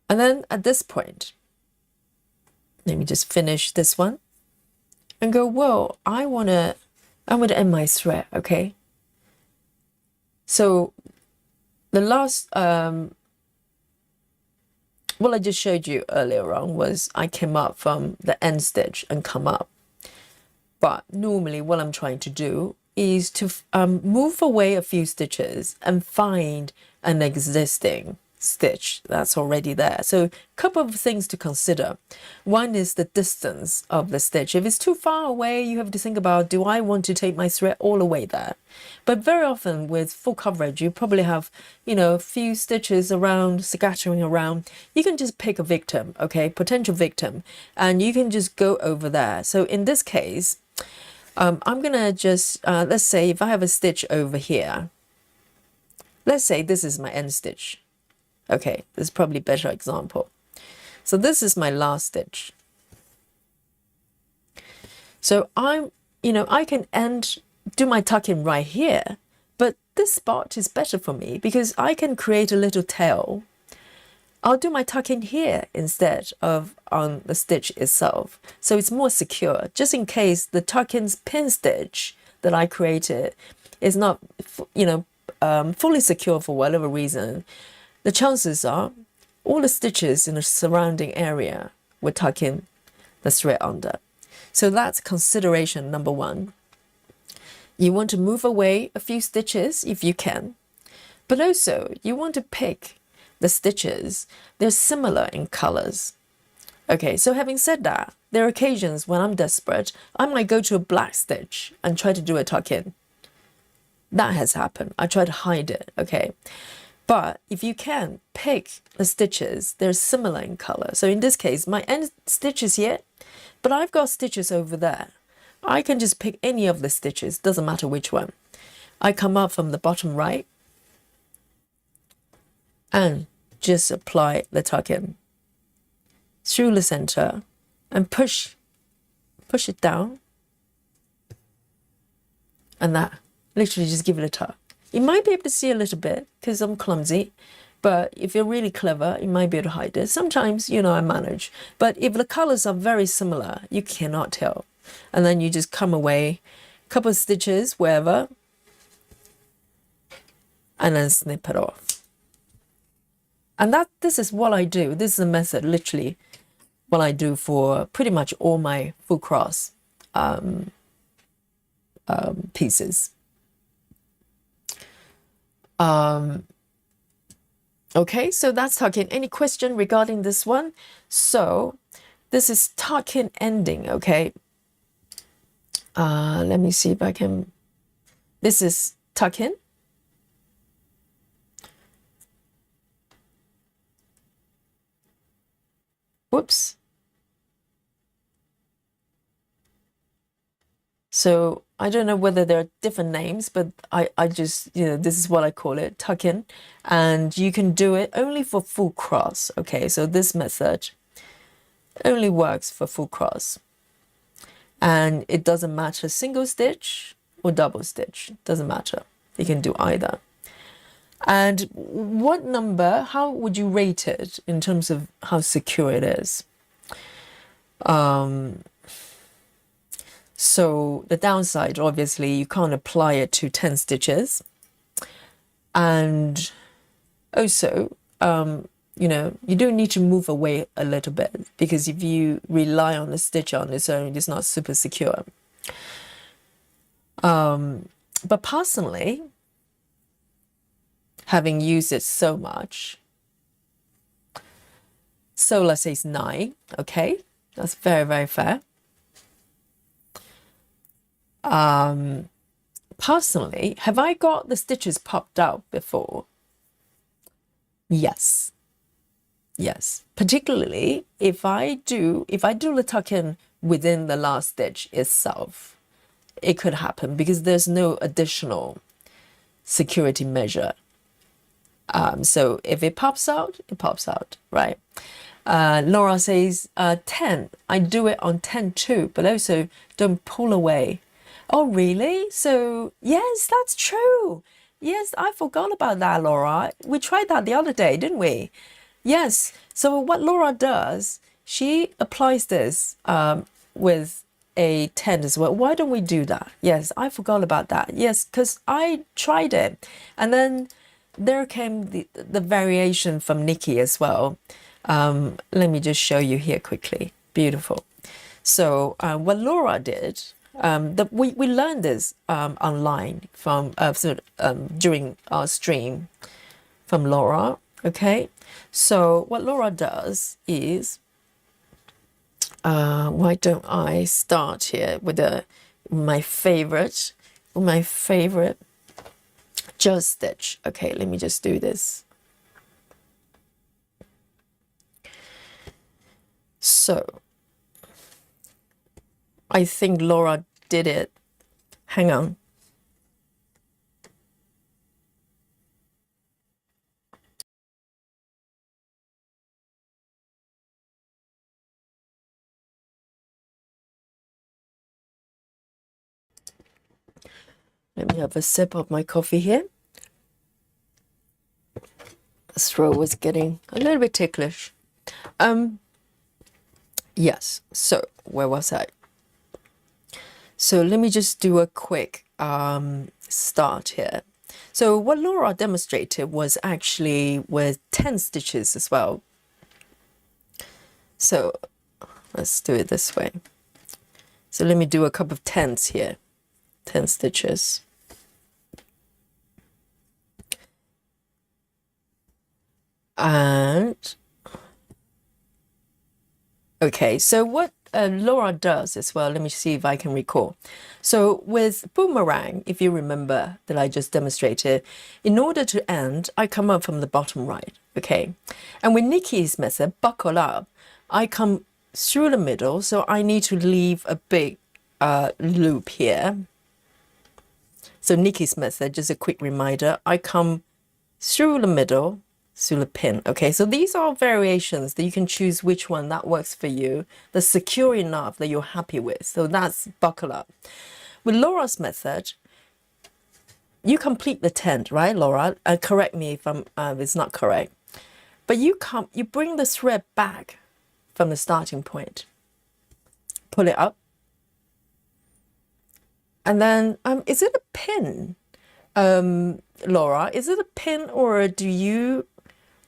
And then at this point, let me just finish this one and go, well, I want to end my thread, okay. So the last, what I just showed you earlier on was I came up from the end stitch and come up. But normally what I'm trying to do is to move away a few stitches and find an existing stitch that's already there. So a couple of things to consider. One is the distance of the stitch. If it's too far away, you have to think about, do I want to take my thread all the way there? But very often with full coverage, you probably have, a few stitches around, scattering around. You can just pick a victim, okay, potential victim, and you can just go over there. So in this case, I'm gonna just, let's say if I have a stitch over here, let's say this is my end stitch. Okay, this is probably a better example. So this is my last stitch. So I can do my tuck-in right here, but this spot is better for me because I can create a little tail. I'll do my tuck-in here instead of on the stitch itself. So it's more secure, just in case the tuck-in's pin stitch that I created is not, fully secure for whatever reason. The chances are all the stitches in the surrounding area will tuck in the thread under. So that's consideration number one. You want to move away a few stitches if you can, but also you want to pick the stitches. They're similar in colors. Okay, so having said that, there are occasions when I'm desperate, I might go to a black stitch and try to do a tuck-in. That has happened. I try to hide it, okay? But if you can pick the stitches, they're similar in color. So in this case, my end stitch is here, but I've got stitches over there. I can just pick any of the stitches, doesn't matter which one. I come up from the bottom right and just apply the tuck-in through the center and push it down. And that, literally just give it a tuck. You might be able to see a little bit because I'm clumsy, but if you're really clever, you might be able to hide it. Sometimes, I manage. But if the colors are very similar, you cannot tell. And then you just come away, a couple of stitches wherever, and then snip it off. And this is what I do. This is a method, literally, what I do for pretty much all my full cross pieces. Okay, so that's tuck-in. Any question regarding this one? So this is tuck-in ending, okay? Let me see if I can. This is tuck-in. Whoops. So I don't know whether there are different names, but I just, this is what I call it, tuck in. And you can do it only for full cross. Okay, so this method only works for full cross. And it doesn't matter single stitch or double stitch, doesn't matter. You can do either. And what number, how would you rate it in terms of how secure it is? So the downside, obviously, you can't apply it to 10 stitches. And also, you do need to move away a little bit, because if you rely on the stitch on its own, it's not super secure. But personally, having used it so much, so let's say it's 9, okay? That's very, very fair. Personally, have I got the stitches popped out before? Yes. Yes. Particularly if I do the tuck in within the last stitch itself, it could happen because there's no additional security measure. So if it pops out, it pops out, right? Laura says 10. I do it on 10 too, but also don't pull away. Oh, really? So, yes, that's true. Yes, I forgot about that, Laura. We tried that the other day, didn't we? Yes. So what Laura does, she applies this with a 10 as well. Why don't we do that? Yes, I forgot about that. Yes, because I tried it. And then there came the variation from Nikki as well. Let me just show you here quickly. Beautiful. So what Laura did, we learned this online from during our stream from Laura. Okay, so what Laura does is, why don't I start here with my favorite just stitch. Okay, let me just do this. So I think Laura did it. Hang on. Let me have a sip of my coffee here. The throat was getting a little bit ticklish. Yes, so where was I? So let me just do a quick start here. So what Laura demonstrated was actually with 10 stitches as well. So let's do it this way. So let me do a couple of 10s here, 10 stitches. And okay, so what Laura does as well, let me see if I can recall. So with Boomerang, if you remember that I just demonstrated, in order to end, I come up from the bottom right, okay? And with Nikki's method, buckle up, I come through the middle, so I need to leave a big loop here. So Nikki's method, just a quick reminder, I come through the middle, through the pin. Okay, so these are variations that you can choose which one that works for you, that's secure enough that you're happy with. So that's buckle up. With Laura's method, you complete the 10, right, Laura? Correct me if it's not correct. But you bring the thread back from the starting point, pull it up, and then is it a pin, Laura? Is it a pin, or do you?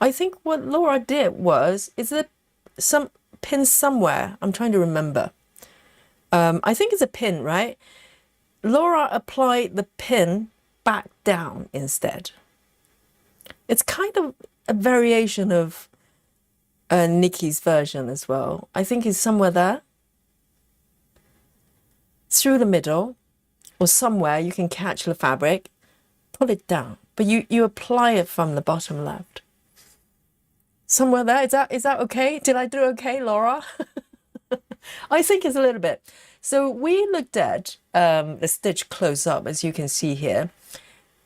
I think what Laura did was, is it some pin somewhere? I'm trying to remember. I think it's a pin, right? Laura applied the pin back down instead. It's kind of a variation of Nikki's version as well. I think it's somewhere there. Through the middle, or somewhere you can catch the fabric, pull it down. But you apply it from the bottom left. Somewhere there, is that okay? Did I do okay, Laura? I think it's a little bit. So we looked at the stitch close up, as you can see here.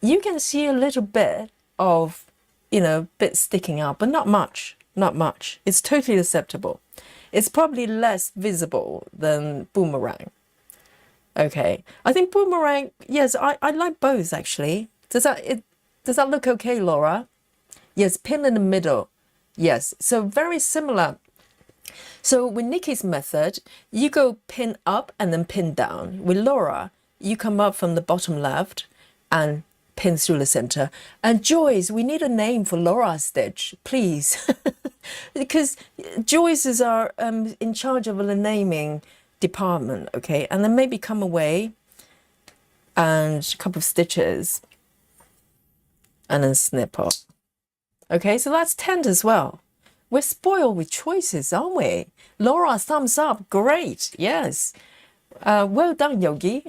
You can see a little bit of, bit sticking out, but not much, not much. It's totally acceptable. It's probably less visible than Boomerang. Okay, I think Boomerang, yes, I like both actually. Does that look okay, Laura? Yes, pin in the middle. Yes, so very similar. So with Nikki's method, you go pin up and then pin down. With Laura, you come up from the bottom left and pin through the center. And Joyce, we need a name for Laura's stitch, please. Because Joyce is our in charge of the naming department, okay? And then maybe come away and a couple of stitches and then snip off. Okay, so that's 10 as well. We're spoiled with choices, aren't we? Laura, thumbs up. Great. Yes. Well done, Yogi.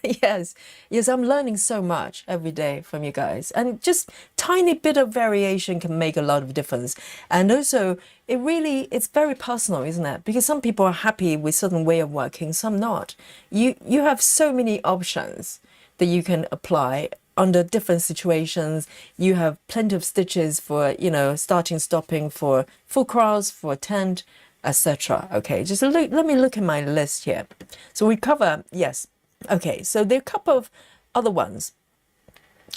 Yes. Yes, I'm learning so much every day from you guys. And just tiny bit of variation can make a lot of difference. And also, it's very personal, isn't it? Because some people are happy with certain way of working, some not. You have so many options that you can apply under different situations. You have plenty of stitches for, starting, stopping, for full cross, for tent, etc. Okay, just let me look at my list here. So we cover, yes. Okay, so there are a couple of other ones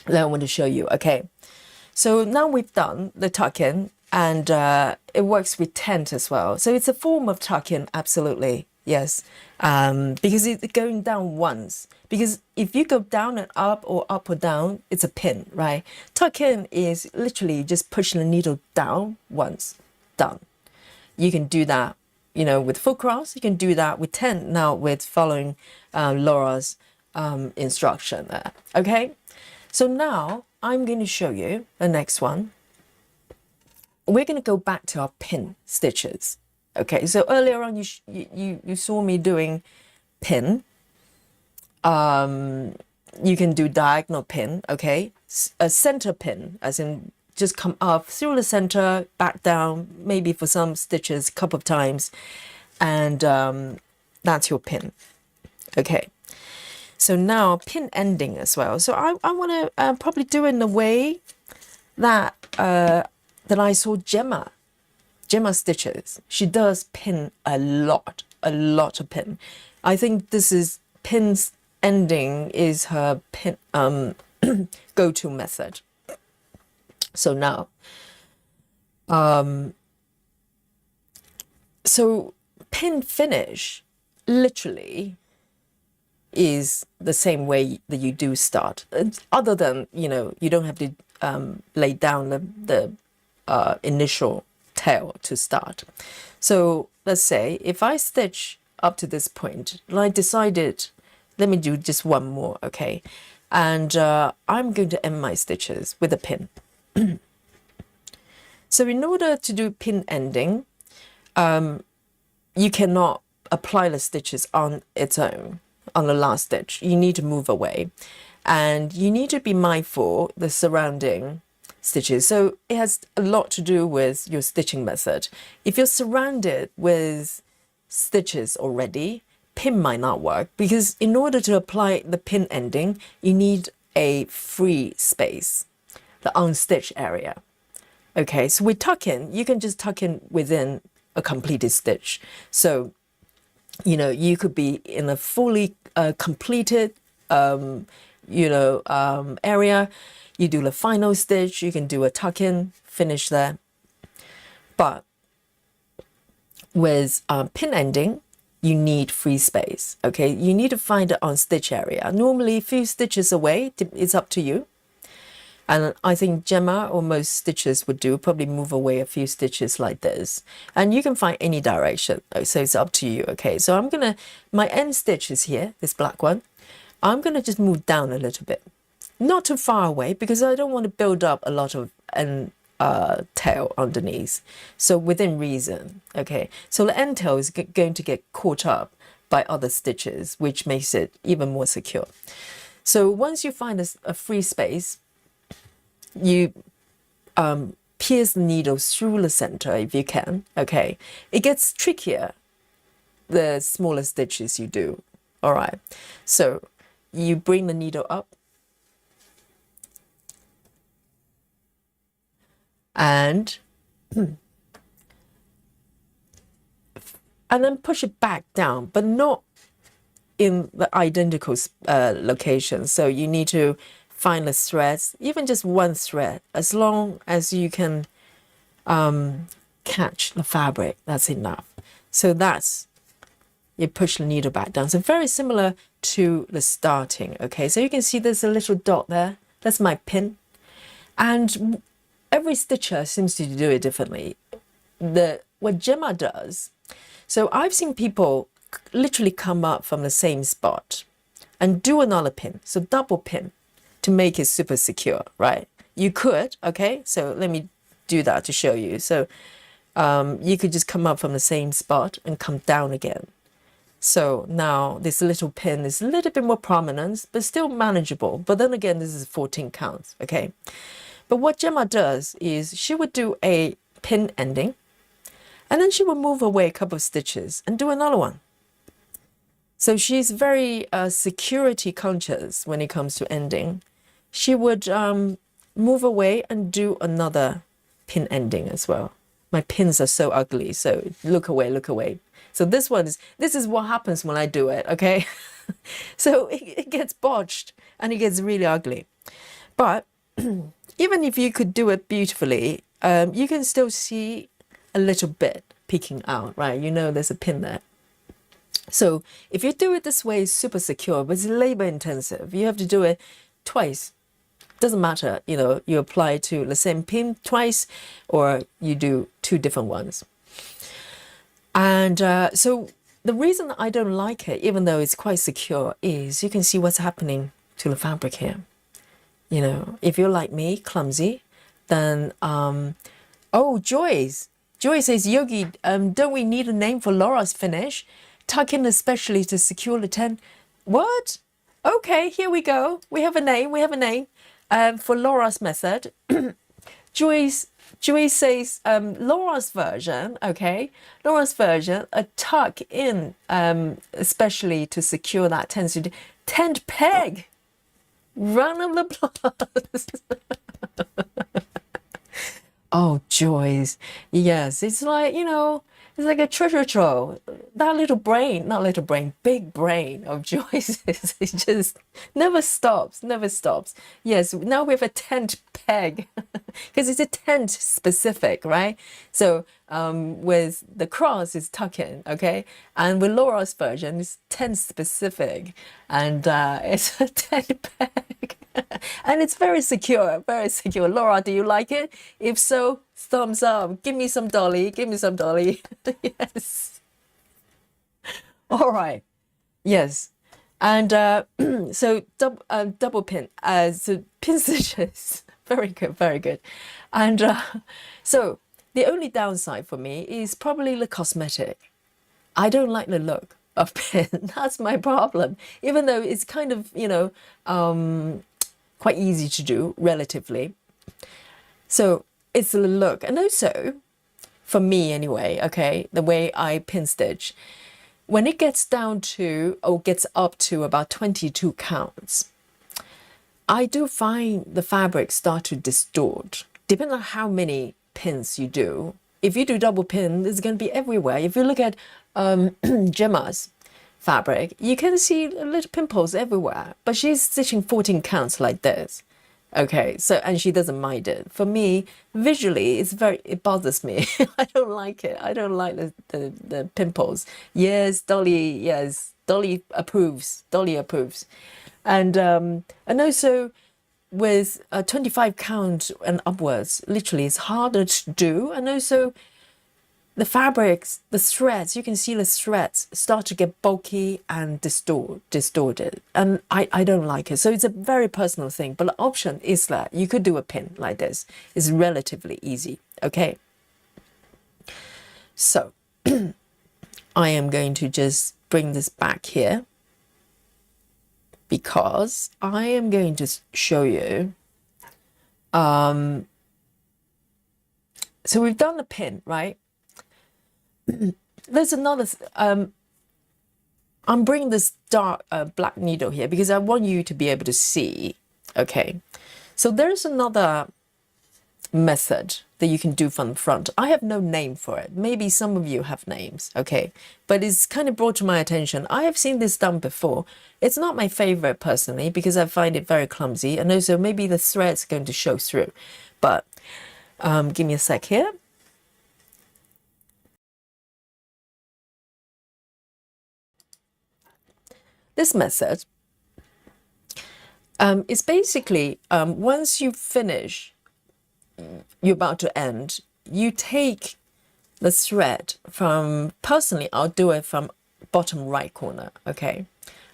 that I want to show you. Okay, so now we've done the tuck-in, and it works with tent as well. So it's a form of tuck-in, absolutely. Yes, because it's going down once. Because if you go down and up or down, it's a pin, right? Tuck in is literally just pushing the needle down once, done. You can do that, with full cross. You can do that with tent now with following Laura's instruction there. Okay, so now I'm going to show you the next one. We're going to go back to our pin stitches. Okay, so earlier on you saw me doing pin. You can do diagonal pin, okay? A center pin, as in just come up through the center, back down, maybe for some stitches a couple of times, and that's your pin. Okay, so now pin ending as well. So I want to probably do it in the way that that I saw Gemma stitches. She does pin a lot of pin. I think this is pins ending is her pin go-to method. So now so pin finish literally is the same way that you do start, other than you don't have to lay down the initial tail to start. So let's say if I stitch up to this point and I decided, let me do just one more, okay, and I'm going to end my stitches with a pin. So in order to do pin ending, you cannot apply the stitches on its own on the last stitch. You need to move away, and you need to be mindful the surrounding stitches. So it has a lot to do with your stitching method. If you're surrounded with stitches already, pin might not work, because in order to apply the pin ending, you need a free space, the unstitched area. Okay, so with tuck in, you can just tuck in within a completed stitch. So, you could be in a fully completed, area. You do the final stitch, you can do a tuck in, finish there. But with pin ending, you need free space. Okay, you need to find an unstitched area. Normally, a few stitches away, it's up to you. And I think Gemma or most stitches would do, probably move away a few stitches like this. And you can find any direction, so it's up to you, okay? So my end stitch is here, this black one. I'm gonna just move down a little bit. Not too far away, because I don't want to build up a lot of tail underneath. So within reason, okay? So the end tail is going to get caught up by other stitches, which makes it even more secure. So once you find a free space, you pierce the needle through the center if you can, okay? It gets trickier the smaller stitches you do, All right. So you bring the needle up and then push it back down, but not in the identical location. So you need to find the threads, even just one thread, as long as you can catch the fabric, that's enough. So that's, you push the needle back down. So very similar to the starting, okay? So you can see there's a little dot there. That's my pin. And every stitcher seems to do it differently. What Gemma does, so I've seen people literally come up from the same spot and do another pin, so double pin to make it super secure, right? You could, okay? So let me do that to show you. So you could just come up from the same spot and come down again. So now this little pin is a little bit more prominent, but still manageable. But then again, this is 14 counts, okay? But what Gemma does is she would do a pin ending, and then she would move away a couple of stitches and do another one. So she's very security conscious when it comes to ending. She would move away and do another pin ending as well. My pins are so ugly, so look away, look away. So this is what happens when I do it, okay? So it gets botched and it gets really ugly. But even if you could do it beautifully, you can still see a little bit peeking out, right? You know there's a pin there. So if you do it this way, it's super secure, but it's labor intensive. You have to do it twice. Doesn't matter, you know, you apply to the same pin twice or you do two different ones. And so the reason that I don't like it, even though it's quite secure, is you can see what's happening to the fabric here. You know, if you're like me, clumsy, then, oh, Joyce says, Yogi, don't we need a name for Laura's finish? Tuck in especially to secure the 10. What? Okay, here we go. We have a name, for Laura's method. Joyce says, Laura's version, okay? Laura's version, a tuck in, especially to secure that tent peg. Round of applause. Oh, Joyce. Yes, it's like, you know, it's like a treasure trove. That little brain, not little brain, big brain of Joyce's, it just never stops, never stops. Yes, now we have a tent peg because it's a tent specific, right? So with the cross is tuck in, okay? And with Laura's version, it's tent specific. And it's a tent peg. And it's very secure, very secure. Laura, do you like it? If so, thumbs up. Give me some dolly. Give me some dolly. Yes. All right. Yes. And so double pin. So pin stitches. Very good. Very good. And so the only downside for me is probably the cosmetic. I don't like the look of pin. That's my problem. Even though it's kind of, you know, quite easy to do relatively. So it's the look. And also, for me anyway, okay, the way I pin stitch, when it gets down to, or gets up to about 22 counts, I do find the fabric start to distort. Depending on how many pins you do. If you do double pin, it's going to be everywhere. If you look at Gemma's fabric, you can see little pimples everywhere, but she's stitching 14 counts like this. Okay, so, and she doesn't mind it. For me, visually, it bothers me. I don't like it. I don't like the pimples. Yes, Dolly approves. Dolly approves. And also with 25 count and upwards, literally it's harder to do. And also the fabrics, the threads, you can see the threads start to get bulky and distorted. And I don't like it. So it's a very personal thing. But the option is that you could do a pin like this. It's relatively easy. Okay. So I am going to just bring this back here because I am going to show you. So we've done the pin, right? There's another I'm bringing this dark black needle here because I want you to be able to see. Okay, so there's another method that you can do from the front. I have no name for it. Maybe some of you have names, okay? But it's kind of brought to my attention. I have seen this done before. It's not my favorite personally because I find it very clumsy, and also maybe the thread's going to show through. But give me a sec here. This method is basically once you finish, you're about to end, you take the thread from, personally, I'll do it from bottom right corner, okay?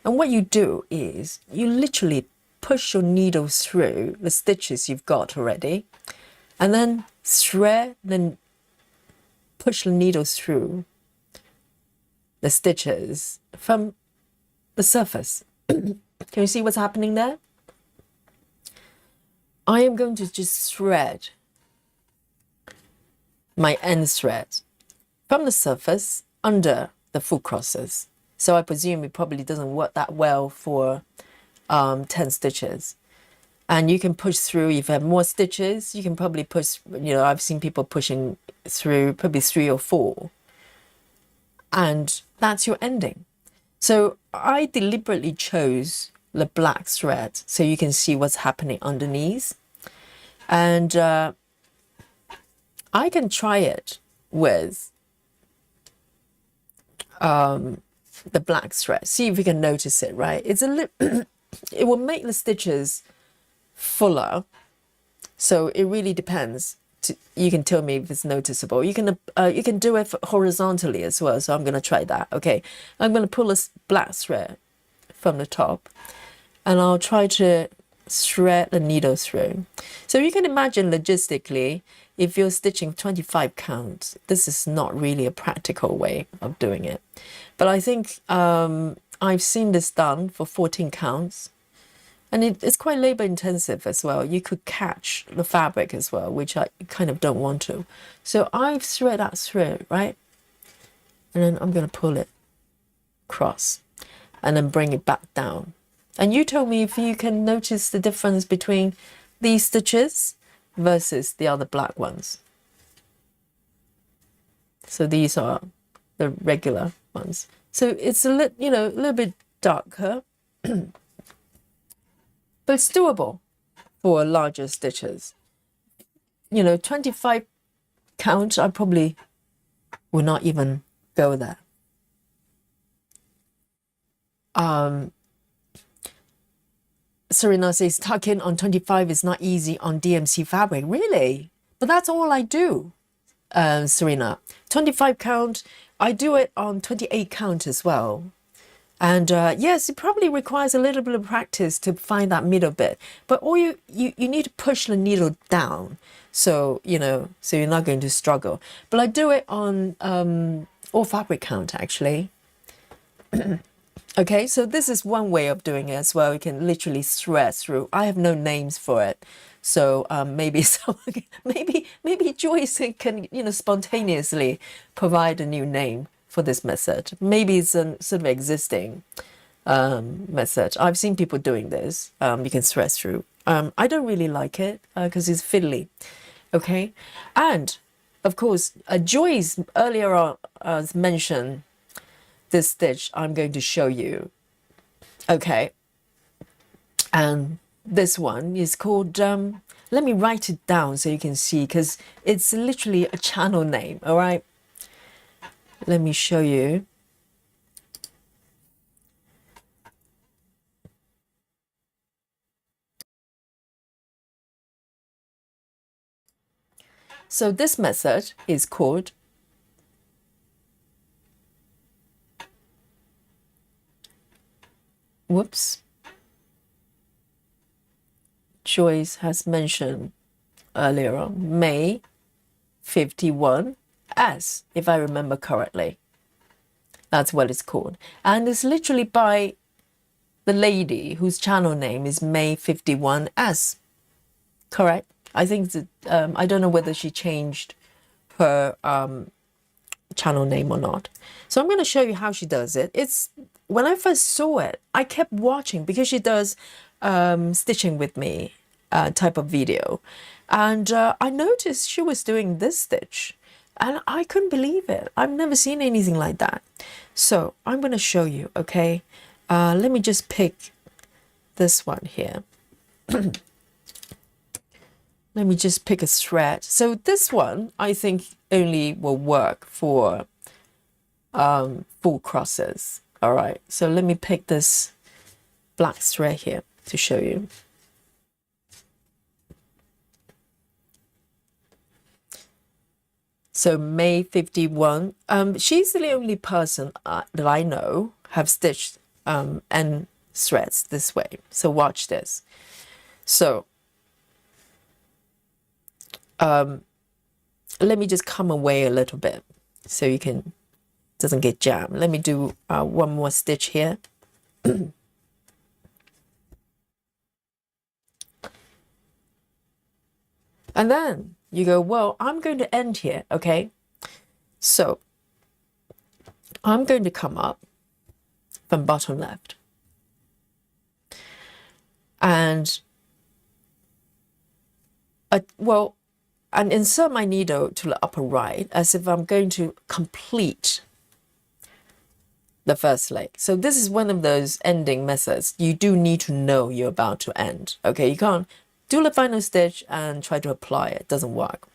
And what you do is you literally push your needle through the stitches you've got already, and then thread, then push the needle through the stitches from the surface. Can you see what's happening there? I am going to just thread my end thread from the surface under the full crosses. So I presume it probably doesn't work that well for 10 stitches. And you can push through, if you have more stitches, you can probably push, you know, I've seen people pushing through probably 3 or 4. And that's your ending. So I deliberately chose the black thread so you can see what's happening underneath. And I can try it with the black thread. See if you can notice it, right? It's a it will make the stitches fuller. So it really depends. You can tell me if it's noticeable. You can do it horizontally as well. So I'm going to try that. Okay, I'm going to pull this black thread from the top, and I'll try to thread the needle through. So you can imagine logistically, if you're stitching 25 counts, this is not really a practical way of doing it. But I think I've seen this done for 14 counts. And it's quite labor intensive as well. You could catch the fabric as well, which I kind of don't want to. So I've thread that through, right? And then I'm going to pull it across and then bring it back down. And you told me if you can notice the difference between these stitches versus the other black ones. So these are the regular ones. So it's a little bit darker. But it's doable for larger stitches. 25 count, I probably will not even go there. Serena says, tuck in on 25 is not easy on DMC fabric. Really? But that's all I do, Serena. 25 count, I do it on 28 count as well. And yes, it probably requires a little bit of practice to find that middle bit. But all you need to push the needle down, so so you're not going to struggle. But I do it on all fabric count actually. Okay, so this is one way of doing it as well. You can literally thread through. I have no names for it, so maybe someone, maybe Joyce can spontaneously provide a new name for this method. Maybe it's a sort of existing method. I've seen people doing this. You can thread through. I don't really like it because it's fiddly. Okay, and of course, Joyce earlier on mentioned this stitch I'm going to show you. Okay, and this one is called. Let me write it down so you can see, because it's literally a channel name. All right. Let me show you. So this method is called Joyce has mentioned earlier on, May 51S, if I remember correctly. That's what it's called. And it's literally by the lady whose channel name is May 51S. Correct? I think that, I don't know whether she changed her channel name or not. So I'm going to show you how she does it. It's when I first saw it, I kept watching because she does stitching with me type of video. And I noticed she was doing this stitch and I couldn't believe it. I've never seen anything like that. So I'm going to show you, okay? Let me just pick this one here. Let me just pick a thread. So this one, I think only will work for full crosses. All right, so let me pick this black thread here to show you. So May 51, she's the only person that I know have stitched end threads this way. So watch this. So let me just come away a little bit so you can, doesn't get jammed. Let me do one more stitch here. And then you go, well, I'm going to end here, okay? So I'm going to come up from bottom left and and insert my needle to the upper right as if I'm going to complete the first leg. So this is one of those ending methods. You do need to know you're about to end, okay? You can't do the final stitch and try to apply it. It doesn't work.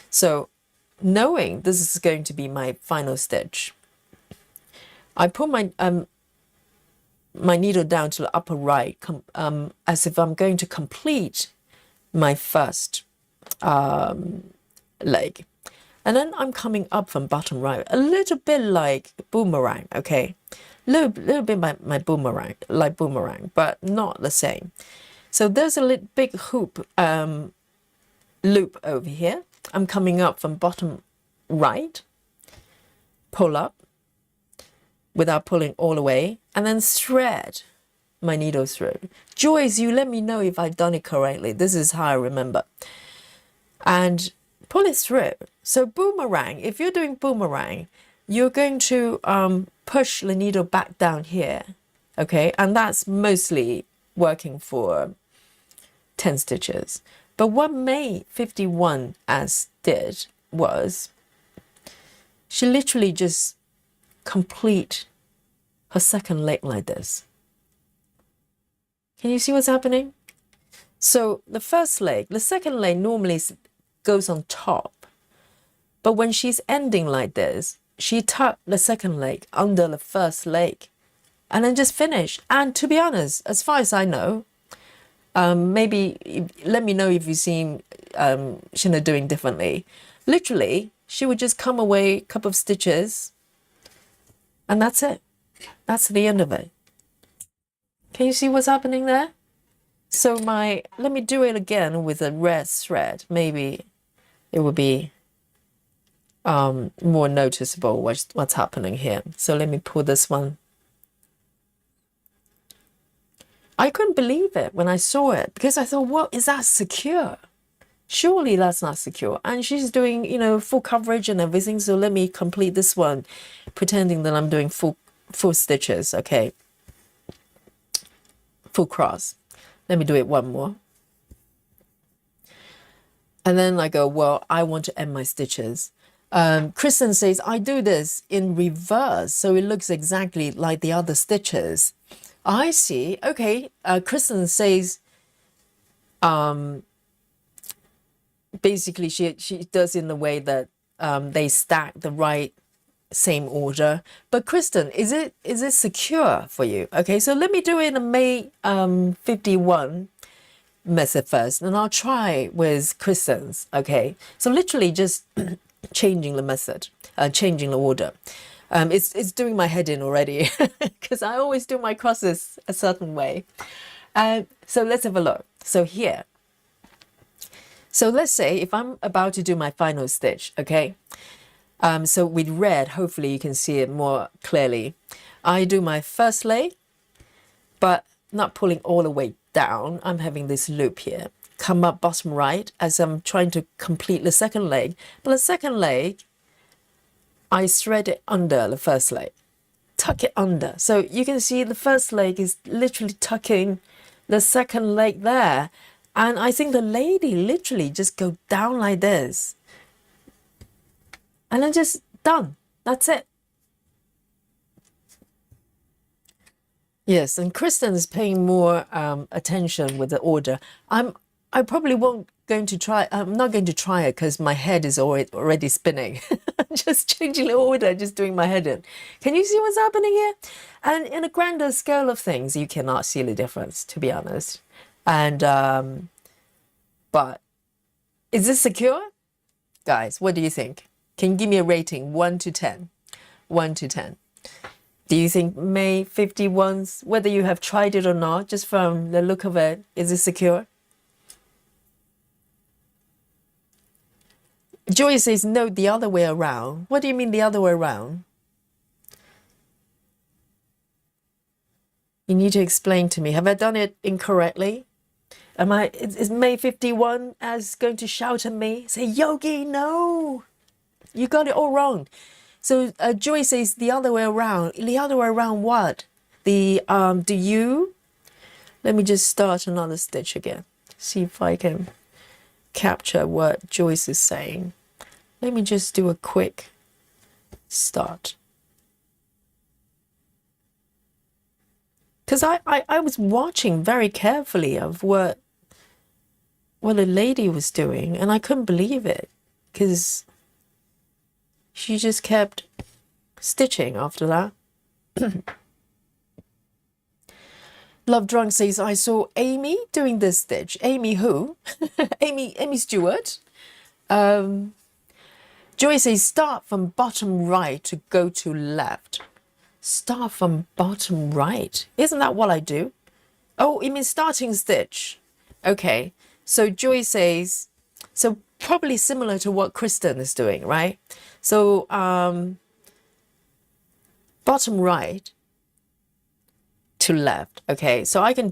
So knowing this is going to be my final stitch, I put my my needle down to the upper right as if I'm going to complete my first leg. And then I'm coming up from bottom right, a little bit like Boomerang, okay? Little bit my Boomerang, like Boomerang, but not the same. So there's a little big hoop loop over here. I'm coming up from bottom right, pull up without pulling all the way, and then thread my needle through. Joyce, you let me know if I've done it correctly. This is how I remember. And pull it through. So Boomerang, if you're doing Boomerang, you're going to push the needle back down here, okay? And that's mostly working for 10 stitches. But what May 51 as did was she literally just complete her second leg like this. Can you see what's happening? So the first leg, the second leg normally goes on top. But when she's ending like this, she tucked the second leg under the first leg and then just finish. And to be honest, as far as I know, maybe let me know if you've seen Shina doing differently. Literally, she would just come away a couple of stitches and that's it. That's the end of it. Can you see what's happening there? So let me do it again with a red thread. Maybe it will be more noticeable what's happening here. So let me pull this one. I couldn't believe it when I saw it because I thought, well, is that secure? Surely that's not secure. And she's doing, you know, full coverage and everything. So let me complete this one, pretending that I'm doing full stitches, okay? Full cross. Let me do it one more. And then I go, well, I want to end my stitches. Kristen says, I do this in reverse, so it looks exactly like the other stitches. I see. Okay. Kristen says, basically she does in the way that they stack the right same order. But Kristen, is it secure for you? Okay, so let me do it in a May 51 method first, and I'll try with Kristen's. Okay, so literally just changing the method, changing the order. It's doing my head in already because I always do my crosses a certain way. So let's have a look. So here, so let's say if I'm about to do my final stitch, okay? So with red, hopefully you can see it more clearly. I do my first leg, but not pulling all the way down. I'm having this loop here. Come up bottom right as I'm trying to complete the second leg. But the second leg, I thread it under the first leg, tuck it under. So you can see the first leg is literally tucking the second leg there. And I think the lady literally just go down like this. And then just done. That's it. Yes, and Kristen is paying more attention with the order. I probably won't going to try. I'm not going to try it because my head is already spinning. Just changing the order, just doing my head in. Can you see what's happening here? And in a grander scale of things, you cannot see the difference, to be honest. And but is this secure, guys? What do you think? Can you give me a rating, 1 to 10? 1 to 10. Do you think May 51's, whether you have tried it or not, just from the look of it, is it secure? Joy says, no, the other way around. What do you mean the other way around? You need to explain to me. Have I done it incorrectly? Is May 51 as going to shout at me? Say, Yogi, no, you got it all wrong. So Joy says the other way around. The other way around what? Let me just start another stitch again. See if I can capture what Joyce is saying. Let me just do a quick start. Because I was watching very carefully of what the lady was doing, and I couldn't believe it because she just kept stitching after that. Love Drunk says, I saw Amy doing this stitch. Amy who? Amy Stewart. Joy says, start from bottom right to go to left. Start from bottom right. Isn't that what I do? Oh, you mean starting stitch. Okay. So Joy says, so probably similar to what Kristen is doing, right? So bottom right to left. Okay, so I can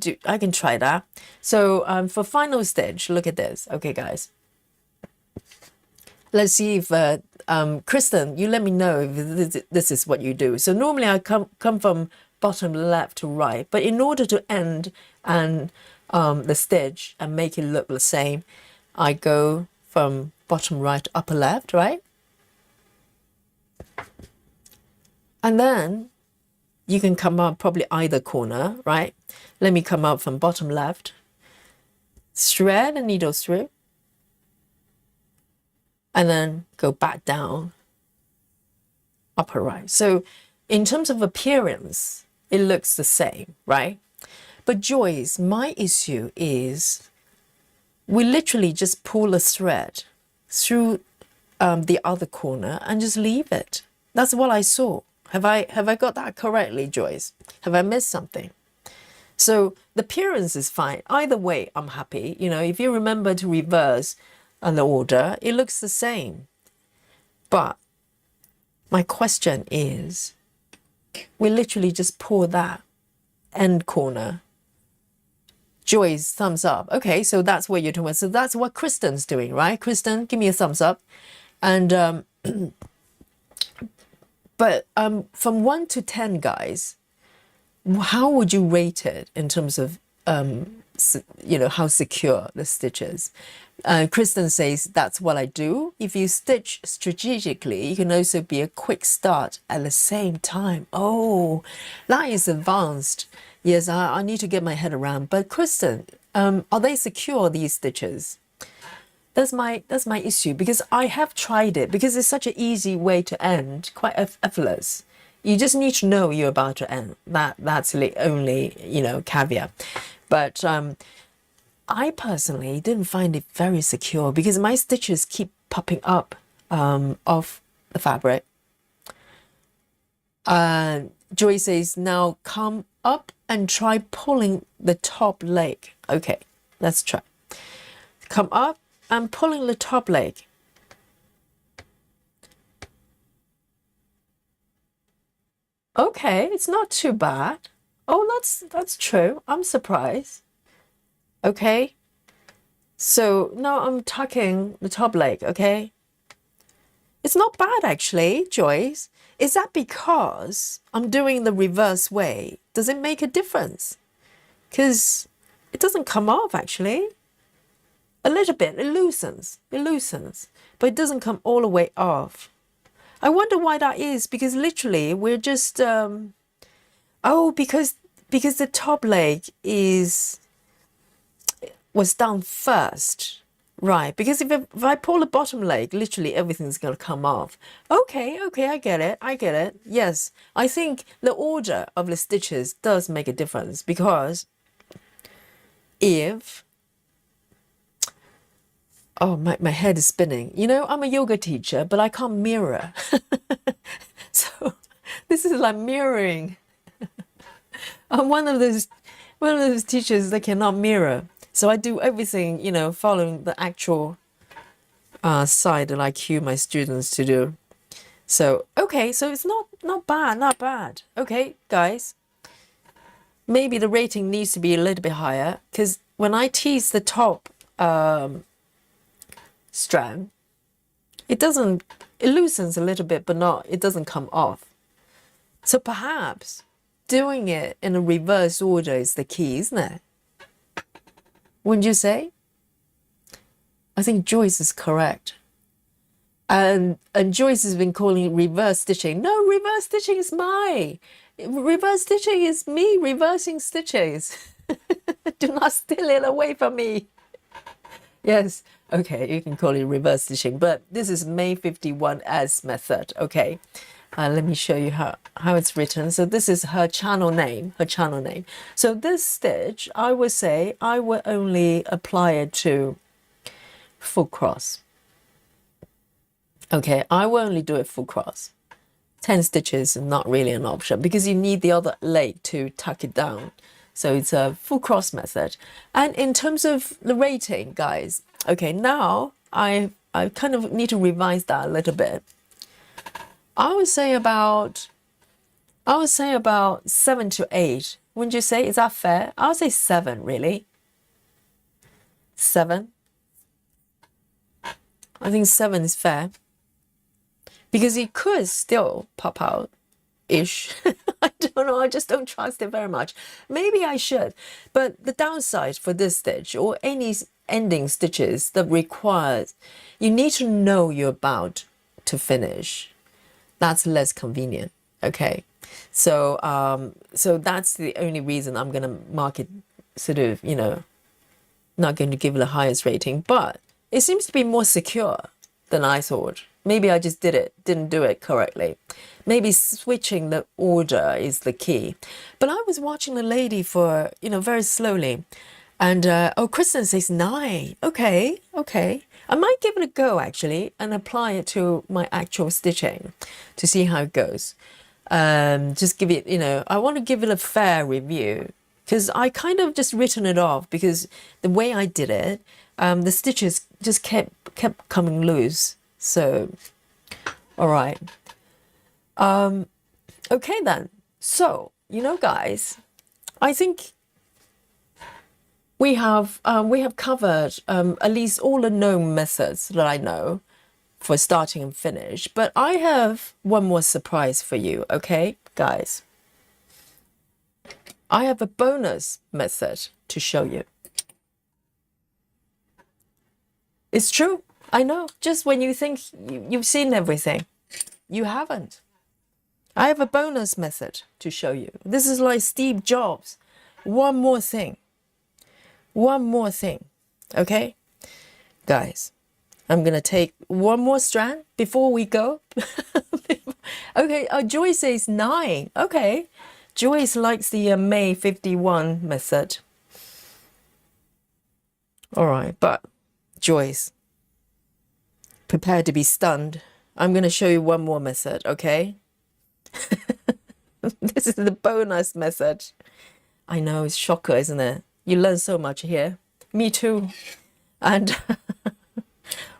try that. So for final stitch, look at this. Okay, guys. Let's see if Kristen, you let me know if this is what you do. So normally I come from bottom left to right, but in order to end and the stitch and make it look the same, I go from bottom right to upper left, right? And then you can come up probably either corner, right? Let me come up from bottom left, thread the needle through, and then go back down upper right. So in terms of appearance, it looks the same, right? But Joyce, my issue is we literally just pull a thread through the other corner and just leave it. That's what I saw. Have I got that correctly, Joyce? Have I missed something? So the appearance is fine. Either way, I'm happy. You know, if you remember to reverse the order, it looks the same. But my question is, we literally just pull that end corner. Joyce, thumbs up. Okay, so that's what you're talking about. So that's what Kristen's doing, right? Kristen, give me a thumbs up. And but from 1 to 10, guys, how would you rate it in terms of you know, how secure the stitches? Kristen says, that's what I do. If you stitch strategically, you can also be a quick start at the same time. Oh, that is advanced. Yes, I need to get my head around. But Kristen, are they secure, these stitches? That's my issue, because I have tried it, because it's such an easy way to end, quite effortless. You just need to know you're about to end. That's the only, you know, caveat. But I personally didn't find it very secure because my stitches keep popping up off the fabric. Joy says, now come up and try pulling the top leg. Okay, let's try. Come up and pulling the top leg. Okay, it's not too bad. Oh, that's true. I'm surprised. Okay, so now I'm tucking the top leg. Okay, It's not bad actually, Joyce. Is that because I'm doing the reverse way? Does it make a difference? Because it doesn't come off actually. A little bit, it loosens, but it doesn't come all the way off. I wonder why that is, because literally we're just, oh, because the top leg was done first. Right, because if I pull the bottom leg, literally everything's going to come off. Okay, I get it. Yes, I think the order of the stitches does make a difference, because if, oh, my head is spinning. You know, I'm a yoga teacher, but I can't mirror. So this is like mirroring. I'm one of those teachers that cannot mirror. So I do everything, you know, following the actual side that I cue my students to do. So, okay, so it's not bad. Okay, guys, maybe the rating needs to be a little bit higher, because when I tease the top strand, it loosens a little bit, but it doesn't come off. So perhaps doing it in a reverse order is the key, isn't it? Wouldn't you say? I think Joyce is correct. And Joyce has been calling it reverse stitching. No, reverse stitching is reverse stitching is me reversing stitches. Do not steal it away from me. Yes, okay, you can call it reverse stitching, but this is May 51S method. Okay, let me show you how it's written. So this is her channel name. So this stitch, I would say I will only apply it to full cross. Okay, I will only do it full cross. 10 stitches is not really an option, because you need the other leg to tuck it down. So it's a full cross method. And in terms of the rating, guys, okay, now I kind of need to revise that a little bit. I would say about 7 to 8. Wouldn't you say? Is that fair? I would say 7, really. 7. I think 7 is fair, because it could still pop out ish. I don't know, I just don't trust it very much. Maybe I should, but the downside for this stitch, or any ending stitches that requires you need to know you're about to finish, that's less convenient. Okay, so so that's the only reason I'm gonna mark it sort of, you know, not going to give it the highest rating, but it seems to be more secure than I thought. Maybe I just didn't do it correctly. Maybe switching the order is the key. But I was watching the lady for, you know, very slowly. And, oh, Kristen says 9. Okay. I might give it a go, actually, and apply it to my actual stitching to see how it goes. Just give it, you know, I want to give it a fair review, because I kind of just written it off, because the way I did it, the stitches just kept coming loose. So, all right. Okay then. So, you know, guys, I think we have covered at least all the known methods that I know for starting and finish. But I have one more surprise for you, okay, guys? I have a bonus method to show you. It's true. I know. Just when you think you've seen everything, you haven't. I have a bonus method to show you. This is like Steve Jobs. One more thing. Okay? Guys, I'm going to take one more strand before we go. Okay, Joyce says 9. Okay. Joyce likes the May 51 method. All right, but Joyce, prepare to be stunned. I'm going to show you one more method, okay? This is the bonus method. I know, it's shocker, isn't it? You learn so much here. Me too. And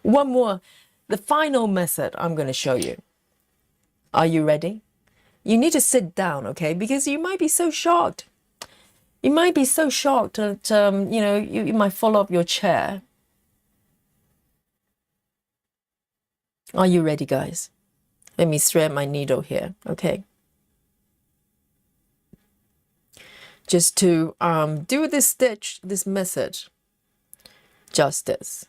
one more, the final method I'm going to show you. Are you ready? You need to sit down, okay? Because you might be so shocked. You might be so shocked that, you know, you might fall off your chair. Are you ready, guys? Let me thread my needle here, okay? Just to do this stitch, this method, justice.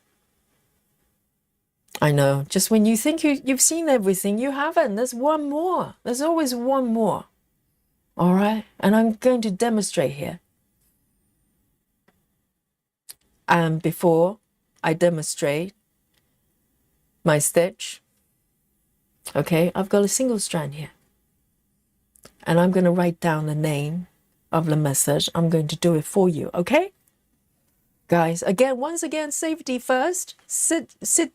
I know, just when you think you've seen everything, you haven't. There's one more. There's always one more. All right? And I'm going to demonstrate here. And before I demonstrate my stitch, okay, I've got a single strand here. And I'm going to write down the name of the method. I'm going to do it for you, okay? Guys, again, once again, safety first. Sit,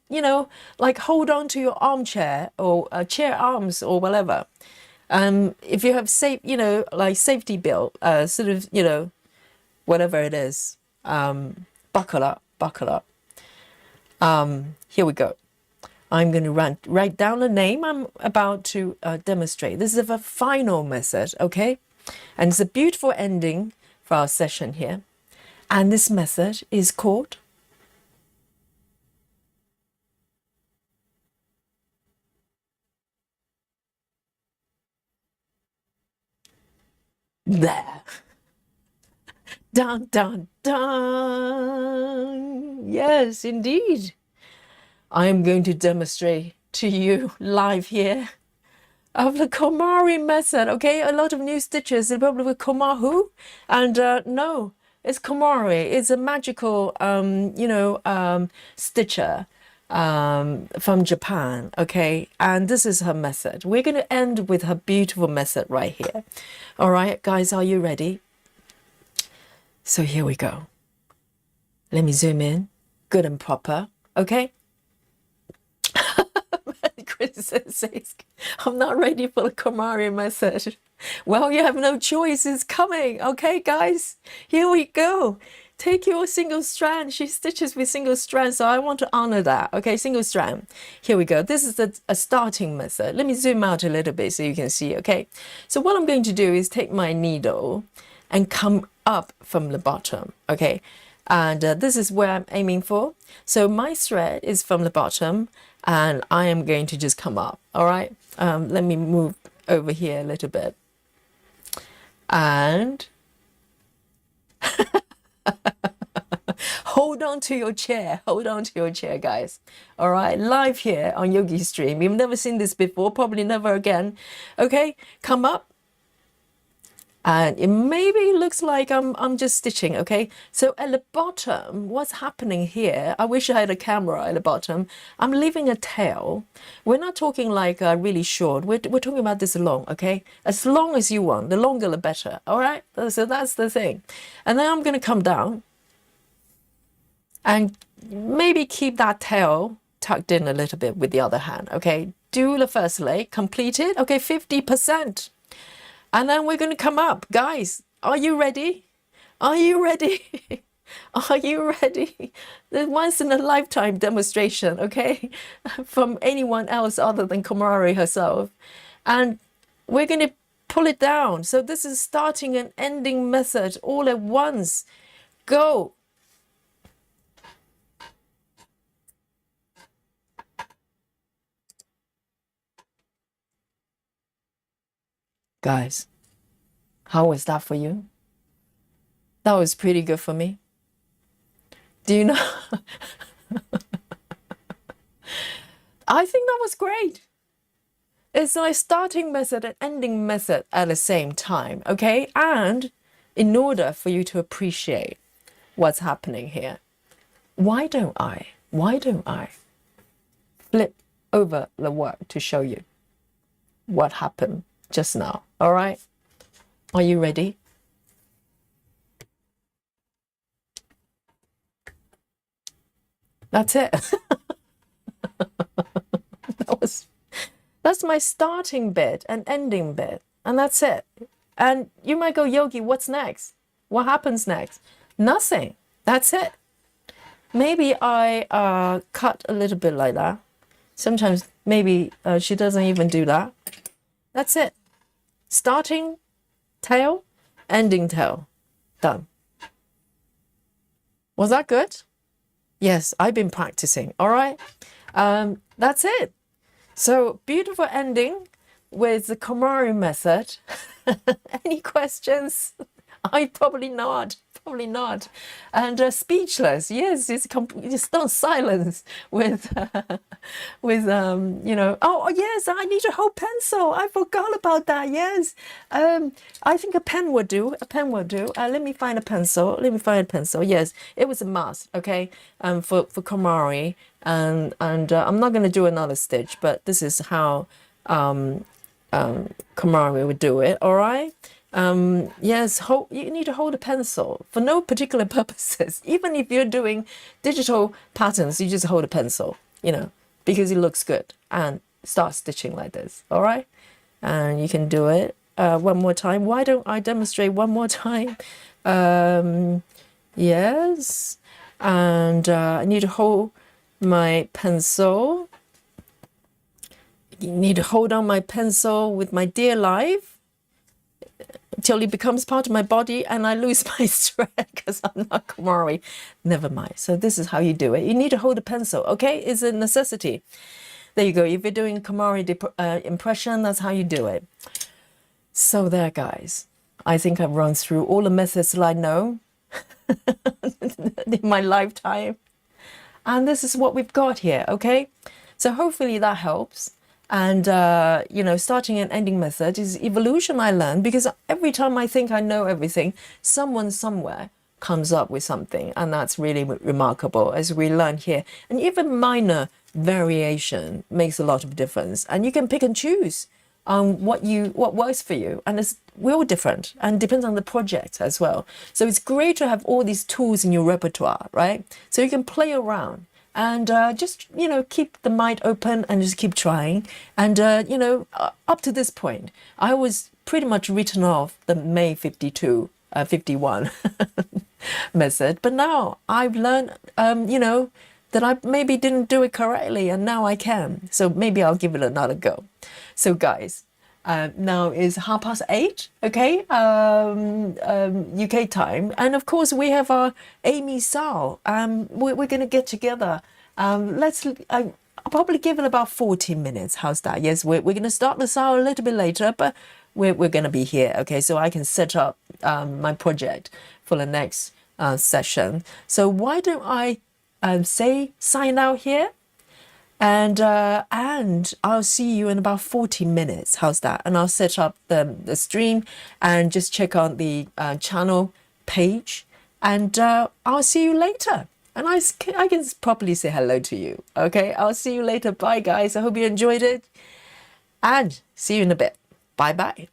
you know, like hold on to your armchair or chair arms or whatever. If you have safe, you know, like safety belt, sort of, you know, whatever it is, buckle up, buckle up. Here we go. I'm going to write down the name I'm about to demonstrate. This is a final method, okay? And it's a beautiful ending for our session here. And this method is called there. Dun, dun, dun. Yes, indeed. I am going to demonstrate to you live here of the Komari method, okay? A lot of new stitches, probably with Komahu, and no, it's Komari. It's a magical, you know, stitcher from Japan, okay? And this is her method. We're going to end with her beautiful method right here. All right, guys, are you ready? So here we go. Let me zoom in, good and proper, okay? Chris says, I'm not ready for the Komari method. Well, you have no choice. It's coming. Okay, guys, here we go. Take your single strand. She stitches with single strand, so I want to honor that. Okay, single strand. Here we go. This is a starting method. Let me zoom out a little bit so you can see, okay? So what I'm going to do is take my needle and come up from the bottom, okay? And this is where I'm aiming for. So my thread is from the bottom, and I am going to just come up, all right? Let me move over here a little bit. And hold on to your chair. Hold on to your chair, guys. All right, live here on Yogi Stream. You've never seen this before, probably never again. Okay, come up. And it maybe looks like I'm just stitching, okay? So at the bottom, what's happening here, I wish I had a camera at the bottom. I'm leaving a tail. We're not talking like really short. We're talking about this long, okay? As long as you want, the longer the better, all right? So that's the thing. And then I'm going to come down and maybe keep that tail tucked in a little bit with the other hand, okay? Do the first leg, complete it, okay, 50%. And then we're going to come up. Guys, are you ready? Are you ready? Are you ready? The once in a lifetime demonstration, okay? From anyone else other than Komari herself. And we're going to pull it down. So this is starting and ending method all at once. Go. Guys, how was that for you? That was pretty good for me. Do you know? I think that was great. It's like starting method and ending method at the same time, okay? And in order for you to appreciate what's happening here, why don't I flip over the work to show you what happened just now, all right? Are you ready? That's it. That's my starting bit and ending bit, and that's it. And you might go, Yogi, what's next? What happens next? Nothing. That's it. Maybe I cut a little bit like that. Sometimes maybe she doesn't even do that. That's it. Starting tail, ending tail. Done. Was that good? Yes, I've been practicing. All right. That's it. So beautiful ending with the Komari method. Any questions? I probably not. Probably not. And speechless. Yes, it's not silence with Oh yes, I need a whole pencil. I forgot about that. Yes. I think a pen would do. A pen would do. Let me find a pencil. Let me find a pencil. Yes, it was a must. Okay. For Komari, and I'm not going to do another stitch, but this is how Komari would do it. All right. Yes, you need to hold a pencil for no particular purposes. Even if you're doing digital patterns, you just hold a pencil, because it looks good, and start stitching like this. All right. And you can do it one more time. Why don't I demonstrate one more time? Yes. And I need to hold my pencil. You need to hold on my pencil with my dear life until it becomes part of my body and I lose my thread because I'm not Komari. Never mind. So this is how you do it. You need to hold a pencil, okay? It's a necessity. There you go. If you're doing Komari impression, that's how you do it. So there, guys. I think I've run through all the methods that I know in my lifetime. And this is what we've got here, okay? So hopefully that helps. And, starting and ending method is evolution I learned, because every time I think I know everything, someone somewhere comes up with something. And that's really remarkable, as we learn here. And even minor variation makes a lot of difference. And you can pick and choose what works for you. And we're all different, and depends on the project as well. So it's great to have all these tools in your repertoire, right? So you can play around. And just, keep the mind open and just keep trying. And, up to this point, I was pretty much written off the May 51 method. But now I've learned, that I maybe didn't do it correctly, and now I can. So maybe I'll give it another go. So guys, now is 8:30, okay, UK time. And of course, we have our Amy Sao. We're going to get together. I'll probably give it about 40 minutes. How's that? Yes, we're going to start the Sao a little bit later, but we're going to be here, okay? So I can set up my project for the next session. So why don't I sign out here? And I'll see you in about 40 minutes. How's that? And I'll set up the stream and just check on the channel page. And I'll see you later. And I can properly say hello to you. Okay, I'll see you later. Bye, guys. I hope you enjoyed it. And see you in a bit. Bye-bye.